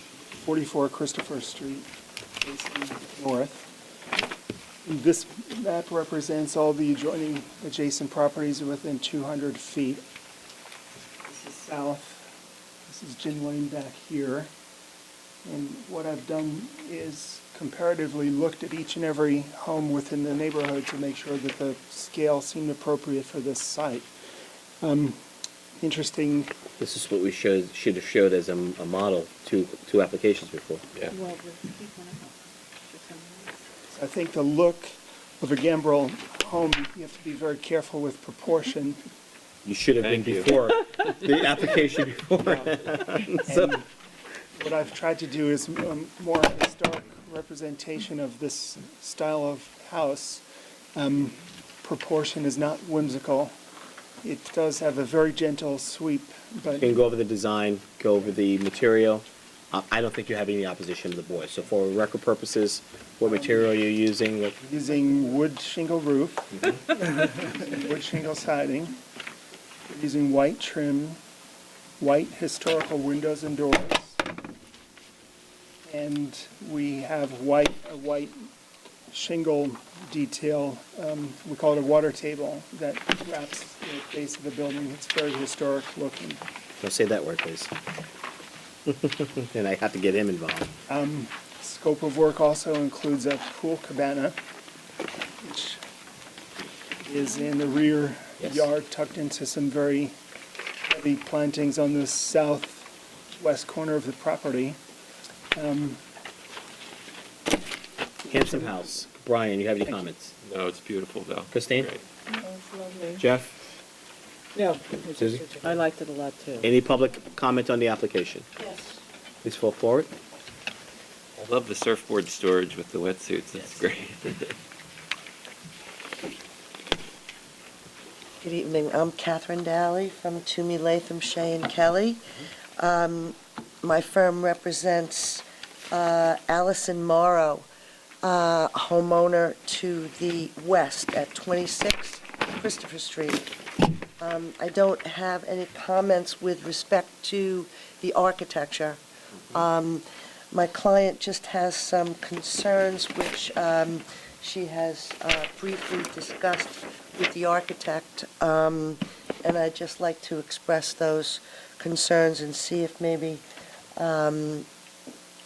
44 Christopher Street, facing north. This map represents all the adjoining adjacent properties within 200 feet. This is south. This is Gin Lane back here. And what I've done is comparatively looked at each and every home within the neighborhood to make sure that the scale seemed appropriate for this site. Interesting. This is what we should have showed as a model two applications before. Yeah. I think the look of a Gambrel home, you have to be very careful with proportion. You should have been Thank you. before, the application before. So, And what I've tried to do is more historic representation of this style of house. Proportion is not whimsical. It does have a very gentle sweep, but you can go over the design, go over the material. I don't think you have any opposition to the board. So for record purposes, what material you're using, what, using wood shingle roof, wood shingle siding, using white trim, white historical windows and doors, and we have a white shingle detail. We call it a water table that wraps the base of the building. It's very historic looking. don't say that word, please. And I have to get him involved. Scope of work also includes a pool cabana, which is in the rear Yes. yard, tucked into some very heavy plantings on the southwest corner of the property. Handsome house. Brian, you have any comments? No, it's beautiful, though. Christine? Great. Jeff? No. Susie? I liked it a lot, too. Any public comment on the application? Yes. Please fall forward. I love the surfboard storage with the wetsuits. That's great. Good evening. I'm Catherine Daly from Toomey Latham Shea and Kelly. My firm represents Allison Morrow, homeowner to the west at 26 Christopher Street. I don't have any comments with respect to the architecture. My client just has some concerns which she has briefly discussed with the architect, and I'd just like to express those concerns and see if maybe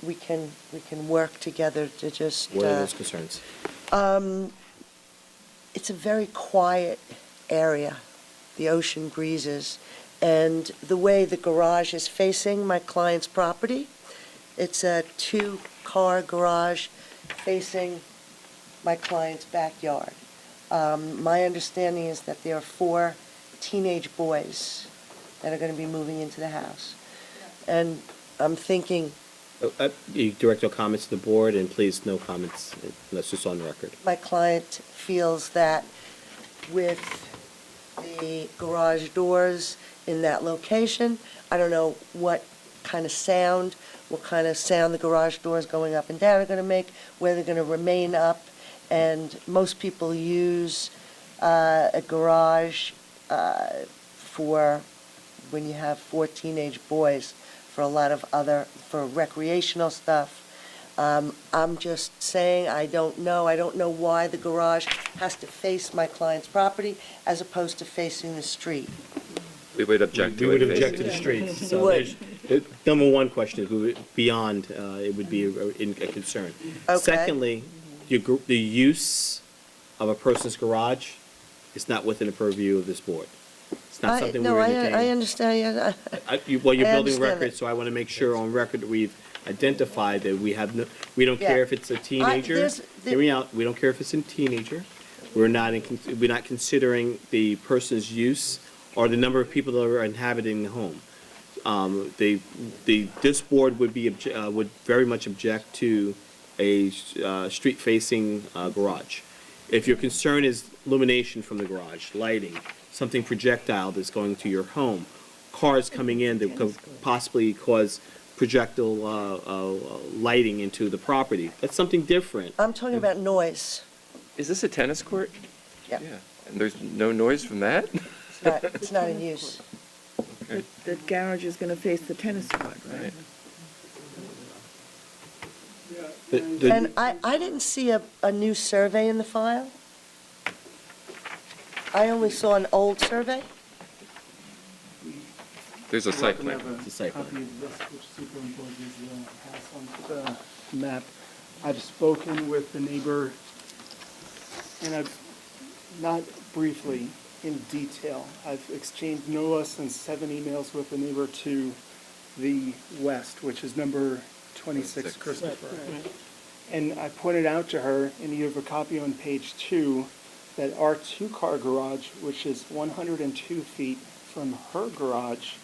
we can work together to just. What are those concerns? It's a very quiet area, the ocean breezes, and the way the garage is facing my client's property, it's a two-car garage facing my client's backyard. My understanding is that there are 4 teenage boys that are going to be moving into the house. And I'm thinking, You direct your comments to the board, and please, no comments unless it's on the record. my client feels that with the garage doors in that location, I don't know what kind of sound the garage doors going up and down are going to make, whether they're going to remain up. And most people use a garage for when you have 4 teenage boys for a lot of for recreational stuff. I'm just saying, I don't know why the garage has to face my client's property as opposed to facing the street. We would object to We it. would object to the facing- streets. You So would. there's- number one question is beyond, it would be a concern. Okay. Secondly, the use of a person's garage is not within the purview of this board. It's not something we're entertaining. I understand, yeah. Well, you're I building understand records, that. so I want to make sure on record that we've identified that we have no, we don't Yeah. care if it's a teenager. there's- Hear me out, we don't care if it's a teenager. We're not considering the person's use or the number of people that are inhabiting the home. This board would very much object to a street-facing garage. If your concern is illumination from the garage, lighting, something projectile that's going to your home, cars coming in that could possibly cause projectile lighting into the property, that's something different. I'm talking about noise. Is this a tennis court? Yeah. And there's no noise from that? It's not in use. The garage is going to face the tennis court, right? And I didn't see a new survey in the file. I only saw an old survey. There's a site plan. It's a site plan. Copy of this, which superimposes the house onto the map. I've spoken with the neighbor, and I've, not briefly, in detail, I've exchanged no less than 7 emails with the neighbor to the west, which is number 26 Christopher. And I pointed out to her, and you have a copy on page 2, that our 2-car garage, which is 102 feet from her garage,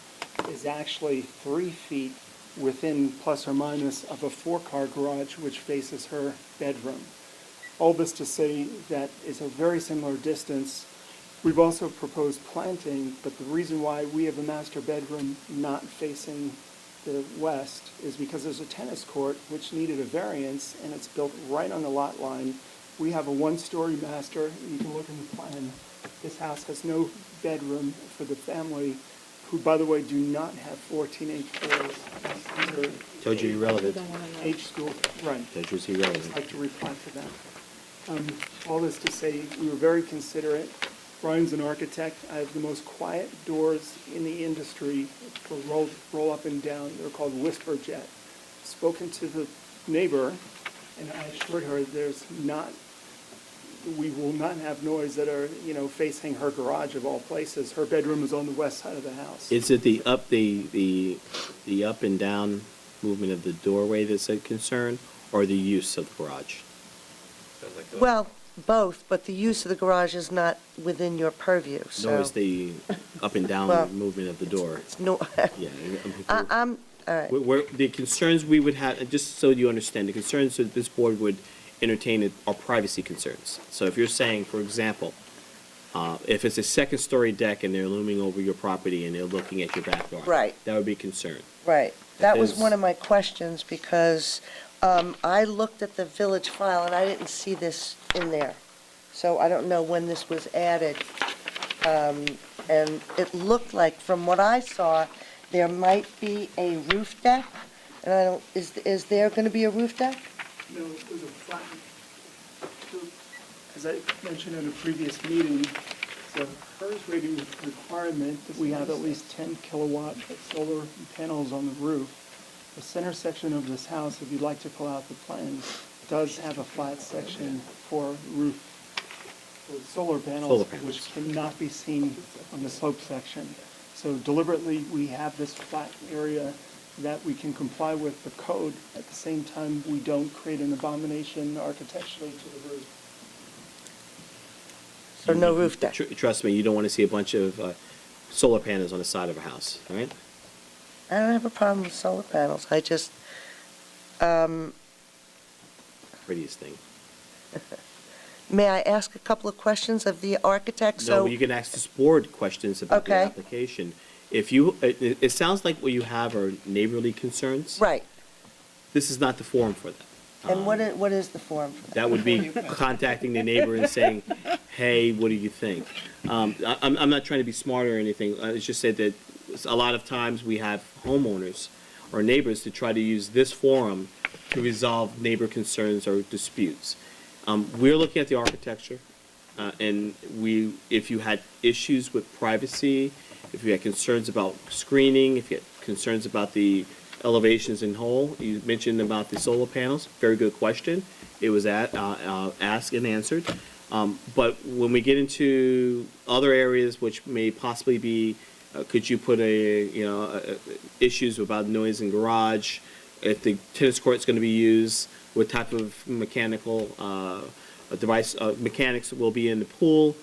is actually 3 feet within plus or minus of a 4-car garage, which faces her bedroom. All this to say that it's a very similar distance. We've also proposed planting, but the reason why we have a master bedroom not facing the west is because there's a tennis court which needed a variance, and it's built right on the lot line. We have a 1-story master. You can look in the plan. This house has no bedroom for the family, who, by the way, do not have 4 teenage boys. These are Told you irrelevant. Age school, right. Told you it's I'd irrelevant. like to reply to that. All this to say, we were very considerate. Brian's an architect. I have the most quiet doors in the industry for roll up and down. They're called Whisper Jet. Spoken to the neighbor, and I assured her there's not we will not have noise that are, facing her garage of all places. Her bedroom is on the west side of the house. Is it the up and down movement of the doorway that's a concern, or the use of the garage? Well, both, but the use of the garage is not within your purview, so. Nor is the up and down Well, movement of the door. No, Yeah. I'm, all right. The concerns we would have, just so you understand, the concerns that this board would entertain are privacy concerns. So if you're saying, for example, if it's a second-story deck and they're looming over your property and they're looking at your backyard. Right. That would be a concern. Right. That was Is- one of my questions because I looked at the village file and I didn't see this in there. So I don't know when this was added. And it looked like, from what I saw, there might be a roof deck. And I don't, is there going to be a roof deck? No, it was a flat, as I mentioned in a previous meeting, the HERS rating requirement that we have at least 10 kilowatt solar panels on the roof. The center section of this house, if you'd like to pull out the plans, does have a flat section for roof, for solar panels, which cannot be seen on the slope section. So deliberately, we have this flat area that we can comply with the code. At the same time, we don't create an abomination architecturally to the roof. So no roof deck? Trust me, you don't want to see a bunch of solar panels on the side of a house, all right? I don't have a problem with solar panels. I just, Prettiest thing. may I ask a couple of questions of the architect? No, you can ask this board questions about the Okay. application. If you, it sounds like what you have are neighborly concerns. Right. This is not the forum for that. And what is the form for that? That would be contacting the neighbor and saying, hey, what do you think? I'm not trying to be smart or anything. It's just said that a lot of times we have homeowners or neighbors to try to use this forum to resolve neighbor concerns or disputes. We're looking at the architecture, and if you had issues with privacy, if you had concerns about screening, if you had concerns about the elevations in whole, you mentioned about the solar panels, very good question. It was asked and answered. But when we get into other areas which may possibly be, could you put issues about noise in garage, if the tennis court's going to be used, what type of mechanical device, mechanics will be in the pool.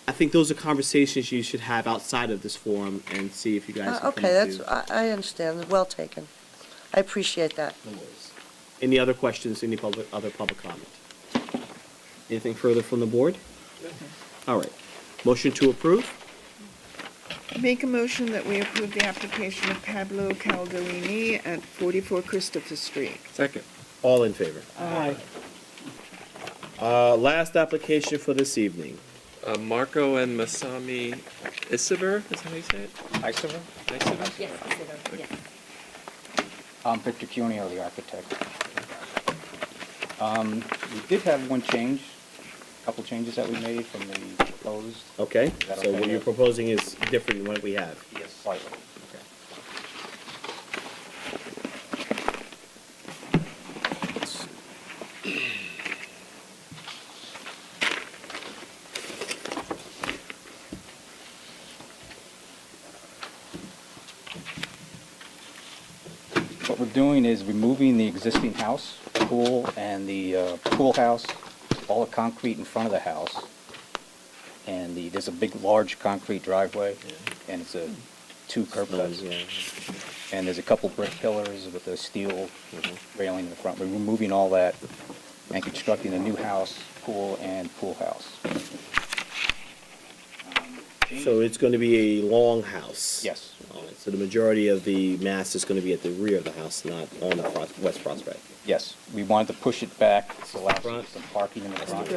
I think those are conversations you should have outside of this forum and see if you guys can Okay, I understand. Well taken. I appreciate that. Any other questions, other public comment? Anything further from the board? All right. Motion to approve? Make a motion that we approve the application of Pablo Calderini at 44 Christopher Street. Second. All in favor? Aye. Last application for this evening. Marco and Masami Isiver, is that how you say it? Isiver? Isiver? Yes, yes. I'm Victor Cuneo, the architect. We did have one change, a couple changes that we made from the proposed. Okay, Is that so what you're proposing is different than what we have. Yes, slightly. What we're doing is removing the existing house, pool, and the pool house, all the concrete in front of the house. And there's a big, large concrete driveway, and it's a 2 curb cuts. And there's a couple brick pillars with a steel railing in the front. We're removing all that and constructing a new house, pool, and pool house. So it's going to be a long house? Yes. All right, so the majority of the mass is going to be at the rear of the house, not on the West Prospect? Yes, we wanted to push it back to allow some parking in the front.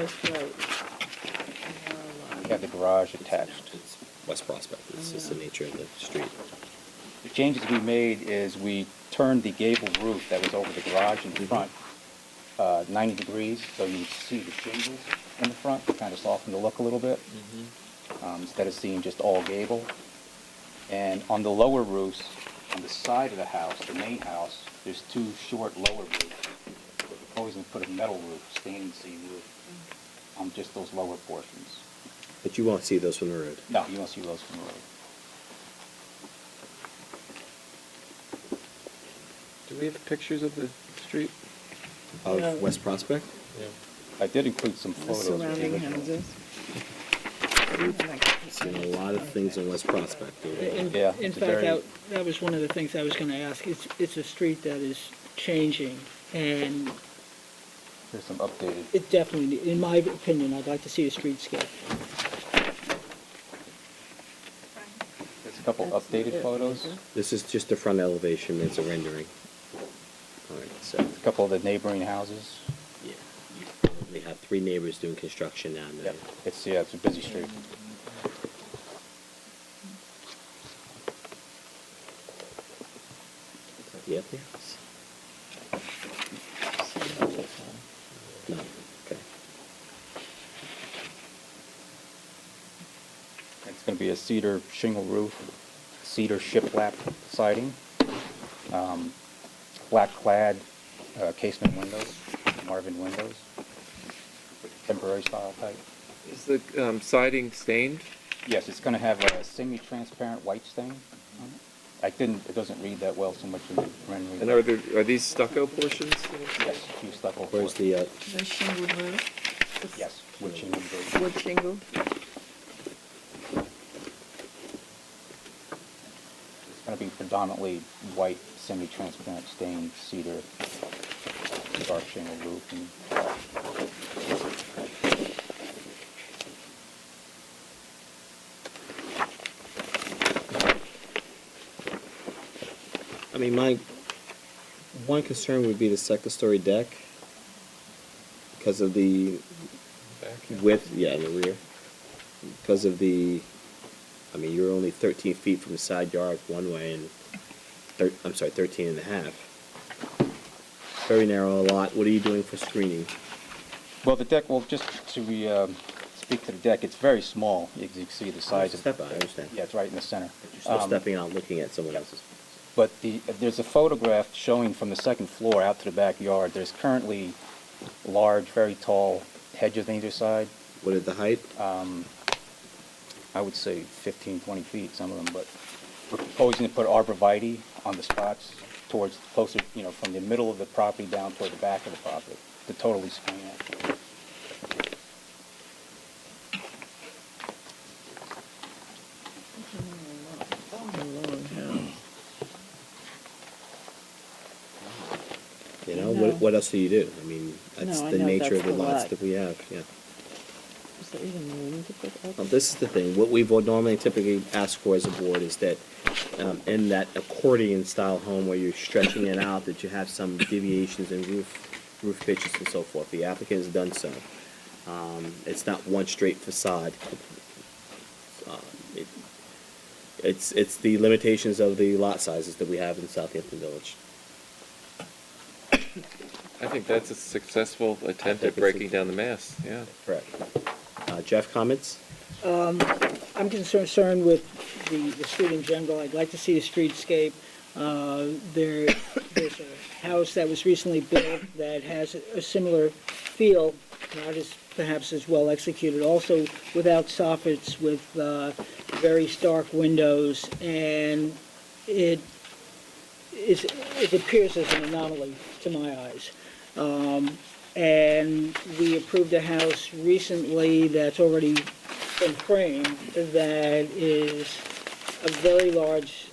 We have the garage attached. West Prospect, it's just the nature of the street. The changes we made is we turned the gable roof that was over the garage in the front 90 degrees, so you see the shingles in the front, to kind of soften the look a little bit, instead of seeing just all gable. And on the lower roofs, on the side of the house, the main house, there's 2 short lower roofs. We're proposing to put a metal roof, standing seam roof. on just those lower portions. But you won't see those from the road. No, you won't see those from the road. Do we have pictures of the street? Of No. West Prospect? Yeah. I did include some The photos. of the surrounding original. houses. Seen a lot of things in West Prospect. In Yeah, in it's fact, very- that was one of the things I was gonna ask. It's a street that is changing, and There's some updated. it definitely, in my opinion, I'd like to see a streetscape. There's a couple updated photos. This is just the front elevation, it's a rendering. All right, so, A couple of the neighboring houses. yeah, you probably have 3 neighbors doing construction down there. Yep. It's a busy street. Yeah, yes. No, okay. It's going to be a cedar shingle roof, cedar shiplap siding, black clad casement windows, Marvin windows, temporary style type. Is the siding stained? Yes, it's going to have a semi-transparent white stain on it. It doesn't read that well so much in the rendering. And are these stucco portions? Yes, a few stucco. Where's the, The shingled roof, Yes, wood shingle roof. wood shingle. It's going to be predominantly white, semi-transparent stained cedar, dark shingle roof. And I mean, my one concern would be the second story deck because of the width, yeah, in the rear. Because of the, I mean, you're only 13 feet from the side yard one way and, 13 and a half. Very narrow lot. What are you doing for screening? Well, the deck, well, just to speak to the deck, it's very small. You can see the size of Step out, I understand. Yeah, it's right in the center. You're still stepping out looking at someone else's. But there's a photograph showing from the second floor out to the backyard. There's currently large, very tall hedges on either side. What is the height? I would say 15, 20 feet, some of them, but we're proposing to put arborvitae on the spots towards closer, from the middle of the property down toward the back of the property to totally screen it. You know, No. what else do you do? I mean, that's No, I the know nature of that's the the lots lot. that we have, yeah. Is there even room to put up? This is the thing, what we've normally typically asked for as a board is that in that accordion style home where you're stretching it out, that you have some deviations in roof pitches and so forth. The applicant has done so. It's not one straight facade. It's the limitations of the lot sizes that we have in Southampton Village. I think that's a successful attempt think at it's breaking down the mass, yeah. Correct. Jeff, comments? I'm concerned with the street in general. I'd like to see a streetscape. There's a house that was recently built that has a similar feel, not as perhaps as well executed, also without soffits, with very stark windows, and it appears as an anomaly to my eyes. And we approved a house recently that's already been framed that is a very large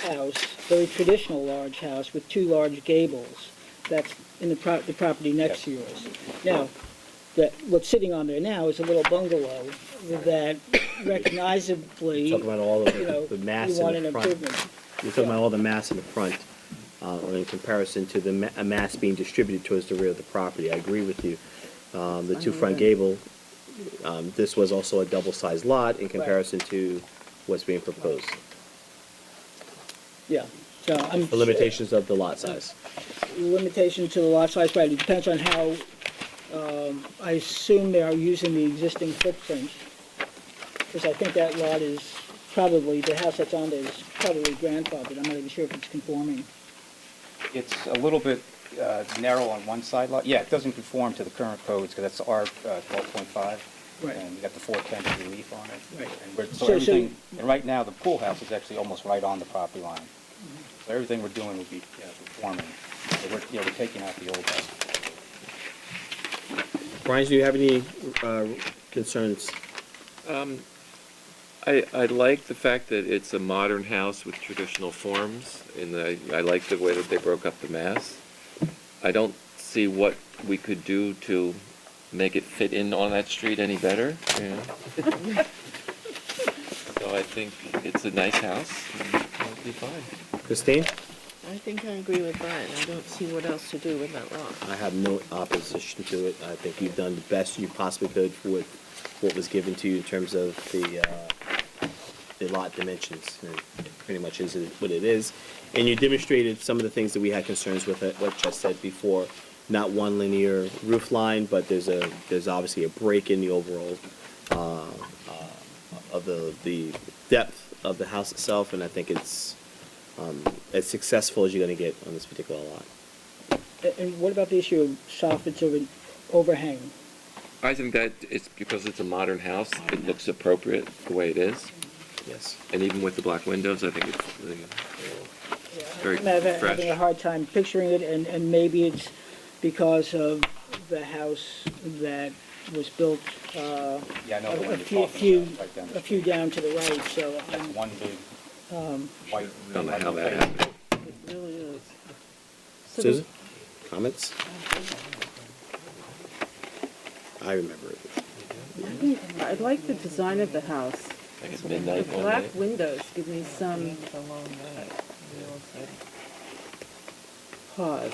house, very traditional large house with 2 large gables. That's in the property next to yours. Now, what's sitting on there now is a little bungalow that recognizably, Talking about all of the mass you want in an the front. improvement. You're talking about all the mass in the front, in comparison to the mass being distributed towards the rear of the property. I agree with you. The 2 front gable, this was also a double-sized lot in comparison to what's being proposed. Yeah, so I'm. The limitations of the lot size. Limitation to the lot size, right, it depends on how, I assume they are using the existing footprint, because I think that lot is probably, the house that's on there is probably grandfathered, I'm not even sure if it's conforming. It's a little bit narrow on one side lot. Yeah, it doesn't conform to the current codes, because that's R 12.5. Right. And we got the 410 relief on it. Right. And we're, so So- everything, and right now, the pool house is actually almost right on the property line. So everything we're doing would be conforming. So we're taking out the old house. Brian, do you have any concerns? I like the fact that it's a modern house with traditional forms, and I like the way that they broke up the mass. I don't see what we could do to make it fit in on that street any better, you know? So I think it's a nice house, and it'll be fine. Christine? I think I agree with Brian. I don't see what else to do with that lot. I have no opposition to it. I think you've done the best you possibly could with what was given to you in terms of the lot dimensions. And it pretty much is what it is. And you demonstrated some of the things that we had concerns with, what I said before. Not one linear roof line, but there's obviously a break in the overall of the depth of the house itself, and I think it's as successful as you're going to get on this particular lot. And what about the issue of soffits over overhang? I think that it's because it's a modern house, it looks appropriate the way it is. Yes. And even with the black windows, I think it's very I'm having fresh. a hard time picturing it, and maybe it's because of the house that was built Yeah, I know the one a you're few, talking about, right down the a few down to the right, so That's one big white. I don't know how that happened. It really is. Susan, comments? I remember it. I like the design of the house. Like at midnight The one black day. windows give me some pause,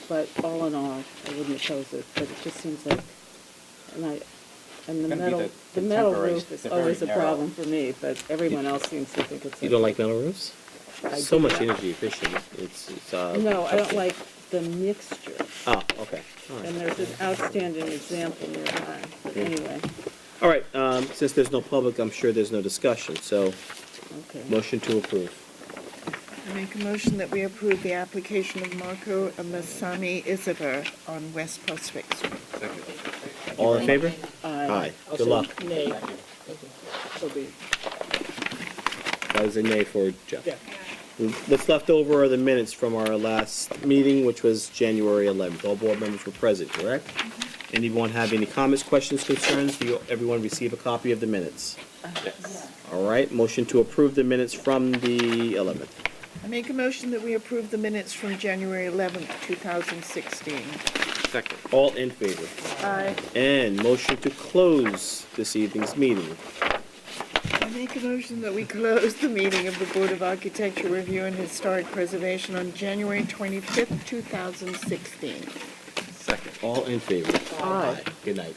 but all in all, I wouldn't oppose it, but it just seems like, and the Gonna be metal, the the metal contemporary- roof is they're very always a narrow. problem for me, but everyone else seems to think it's. You don't like metal roofs? I So do much not. energy efficient. It's No, I don't like the mixture. Oh, okay. All right. And there's an outstanding example nearby, but Yeah. anyway, All right, since there's no public, I'm sure there's no discussion, so okay. motion to approve. I make a motion that we approve the application of Marco Amasani Isabel on West Prospect Street. All in favor? Aye. I'll Good say luck. nay. So be it. That was a nay for Jeff. Yeah. What's left over are the minutes from our last meeting, which was January 11th. All board members were present, correct? Anyone have any comments, questions, concerns? Do everyone receive a copy of the minutes? Yes. All right, motion to approve the minutes from the 11th. I make a motion that we approve the minutes from January 11th, 2016. Second. All in favor? Aye. And motion to close this evening's meeting. I make a motion that we close the meeting of the Board of Architecture Review and Historic Preservation on January 25th, 2016. Second. All in favor? Aye. Good night.